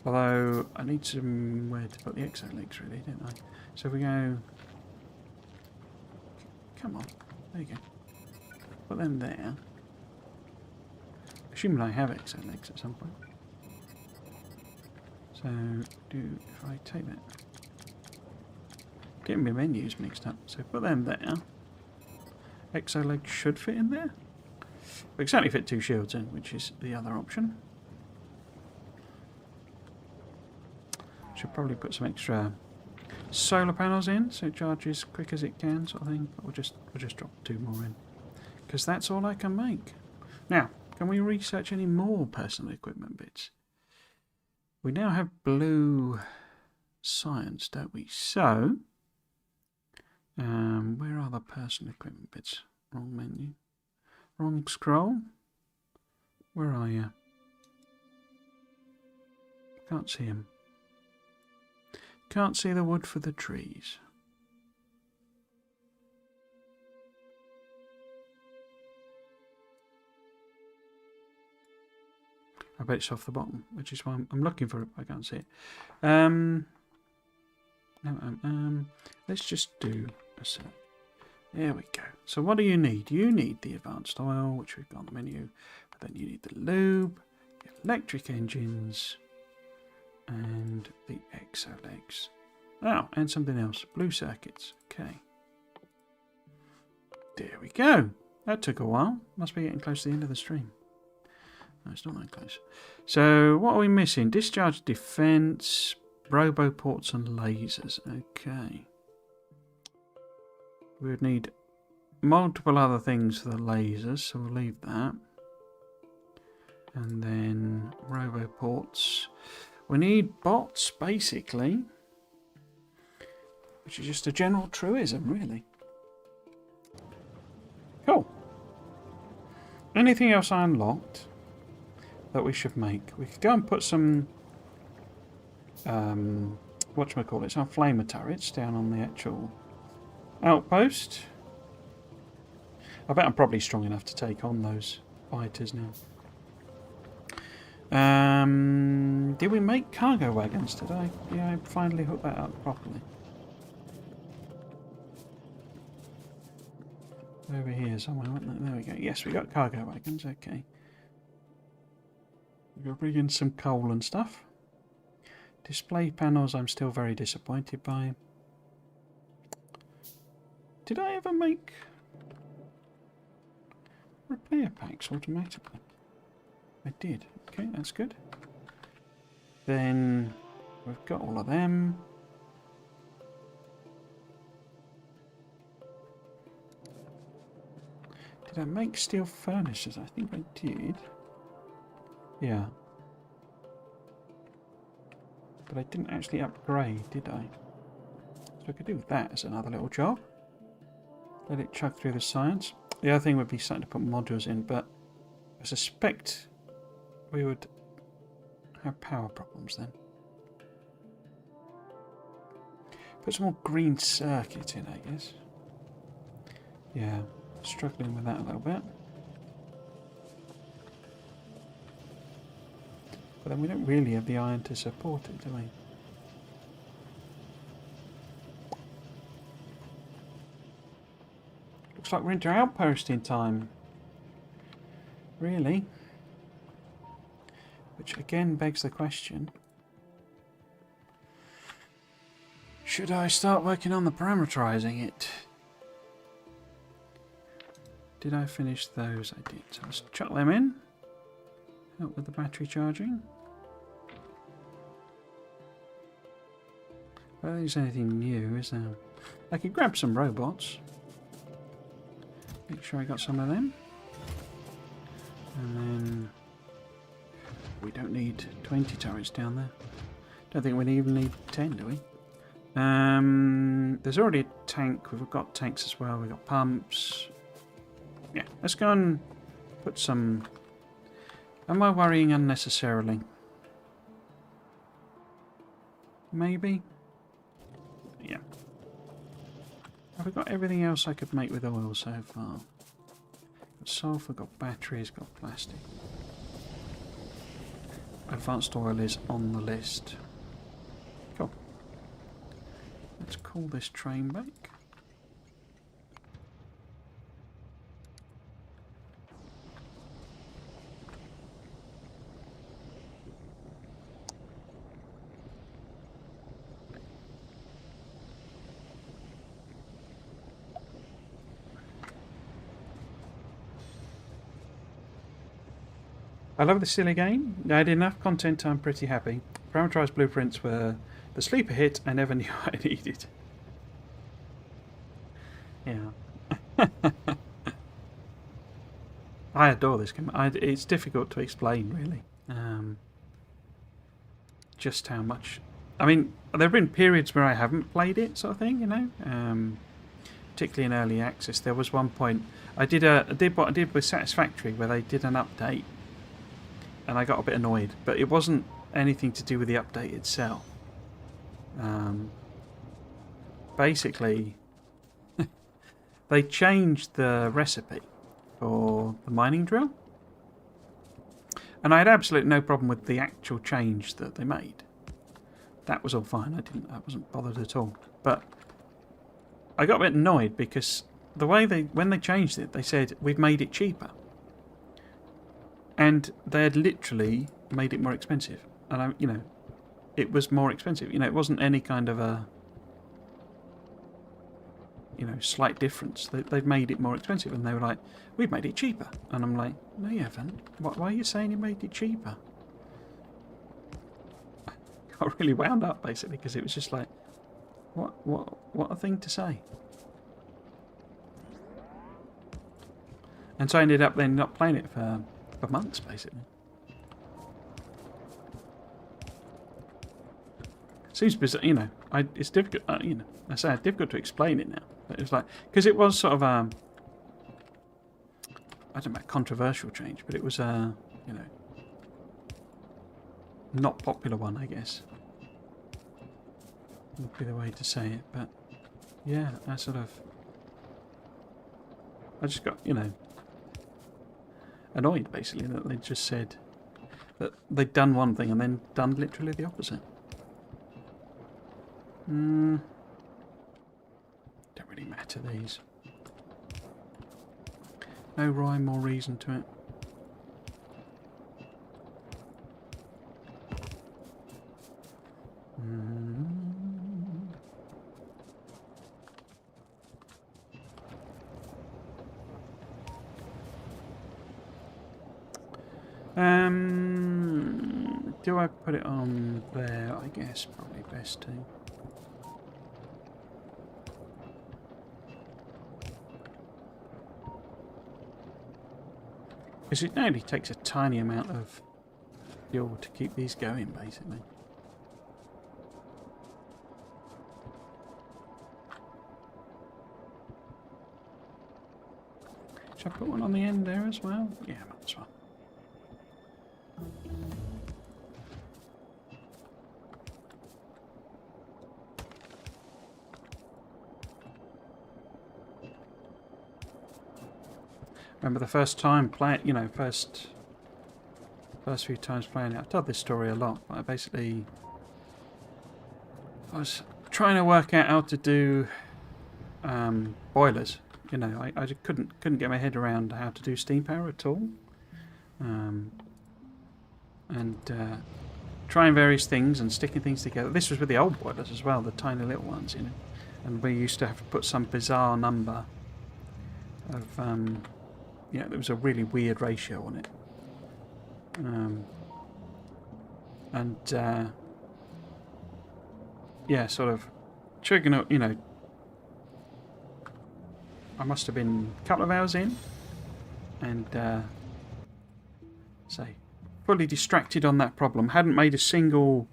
Although I need somewhere to put the exo leaks, really, don't I? So if we go, come on, there you go. Put them there. Assuming I have exo leaks at some point. So if I take that, getting my menus mixed up. So put them there. exo leg should fit in there. We can certainly fit 2 shields in, which is the other option. Should probably put some extra solar panels in so it charges quick as it can, sort of thing. But we'll just drop 2 more in because that's all I can make. Now, can we research any more personal equipment bits? We now have blue science, don't we? So, where are the personal equipment bits? Wrong menu. Wrong scroll. Where are you? Can't see him. Can't see the wood for the trees. I bet it's off the bottom, which is why I'm looking for it, but I can't see it. Let's just do a set. There we go. So what do you need? You need the advanced oil, which we've got on the menu, but then you need the lube, the electric engines, and the exo legs. Oh, and something else. Blue circuits. Okay. There we go. That took a while. Must be getting close to the end of the stream. No, it's not that close. So, what are we missing? Discharge defense, roboports and lasers. Okay. We would need multiple other things for the lasers, so we'll leave that. And then roboports. We need bots, basically. Which is just a general truism, really. Cool. Anything else unlocked that we should make? We could go and put some whatchamacallit, some flamer turrets down on the actual outpost. I bet I'm probably strong enough to take on those fighters now. Did we make cargo wagons today? Yeah, I finally hooked that up properly. Over here somewhere, wasn't it? There we go. Yes, we got cargo wagons, okay. We'll bring in some coal and stuff. Display panels I'm still very disappointed by. Did I ever make repair packs automatically? I did. Okay, that's good. Then we've got all of them. Did I make steel furnaces? I think I did. Yeah. But I didn't actually upgrade, did I? So I could do that as another little job. Let it chug through the science. The other thing would be starting to put modules in, but I suspect we would have power problems then. Put some more green circuit in, I guess. Yeah, struggling with that a little bit. But then we don't really have the iron to support it, do we? Looks like we're into outposting time. Really? Which again begs the question. Should I start working on the parameterizing it? Did I finish those? I did. So let's chuck them in. Help with the battery charging. I don't think there's anything new, is there? I could grab some robots. Make sure I got some of them. And then we don't need 20 turrets down there. Don't think we even need 10, do we? There's already a tank. We've got tanks as well. We've got pumps. Yeah, let's go and put some... Am I worrying unnecessarily? Maybe? Yeah. Have we got everything else I could make with oil so far? Got sulfur, got batteries, got plastic. Advanced oil is on the list. Cool. Let's call this train back. I love the silly game. I had enough content, I'm pretty happy. Parameterized blueprints were the sleeper hit I never knew I needed. Yeah. I adore this game. It's difficult to explain, really. Just how much... I mean, there have been periods where I haven't played it, sort of thing, you know? Particularly in early access. There was one point... I did what I did with Satisfactory, where they did an update. And I got a bit annoyed. But it wasn't anything to do with the update itself. Basically, they changed the recipe for the mining drill. And I had absolutely no problem with the actual change that they made. That was all fine. I wasn't bothered at all. But I got a bit annoyed because the way when they changed it, they said we've made it cheaper, and they had literally made it more expensive. And it was more expensive. It wasn't any kind of a slight difference. They've made it more expensive, and they were like, we've made it cheaper. And I'm like, no, you haven't. Why are you saying you made it cheaper? I got really wound up, basically, because it was just like, what a thing to say. And so I ended up then not playing it for months, basically. Seems bizarre, it's difficult, I say it's difficult to explain it now. But it was like, because it was sort of I don't know, controversial change, but it was not popular one, I guess. Would be the way to say it, but yeah, I just got, annoyed, basically, that they just said that they'd done one thing and then done literally the opposite. Don't really matter, these. No rhyme or reason to it. Do I put it on there? I guess probably best to. Because it only takes a tiny amount of fuel to keep these going, basically. Should I put one on the end there as well? Yeah, might as well. Remember the first time playing, first few times playing it. I've told this story a lot, but I was trying to work out how to do boilers. I just couldn't get my head around how to do steam power at all. Trying various things and sticking things together. This was with the old boilers as well, the tiny little ones, And we used to have to put some bizarre number of there was a really weird ratio on it. Sort of triggering, I must have been a couple of hours in, and fully distracted on that problem. Hadn't made a single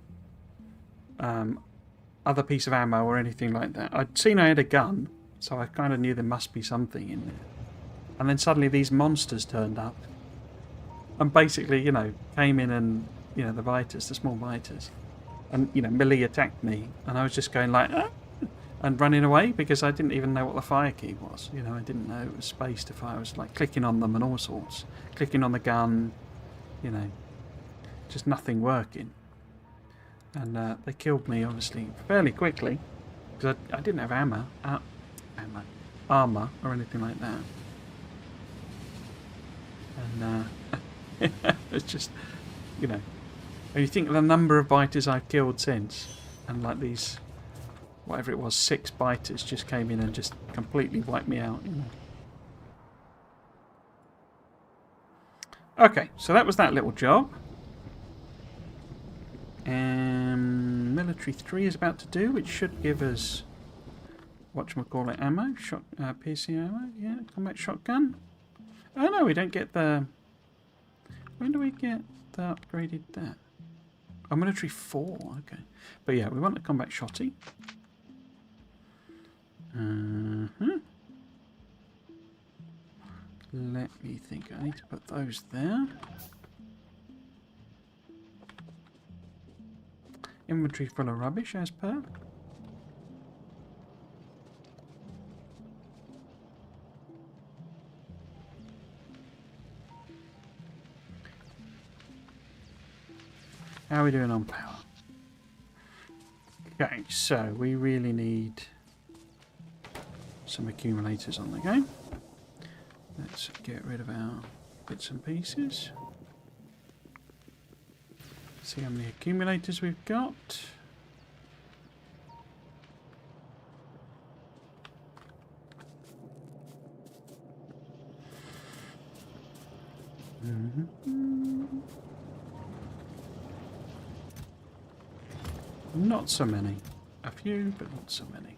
other piece of ammo or anything like that. I'd seen I had a gun, so I kind of knew there must be something in there. And then suddenly these monsters turned up, and basically, came in and, the biters, the small biters, and melee attacked me, and I was just going like, ah! And running away because I didn't even know what the fire key was. I didn't know it was space to fire. I was like clicking on them and all sorts, clicking on the gun, just nothing working. And they killed me obviously fairly quickly because I didn't have armor or anything like that. And it's just, and you think of the number of biters I've killed since, and like these, whatever it was, 6 biters just came in and just completely wiped me out. Okay, so that was that little job. Military 3 is about to do, which should give us whatchamacallit ammo, piercing ammo, yeah, combat shotgun. Oh no, we don't get the... When do we get the upgraded that? Oh, military 4, okay. But yeah, we want the combat shotty. Let me think, I need to put those there. Inventory full of rubbish, as per. How are we doing on power? Okay, so we really need some accumulators on the go. Let's get rid of our bits and pieces. See how many accumulators we've got. Not so many. A few, but not so many.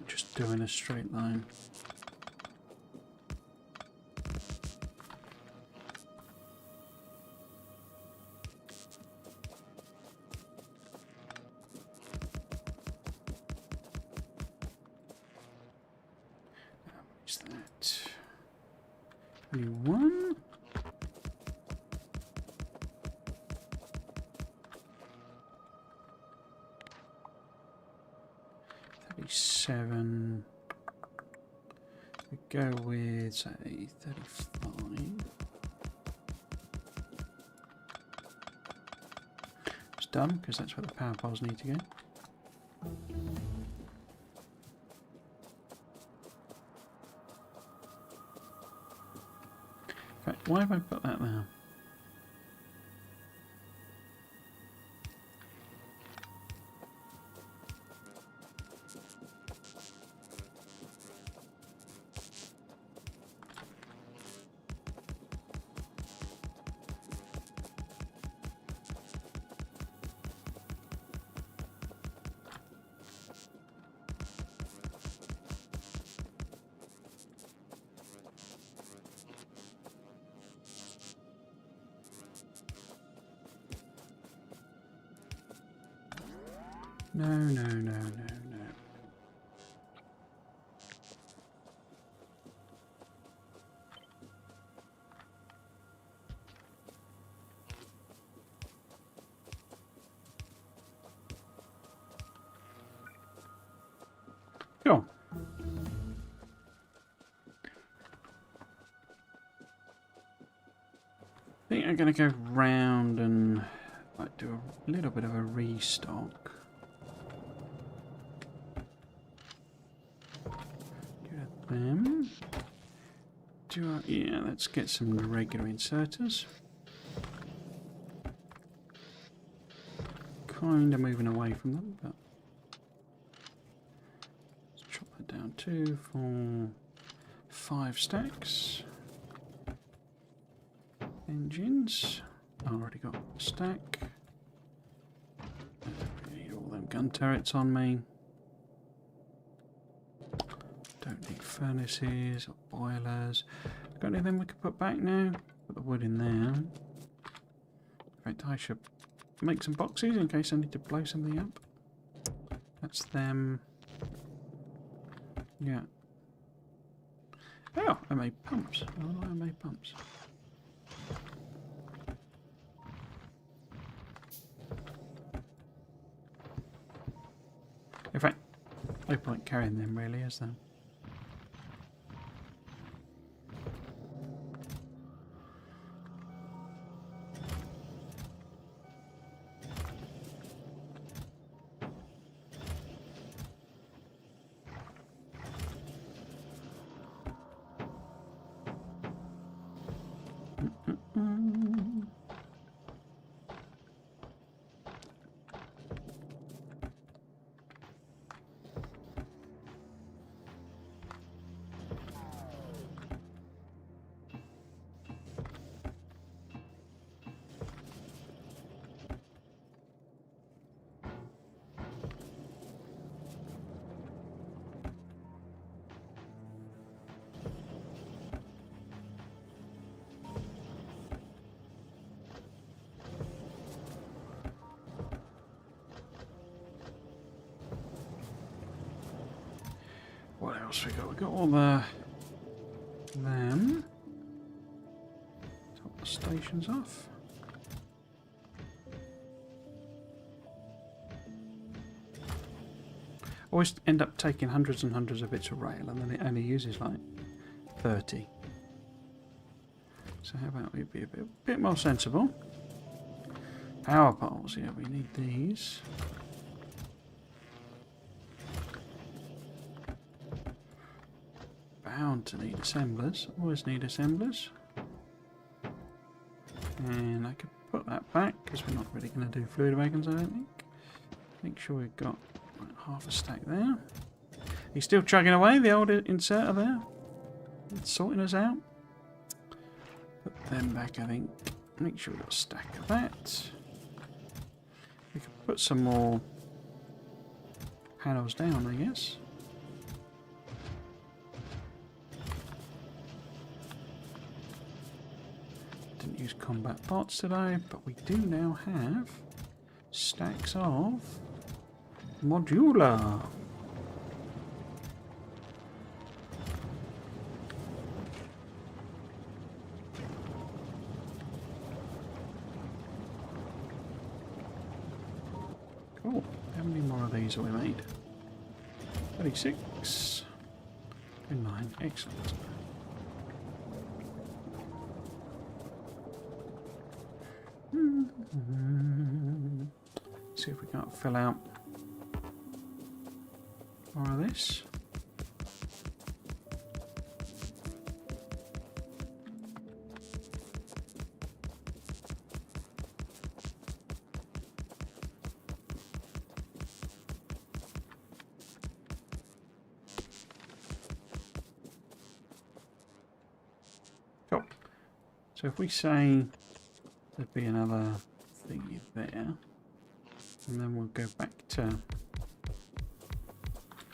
Just doing a straight line. Is that 21? Seven. We go with say 35. It's done because that's where the power poles need to go. In fact, why have I put that there? No, no, no, no, no. Cool. I think I'm going to go round and do a little bit of a restock. Them. Yeah, let's get some regular inserters. Kind of moving away from them, but let's chop that down 2, 4, 5 stacks. Engines. I already got a stack. I don't really need all them gun turrets on me. Don't need furnaces or boilers. Got any of them we could put back now? Put the wood in there. In fact, I should make some boxes in case I need to blow something up. That's them. Yeah. Oh, I made pumps. Oh, I made pumps. In fact, No point carrying them, really, is there? What else we got? We got all the them. Top the stations off. Always end up taking hundreds and hundreds of bits of rail, and then it only uses like 30. So how about we be a bit more sensible? Power poles, yeah, we need these. Bound to need assemblers. Always need assemblers. And I could put that back because we're not really going to do fluid wagons, I don't think. Make sure we've got like half a stack there. He's still chugging away, the old inserter there. It's sorting us out. Put them back, I think. Make sure we've got a stack of that. We could put some more panels down, I guess. Didn't use combat bots today, but we do now have stacks of modular. Cool. How many more of these have we made? 36 and 9. Excellent. See if we can't fill out more of this. Cool. So if we say there'd be another thingy there, and then we'll go back to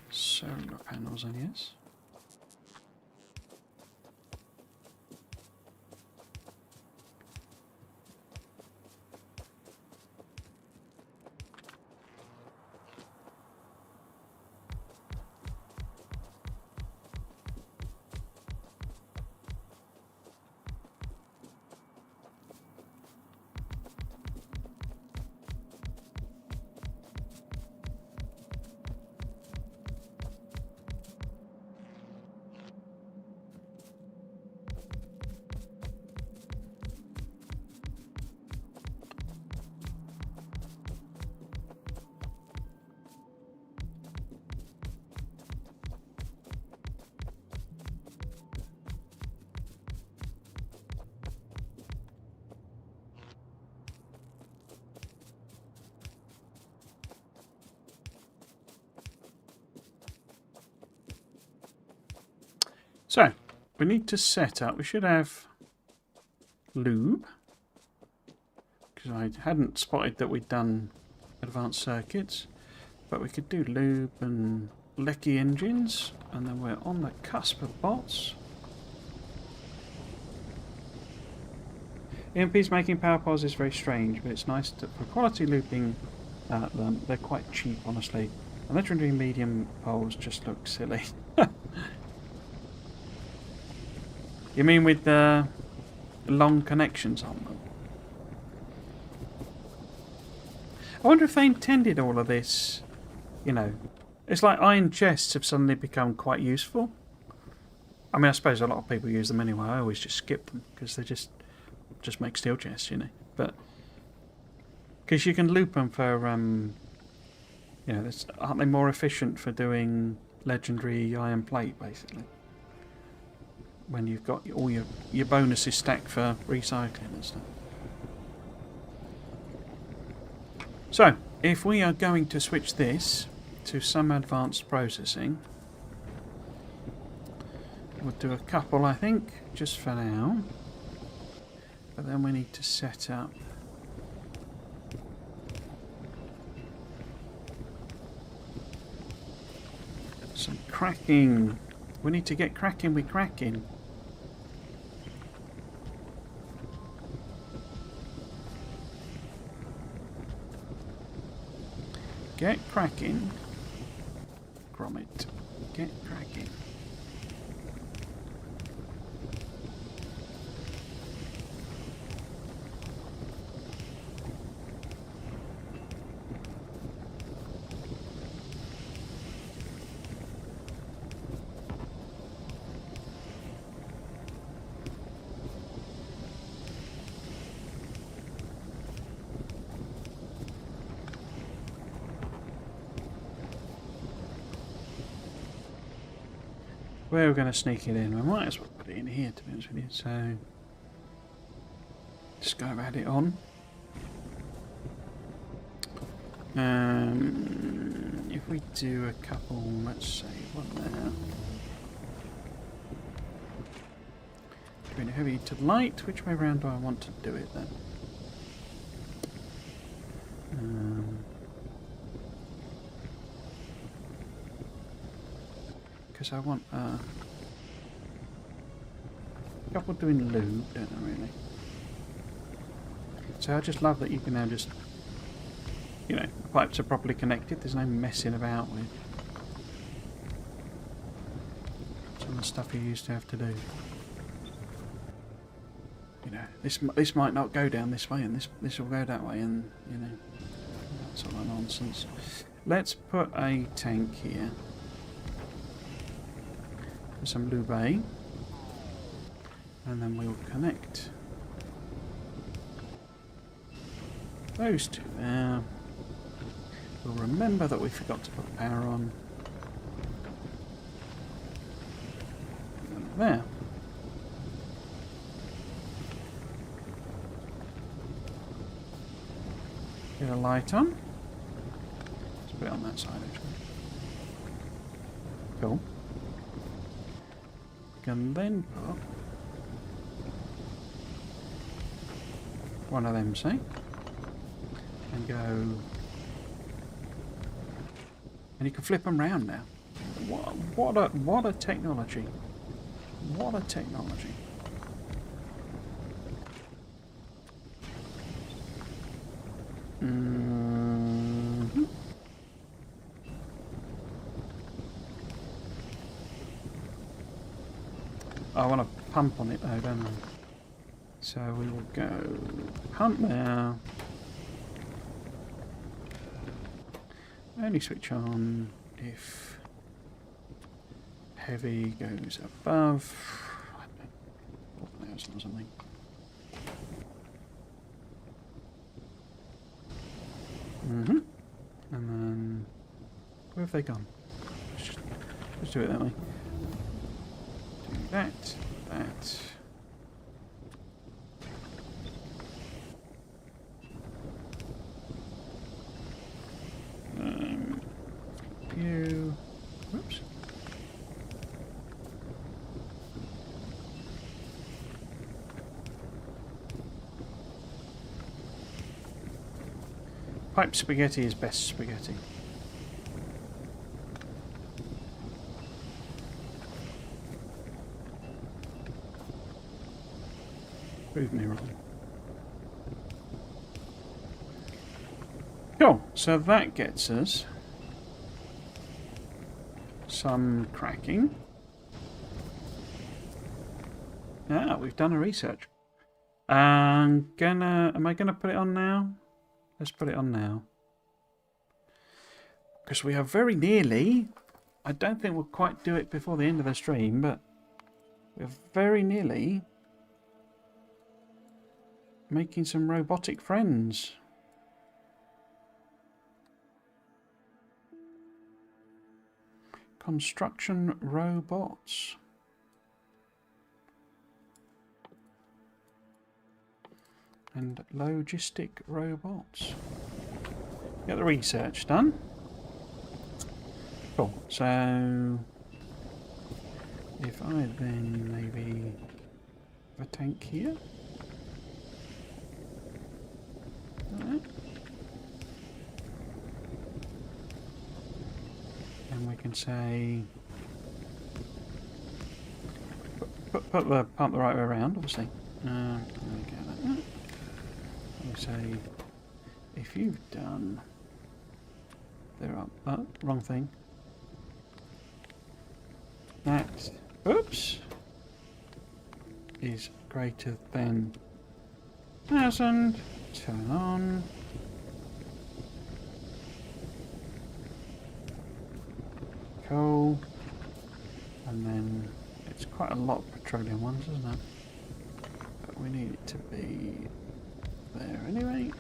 solar panels, I guess. So, we need to set up, we should have lube, because I hadn't spotted that we'd done advanced circuits, but we could do lube and lecky engines, and then we're on the cusp of bots. EMPs making power poles is very strange, but it's nice to, for quality looping them, they're quite cheap, honestly. And legendary medium poles just look silly. You mean with the long connections on them? I wonder if they intended all of this, you know, It's like iron chests have suddenly become quite useful. I mean, I suppose a lot of people use them anyway. I always just skip them because they just make steel chests, you know. But because you can loop them for, you know, aren't they more efficient for doing legendary iron plate, basically? When you've got all your bonuses stacked for recycling and stuff. So, if we are going to switch this to some advanced processing, we'll do a couple, I think, just for now. But then we need to set up some cracking. We need to get cracking with cracking. Get cracking. Grommet. Get cracking. Where are we going to sneak it in? We might as well put it in here, to be honest with you. So, just go add it on. If we do a couple, let's say one there. Doing heavy to light. Which way around do I want to do it then? Because I want a couple doing lube, don't I really? So I just love that you can now just, you know, the pipes are properly connected. There's no messing about with some of the stuff you used to have to do. You know, this might not go down this way, and this will go that way, and you know, that sort of nonsense. Let's put a tank here. Some lube, and then we'll connect those two there. We'll remember that we forgot to put power on. There. Get a light on. Let's put it on that side actually. Cool. Can then put one of them, say, and go, and you can flip them round now. What a technology! What a technology! I want to pump on it though, don't I? So we will go pump now. Only switch on if heavy goes above, I don't know, 4,000 or something. And then where have they gone? Let's do it that way. That. Whoops. Pipe spaghetti is best spaghetti. Prove me wrong. Cool, so that gets us some cracking. Ah, we've done a research. Am I gonna put it on now? Let's put it on now. Because we are very nearly... I don't think we'll quite do it before the end of the stream, but we're very nearly making some robotic friends. Construction robots. And logistic robots. Get the research done. Cool. So if I then maybe have a tank here. Right. And we can say put the pump the right way around, obviously. We say if you've done wrong thing. That oops is greater than 1,000. Turn on. Coal. And then it's quite a lot of petroleum ones, isn't it? But we need it to be there anyway.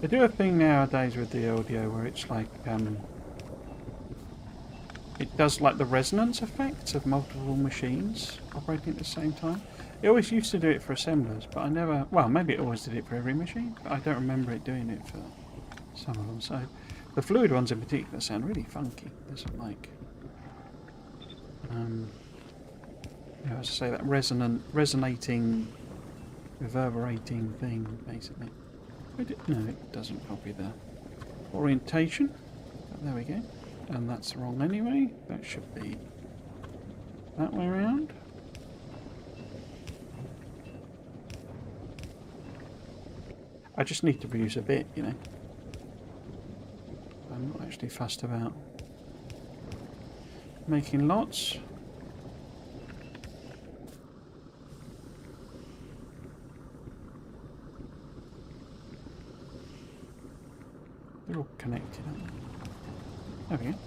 They do a thing nowadays with the audio where it's like it does like the resonance effects of multiple machines operating at the same time. It always used to do it for assemblers, but I never... Well, maybe it always did it for every machine, but I don't remember it doing it for some of them. So the fluid ones in particular sound really funky. There's like... as I say, that resonating, reverberating thing, basically. No, it doesn't copy the orientation. But there we go. And that's wrong anyway. That should be that way around. I just need to produce a bit, you know. I'm not actually fussed about making lots. They're all connected, aren't they? There we go.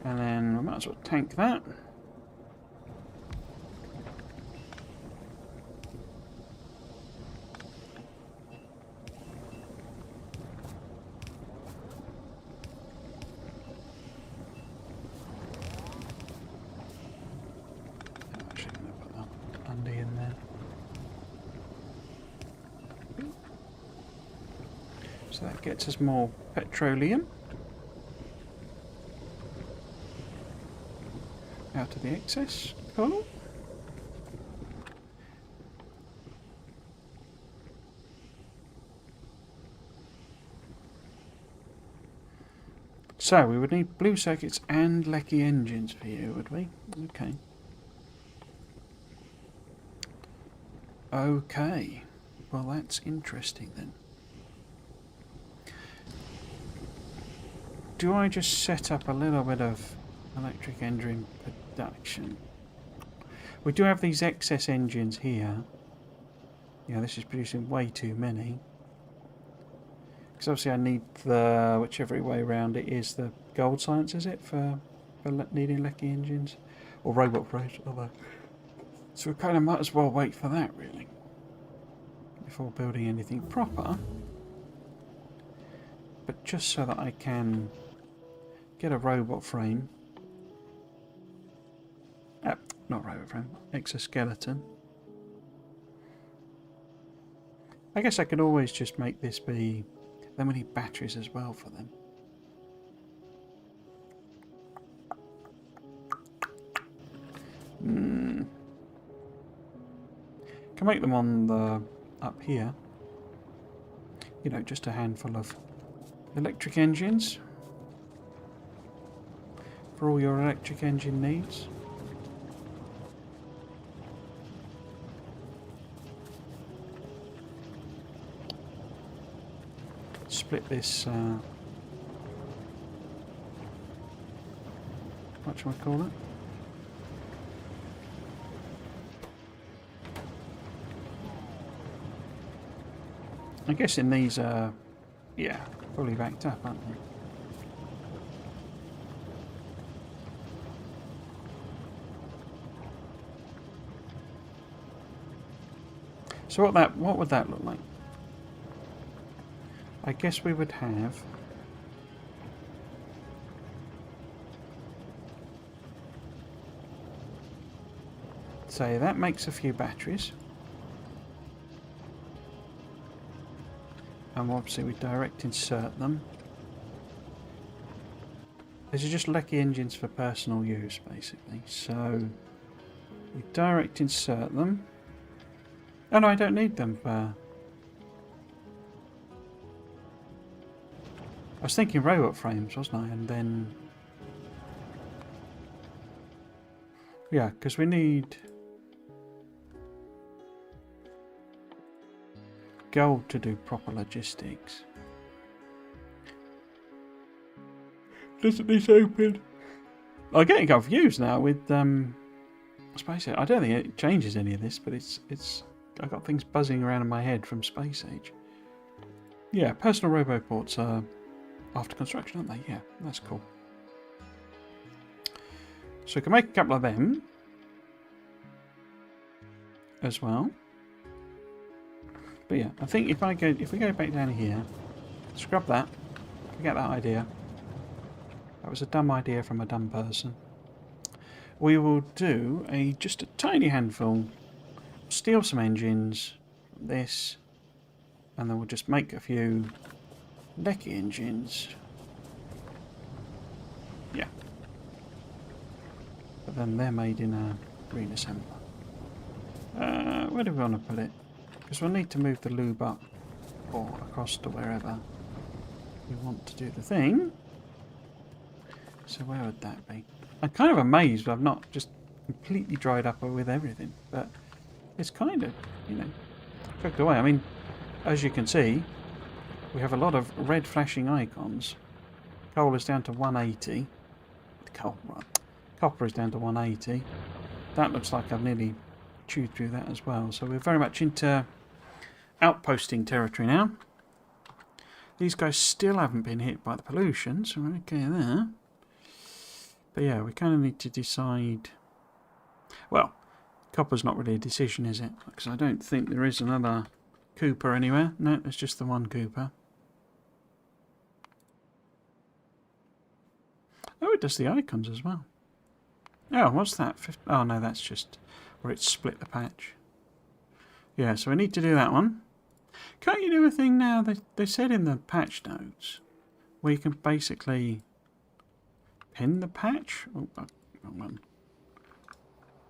And then we might as well tank that. I'm actually going to put that Andy in there. So that gets us more petroleum out of the excess. Cool. So we would need blue circuits and Lecky engines for you, would we? Okay. Okay. Well, that's interesting then. Do I just set up a little bit of electric engine production? We do have these excess engines here. Yeah, this is producing way too many. Because obviously I need the, whichever way around it is, the gold science, is it, for needing Lecky engines? Or robot praise, although. So we kind of might as well wait for that, really. Before building anything proper. But just so that I can get a robot frame. Not robot frame, exoskeleton. I guess I could always just make this be... Then we need batteries as well for them. Can make them on the... up here. You know, just a handful of electric engines. For all your electric engine needs. split this, what shall we call it? I'm guessing these are, yeah, fully backed up, aren't they? So what would that look like? I guess we would have say that makes a few batteries. And obviously we direct insert them. These are just lecky engines for personal use, basically. So we direct insert them. Oh no, I don't need them for... I was thinking robot frames, wasn't I? And then... yeah, because we need... gold to do proper logistics. Doesn't this open? I'm getting confused now with Space Age. I don't think it changes any of this, but it's I've got things buzzing around in my head from Space Age. Yeah, personal roboports are after construction, aren't they? Yeah, that's cool. So we can make a couple of them as well. But yeah, I think if we go back down here, scrub that, forget that idea. That was a dumb idea from a dumb person. We will do just a tiny handful, steal some engines from this, and then we'll just make a few lecky engines. Yeah. But then they're made in a green assembler. Where do we want to put it? Because we'll need to move the lube up or across to wherever we want to do the thing. So where would that be? I'm kind of amazed I've not just completely dried up with everything. But it's kind of, you know, cooked away. I mean, as you can see, we have a lot of red flashing icons. Coal is down to 180. Copper is down to 180. That looks like I've nearly chewed through that as well. So we're very much into outposting territory now. These guys still haven't been hit by the pollution, so we're okay there. But yeah, we kind of need to decide... well, copper's not really a decision, is it? Because I don't think there is another Cooper anywhere. No, there's just the one Cooper. Oh, it does the icons as well. Oh, what's that? Oh no, that's just where it's split the patch. Yeah, so we need to do that one. Can't you do a thing now? They said in the patch notes where you can basically pin the patch. Oh, wrong one.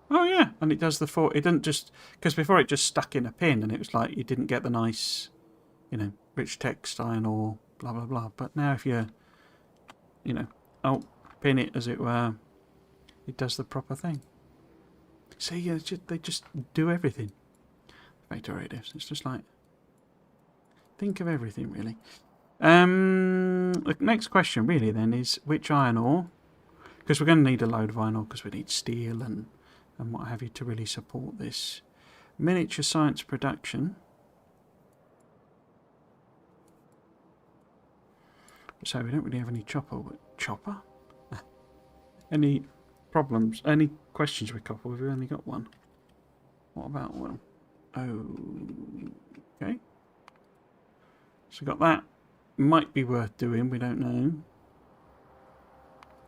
Oh yeah, and it does the four. It doesn't just because before it just stuck in a pin and it was like you didn't get the nice, you know, rich textile or blah blah blah. But now if you, you know, pin it as it were, it does the proper thing. See, yeah, they just do everything. Factorio devs. It's just like think of everything really. The next question really then is which iron ore, because we're going to need a load of iron ore because we need steel and what have you to really support this miniature science production. So we don't really have any chopper. Any problems? Any questions with copper? We've only got one. What about oil? Oh, okay. So got that. Might be worth doing. We don't know.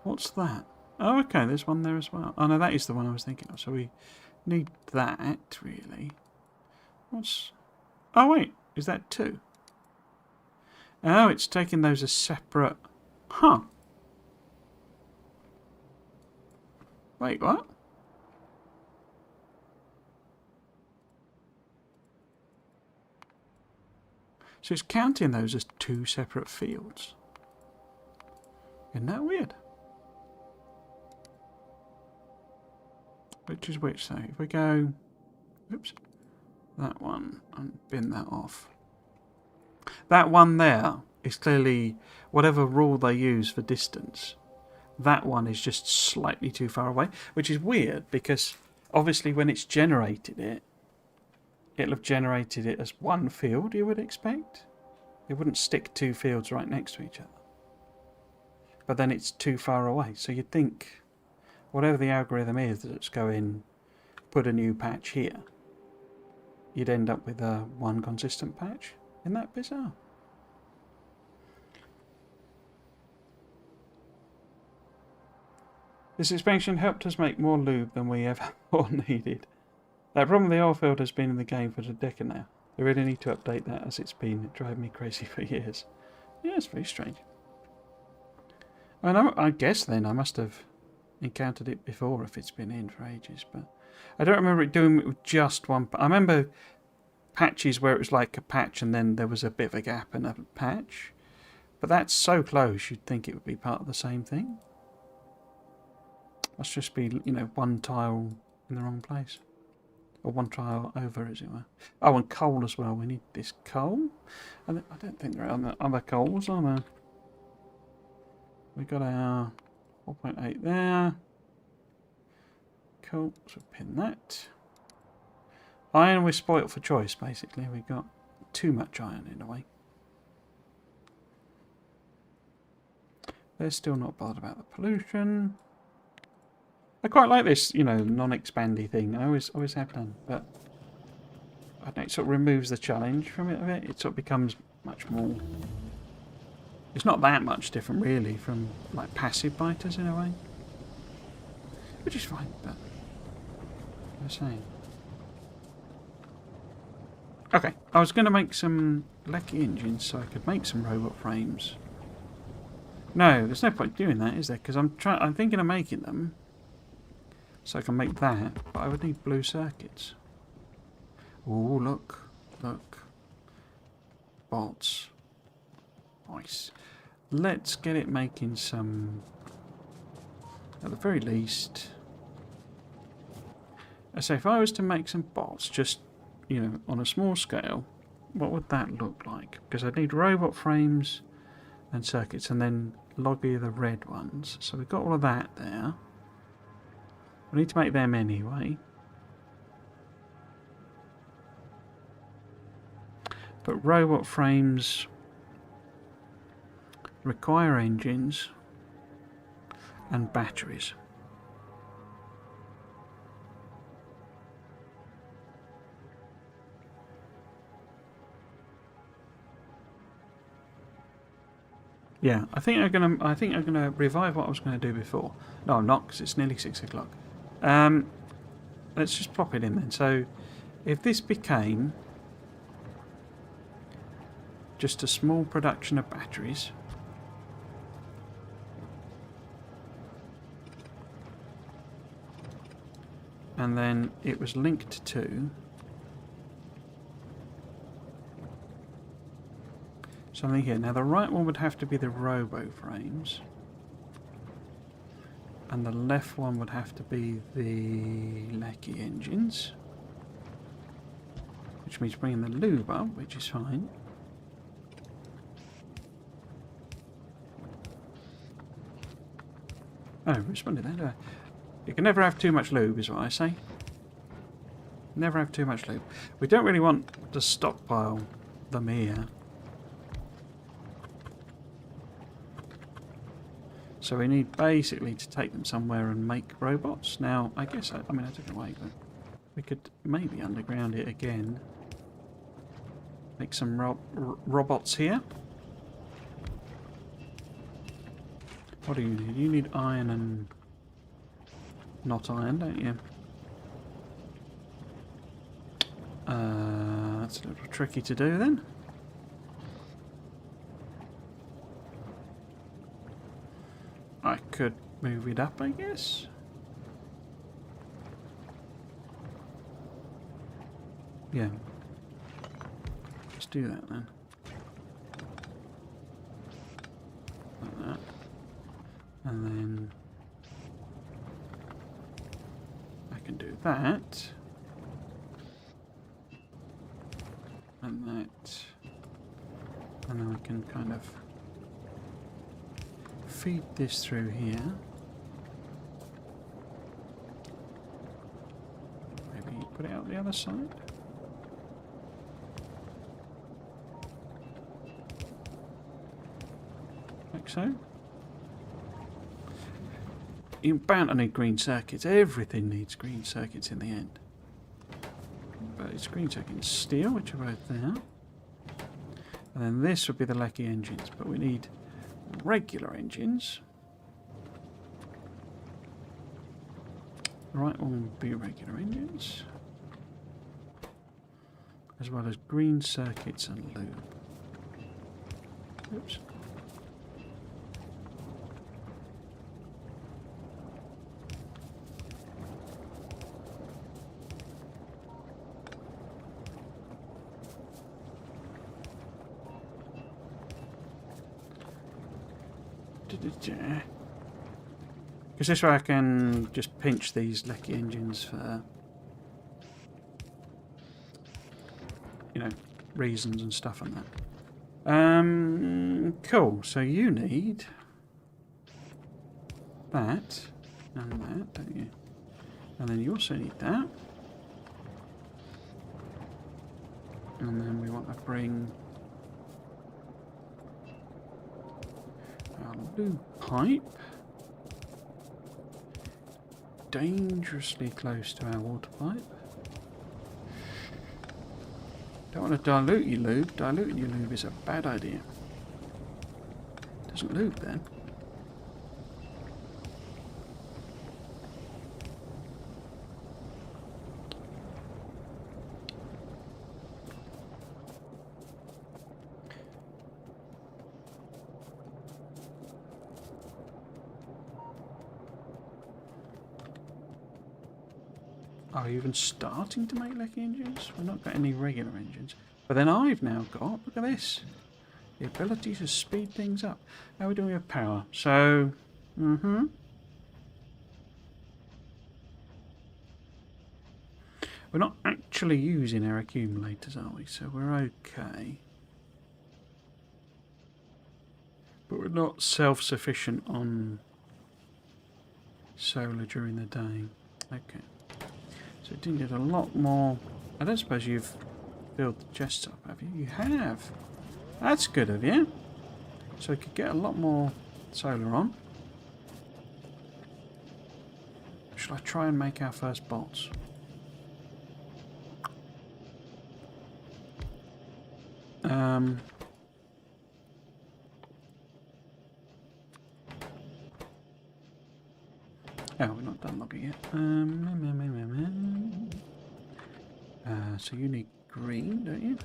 What's that? Oh, okay. There's one there as well. Oh no, that is the one I was thinking of. So we need that really. What's? Oh wait, is that two? Oh, it's taking those as separate. Huh. Wait, what? So it's counting those as two separate fields. Isn't that weird? Which is which, so if we go, oops, that one, and bin that off. That one there is clearly whatever rule they use for distance. That one is just slightly too far away, which is weird because obviously when it's generated it, it'll have generated it as one field, you would expect. It wouldn't stick two fields right next to each other. But then it's too far away. So you'd think whatever the algorithm is that's going, put a new patch here, you'd end up with a one consistent patch. Isn't that bizarre? This expansion helped us make more lube than we ever thought needed. That problem with the oil field has been in the game for a decade now. They really need to update that as it's been driving me crazy for years. Yeah, it's very strange. I mean, I guess then I must have encountered it before if it's been in for ages, but I don't remember it doing it with just one. I remember patches where it was like a patch and then there was a bit of a gap and a patch, but that's so close you'd think it would be part of the same thing. Must just be, you know, one tile in the wrong place. Or one tile over, as it were. Oh, and coal as well. We need this coal. I don't think there are other coals, are there? We got our 4.8 there. Cool, so pin that. Iron, we're spoilt for choice, basically. We've got too much iron in a way. They're still not bothered about the pollution. I quite like this, you know, non-expandy thing. I always have done, but I don't know, it sort of removes the challenge from it a bit. It sort of becomes much more. It's not that much different, really, from like passive biters in a way, which is fine. But I'm saying, okay, I was going to make some lecky engines so I could make some robot frames. No, there's no point doing that, is there? Because I'm thinking of making them. So I can make that, but I would need blue circuits. Oh, look. Bots. Nice. Let's get it making some, at the very least. So if I was to make some bots, just, you know, on a small scale, what would that look like? Because I'd need robot frames and circuits, and then loggy the red ones. So we've got all of that there. We need to make them anyway. But robot frames require engines and batteries. Yeah, I think I'm gonna revive what I was gonna do before. No, I'm not, because it's nearly 6 o'clock. Let's just plop it in then. So if this became just a small production of batteries, and then it was linked to something here. Now the right one would have to be the robo frames, and the left one would have to be the lecky engines, which means bringing the lube up, which is fine. Oh, I responded that, did I? You can never have too much lube, is what I say. Never have too much lube. We don't really want to stockpile them here. So we need basically to take them somewhere and make robots. Now, I guess, I mean, I took it away, but we could maybe underground it again. Make some robots here. What do you need? You need iron and not iron, don't you? That's a little tricky to do then. I could move it up, I guess. Yeah. Let's do that then. Like that. And then I can do that. And that. And then I can kind of feed this through here. Maybe put it out the other side. Like so. You're bound to need green circuits. Everything needs green circuits in the end. But it's green circuits steel, which are both there. And then this would be the Lecky engines, but we need regular engines. The right one would be regular engines, as well as green circuits and lube. Oops. Because this way I can just pinch these Lecky engines for, you know, reasons and stuff and that. Cool. So you need that and that, don't you? And then you also need that. And then we want to bring our blue pipe dangerously close to our water pipe. Don't want to dilute your lube. Diluting your lube is a bad idea. Doesn't lube then. Are we even starting to make Lecky engines? We've not got any regular engines. But then I've now got, look at this, the ability to speed things up. How are we doing with power? So, we're not actually using our accumulators, are we? So we're okay. But we're not self-sufficient on solar during the day. Okay. So it did get a lot more. I don't suppose you've filled the chests up, have you? You have. That's good of you. So we could get a lot more solar on. Shall I try and make our first bots? Oh, we're not done logging yet. So you need green, don't you?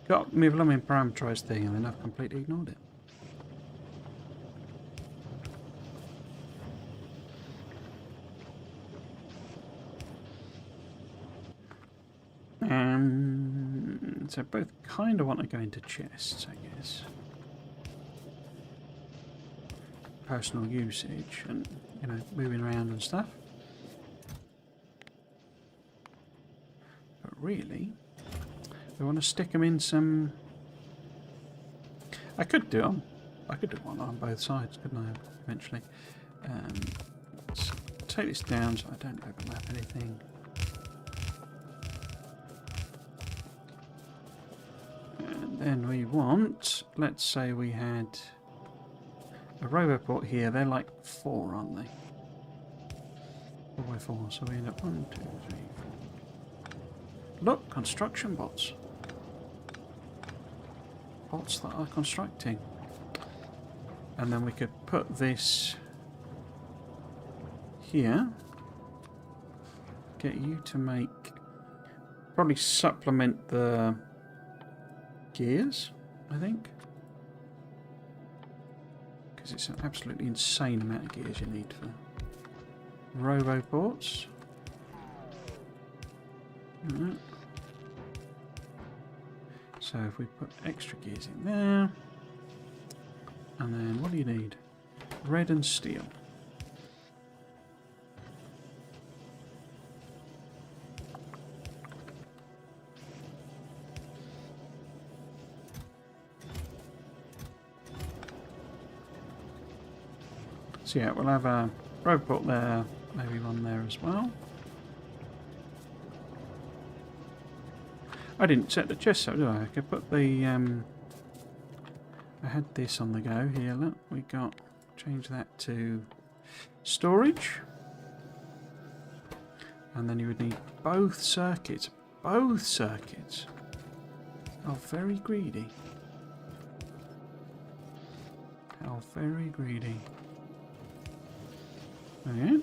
Got me blooming parameterized thing and then I've completely ignored it. So both kind of want to go into chests, I guess. Personal usage and, you know, moving around and stuff. But really, we want to stick them in some. I could do them. I could do one on both sides, couldn't I? Eventually. Let's take this down so I don't overlap anything. Then we want, let's say we had a roboport here. They're like 4, aren't they? 4 by 4. So we end up 1, 2, 3, 4. Look, construction bots. Bots that are constructing. And then we could put this here. Get you to make, probably supplement the gears, I think, because it's an absolutely insane amount of gears you need for roboports. Right. So if we put extra gears in there, and then what do you need? Red and steel. So yeah, we'll have a robot there, maybe one there as well. I didn't set the chest up, did I? I could put the I had this on the go here. Look, we got change that to storage, and then you would need both circuits. Both circuits. Oh, very greedy. How very greedy. Yeah.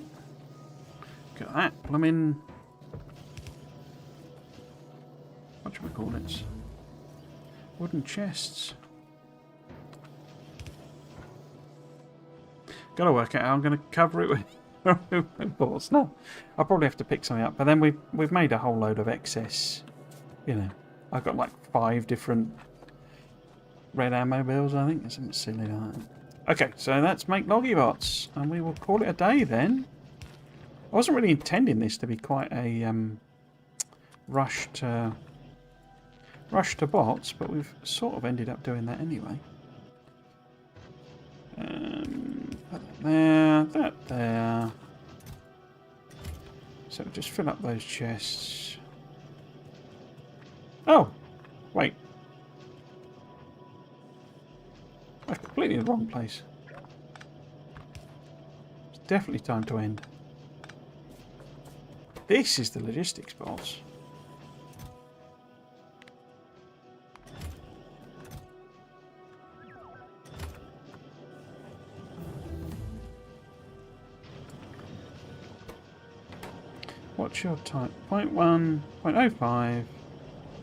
Got that plumbing. Whatchamacallits? Wooden chests. Gotta work out how I'm gonna cover it with boards. No, I'll probably have to pick something up. But then we've made a whole load of excess. You know, I've got like 5 different red ammo bills. I think something silly like that. Okay, so that's make loggy bots, and we will call it a day then. I wasn't really intending this to be quite a rush to bots, but we've sort of ended up doing that anyway. Put that there, that there. So just fill up those chests. Oh, wait. That's completely the wrong place. It's definitely time to end. This is the logistics box. What's your type? 0.1, 0.05,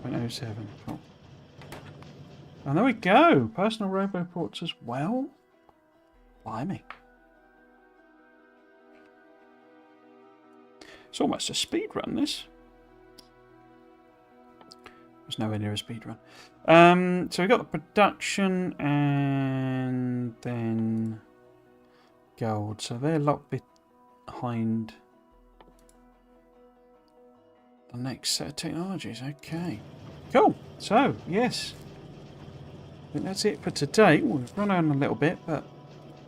0.07. Cool. And there we go. Personal roboports as well. Blimey. It's almost a speed run, this. There's nowhere near a speed run. So we've got the production and then gold. So they're locked behind the next set of technologies. Okay. Cool. So, yes. I think that's it for today. We've run on a little bit, but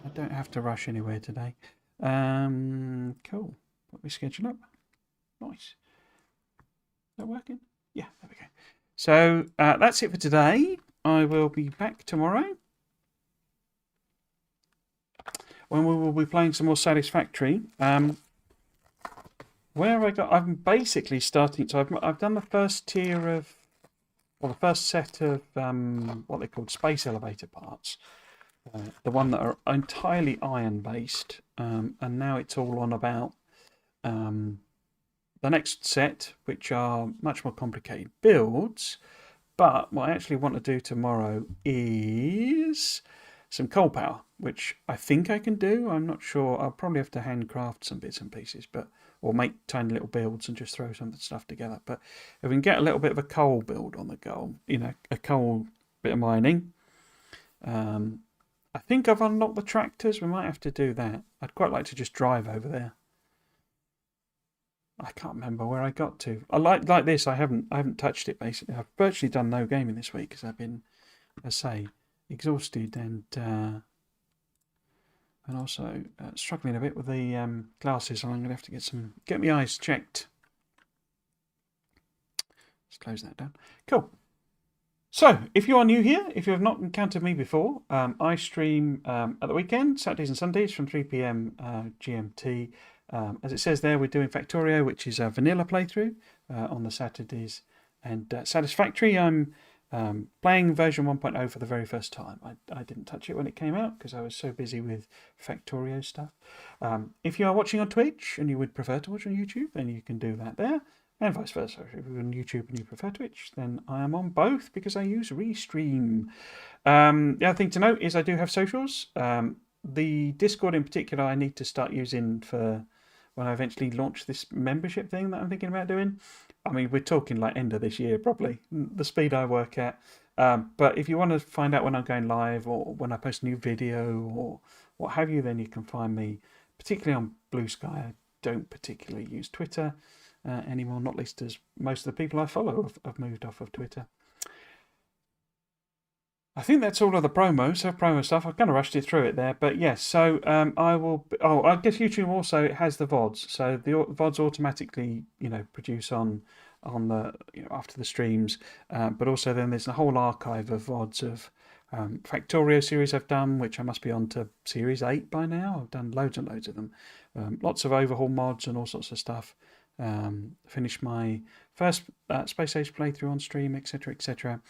I don't have to rush anywhere today. Cool. Put my schedule up. Nice. Is that working? Yeah, there we go. So that's it for today. I will be back tomorrow when we will be playing some more Satisfactory. Where have I got? I'm basically starting. So I've done the first tier of, well, the first set of what they called space elevator parts. The one that are entirely iron based, and now it's all on about the next set, which are much more complicated builds. But what I actually want to do tomorrow is some coal power, which I think I can do. I'm not sure. I'll probably have to handcraft some bits and pieces, or make tiny little builds and just throw some stuff together. But if we can get a little bit of a coal build on the go, you know, a coal bit of mining. I think I've unlocked the tractors. We might have to do that. I'd quite like to just drive over there. I can't remember where I got to. I like this. I haven't touched it basically. I've virtually done no gaming this week because I've been, as I say, exhausted and also struggling a bit with the glasses. I'm going to have to get my eyes checked. Let's close that down. Cool. So, if you are new here, if you have not encountered me before, I stream at the weekend, Saturdays and Sundays from 3 PM GMT. As it says there, we're doing Factorio, which is a vanilla playthrough on the Saturdays. And Satisfactory, I'm playing version 1.0 for the very first time. I didn't touch it when it came out because I was so busy with Factorio stuff. If you are watching on Twitch and you would prefer to watch on YouTube, then you can do that there. And vice versa. If you're on YouTube and you prefer Twitch, then I am on both because I use Restream. The other thing to note is I do have socials. The Discord in particular I need to start using for when I eventually launch this membership thing that I'm thinking about doing. I mean, we're talking like end of this year, probably, the speed I work at. But if you want to find out when I'm going live or when I post a new video or what have you, then you can find me particularly on Blue Sky. I don't particularly use Twitter anymore, not least as most of the people I follow have moved off of Twitter. I think that's all of the promo stuff. I kind of rushed it through it there, but yes. So I will. Oh, I guess YouTube also has the VODs. So the VODs automatically, produce on the after the streams. But also then there's a whole archive of VODs of Factorio series I've done, which I must be on to series 8 by now. I've done loads and loads of them. Lots of overhaul mods and all sorts of stuff. Finished my first Space Age playthrough on stream, etc., etc.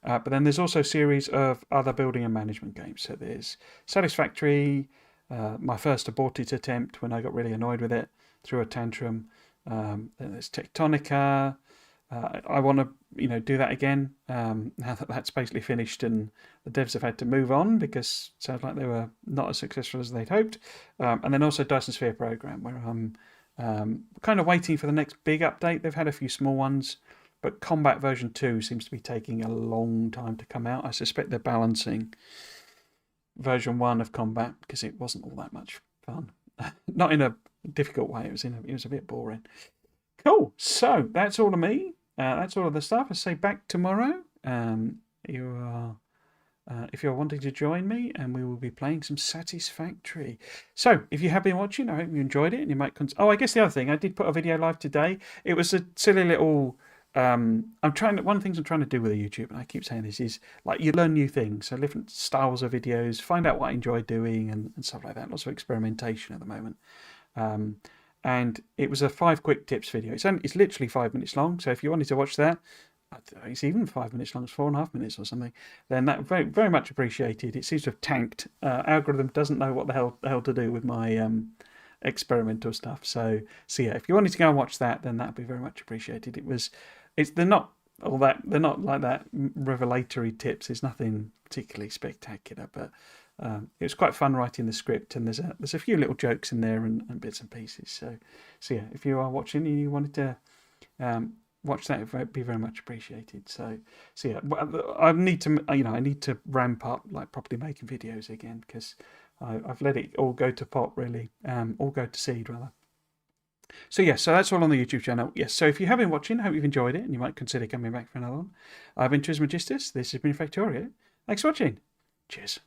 But then there's also a series of other building and management games. So there's Satisfactory, my first aborted attempt when I got really annoyed with it, threw a tantrum. Then there's Tectonica. I want to, do that again now that that's basically finished and the devs have had to move on because it sounds like they were not as successful as they'd hoped. And then also Dyson Sphere Program, where I'm kind of waiting for the next big update. They've had a few small ones, but Combat version 2 seems to be taking a long time to come out. I suspect they're balancing version 1 of Combat because it wasn't all that much fun. Not in a difficult way. It was a bit boring. Cool. So that's all of me. That's all of the stuff. I say back tomorrow. If you're wanting to join me, and we will be playing some Satisfactory. So, if you have been watching, I hope you enjoyed it, and you might. I guess the other thing, I did put a video live today. It was a silly little. One of the things I'm trying to do with YouTube, and I keep saying this, is like you learn new things, so different styles of videos, find out what I enjoy doing, and stuff like that. Lots of experimentation at the moment. And it was a 5 quick tips video. It's literally 5 minutes long. So if you wanted to watch that, it's even 5 minutes long, it's 4.5 minutes or something, then that very, very much appreciated. It seems to have tanked. Algorithm doesn't know what the hell to do with my experimental stuff. So yeah, if you wanted to go and watch that, then that'd be very much appreciated. They're not like that revelatory tips. It's nothing particularly spectacular, but it was quite fun writing the script, and there's a few little jokes in there and bits and pieces. So yeah, if you are watching and you wanted to watch that, it would be very much appreciated. So yeah, I need to ramp up like properly making videos again, because I've let it all go to pot really, all go to seed rather. So yes, so that's all on the YouTube channel. Yes, so if you have been watching, I hope you've enjoyed it and you might consider coming back for another one. I've been Trismegistus. This has been Factorio. Thanks for watching. Cheers.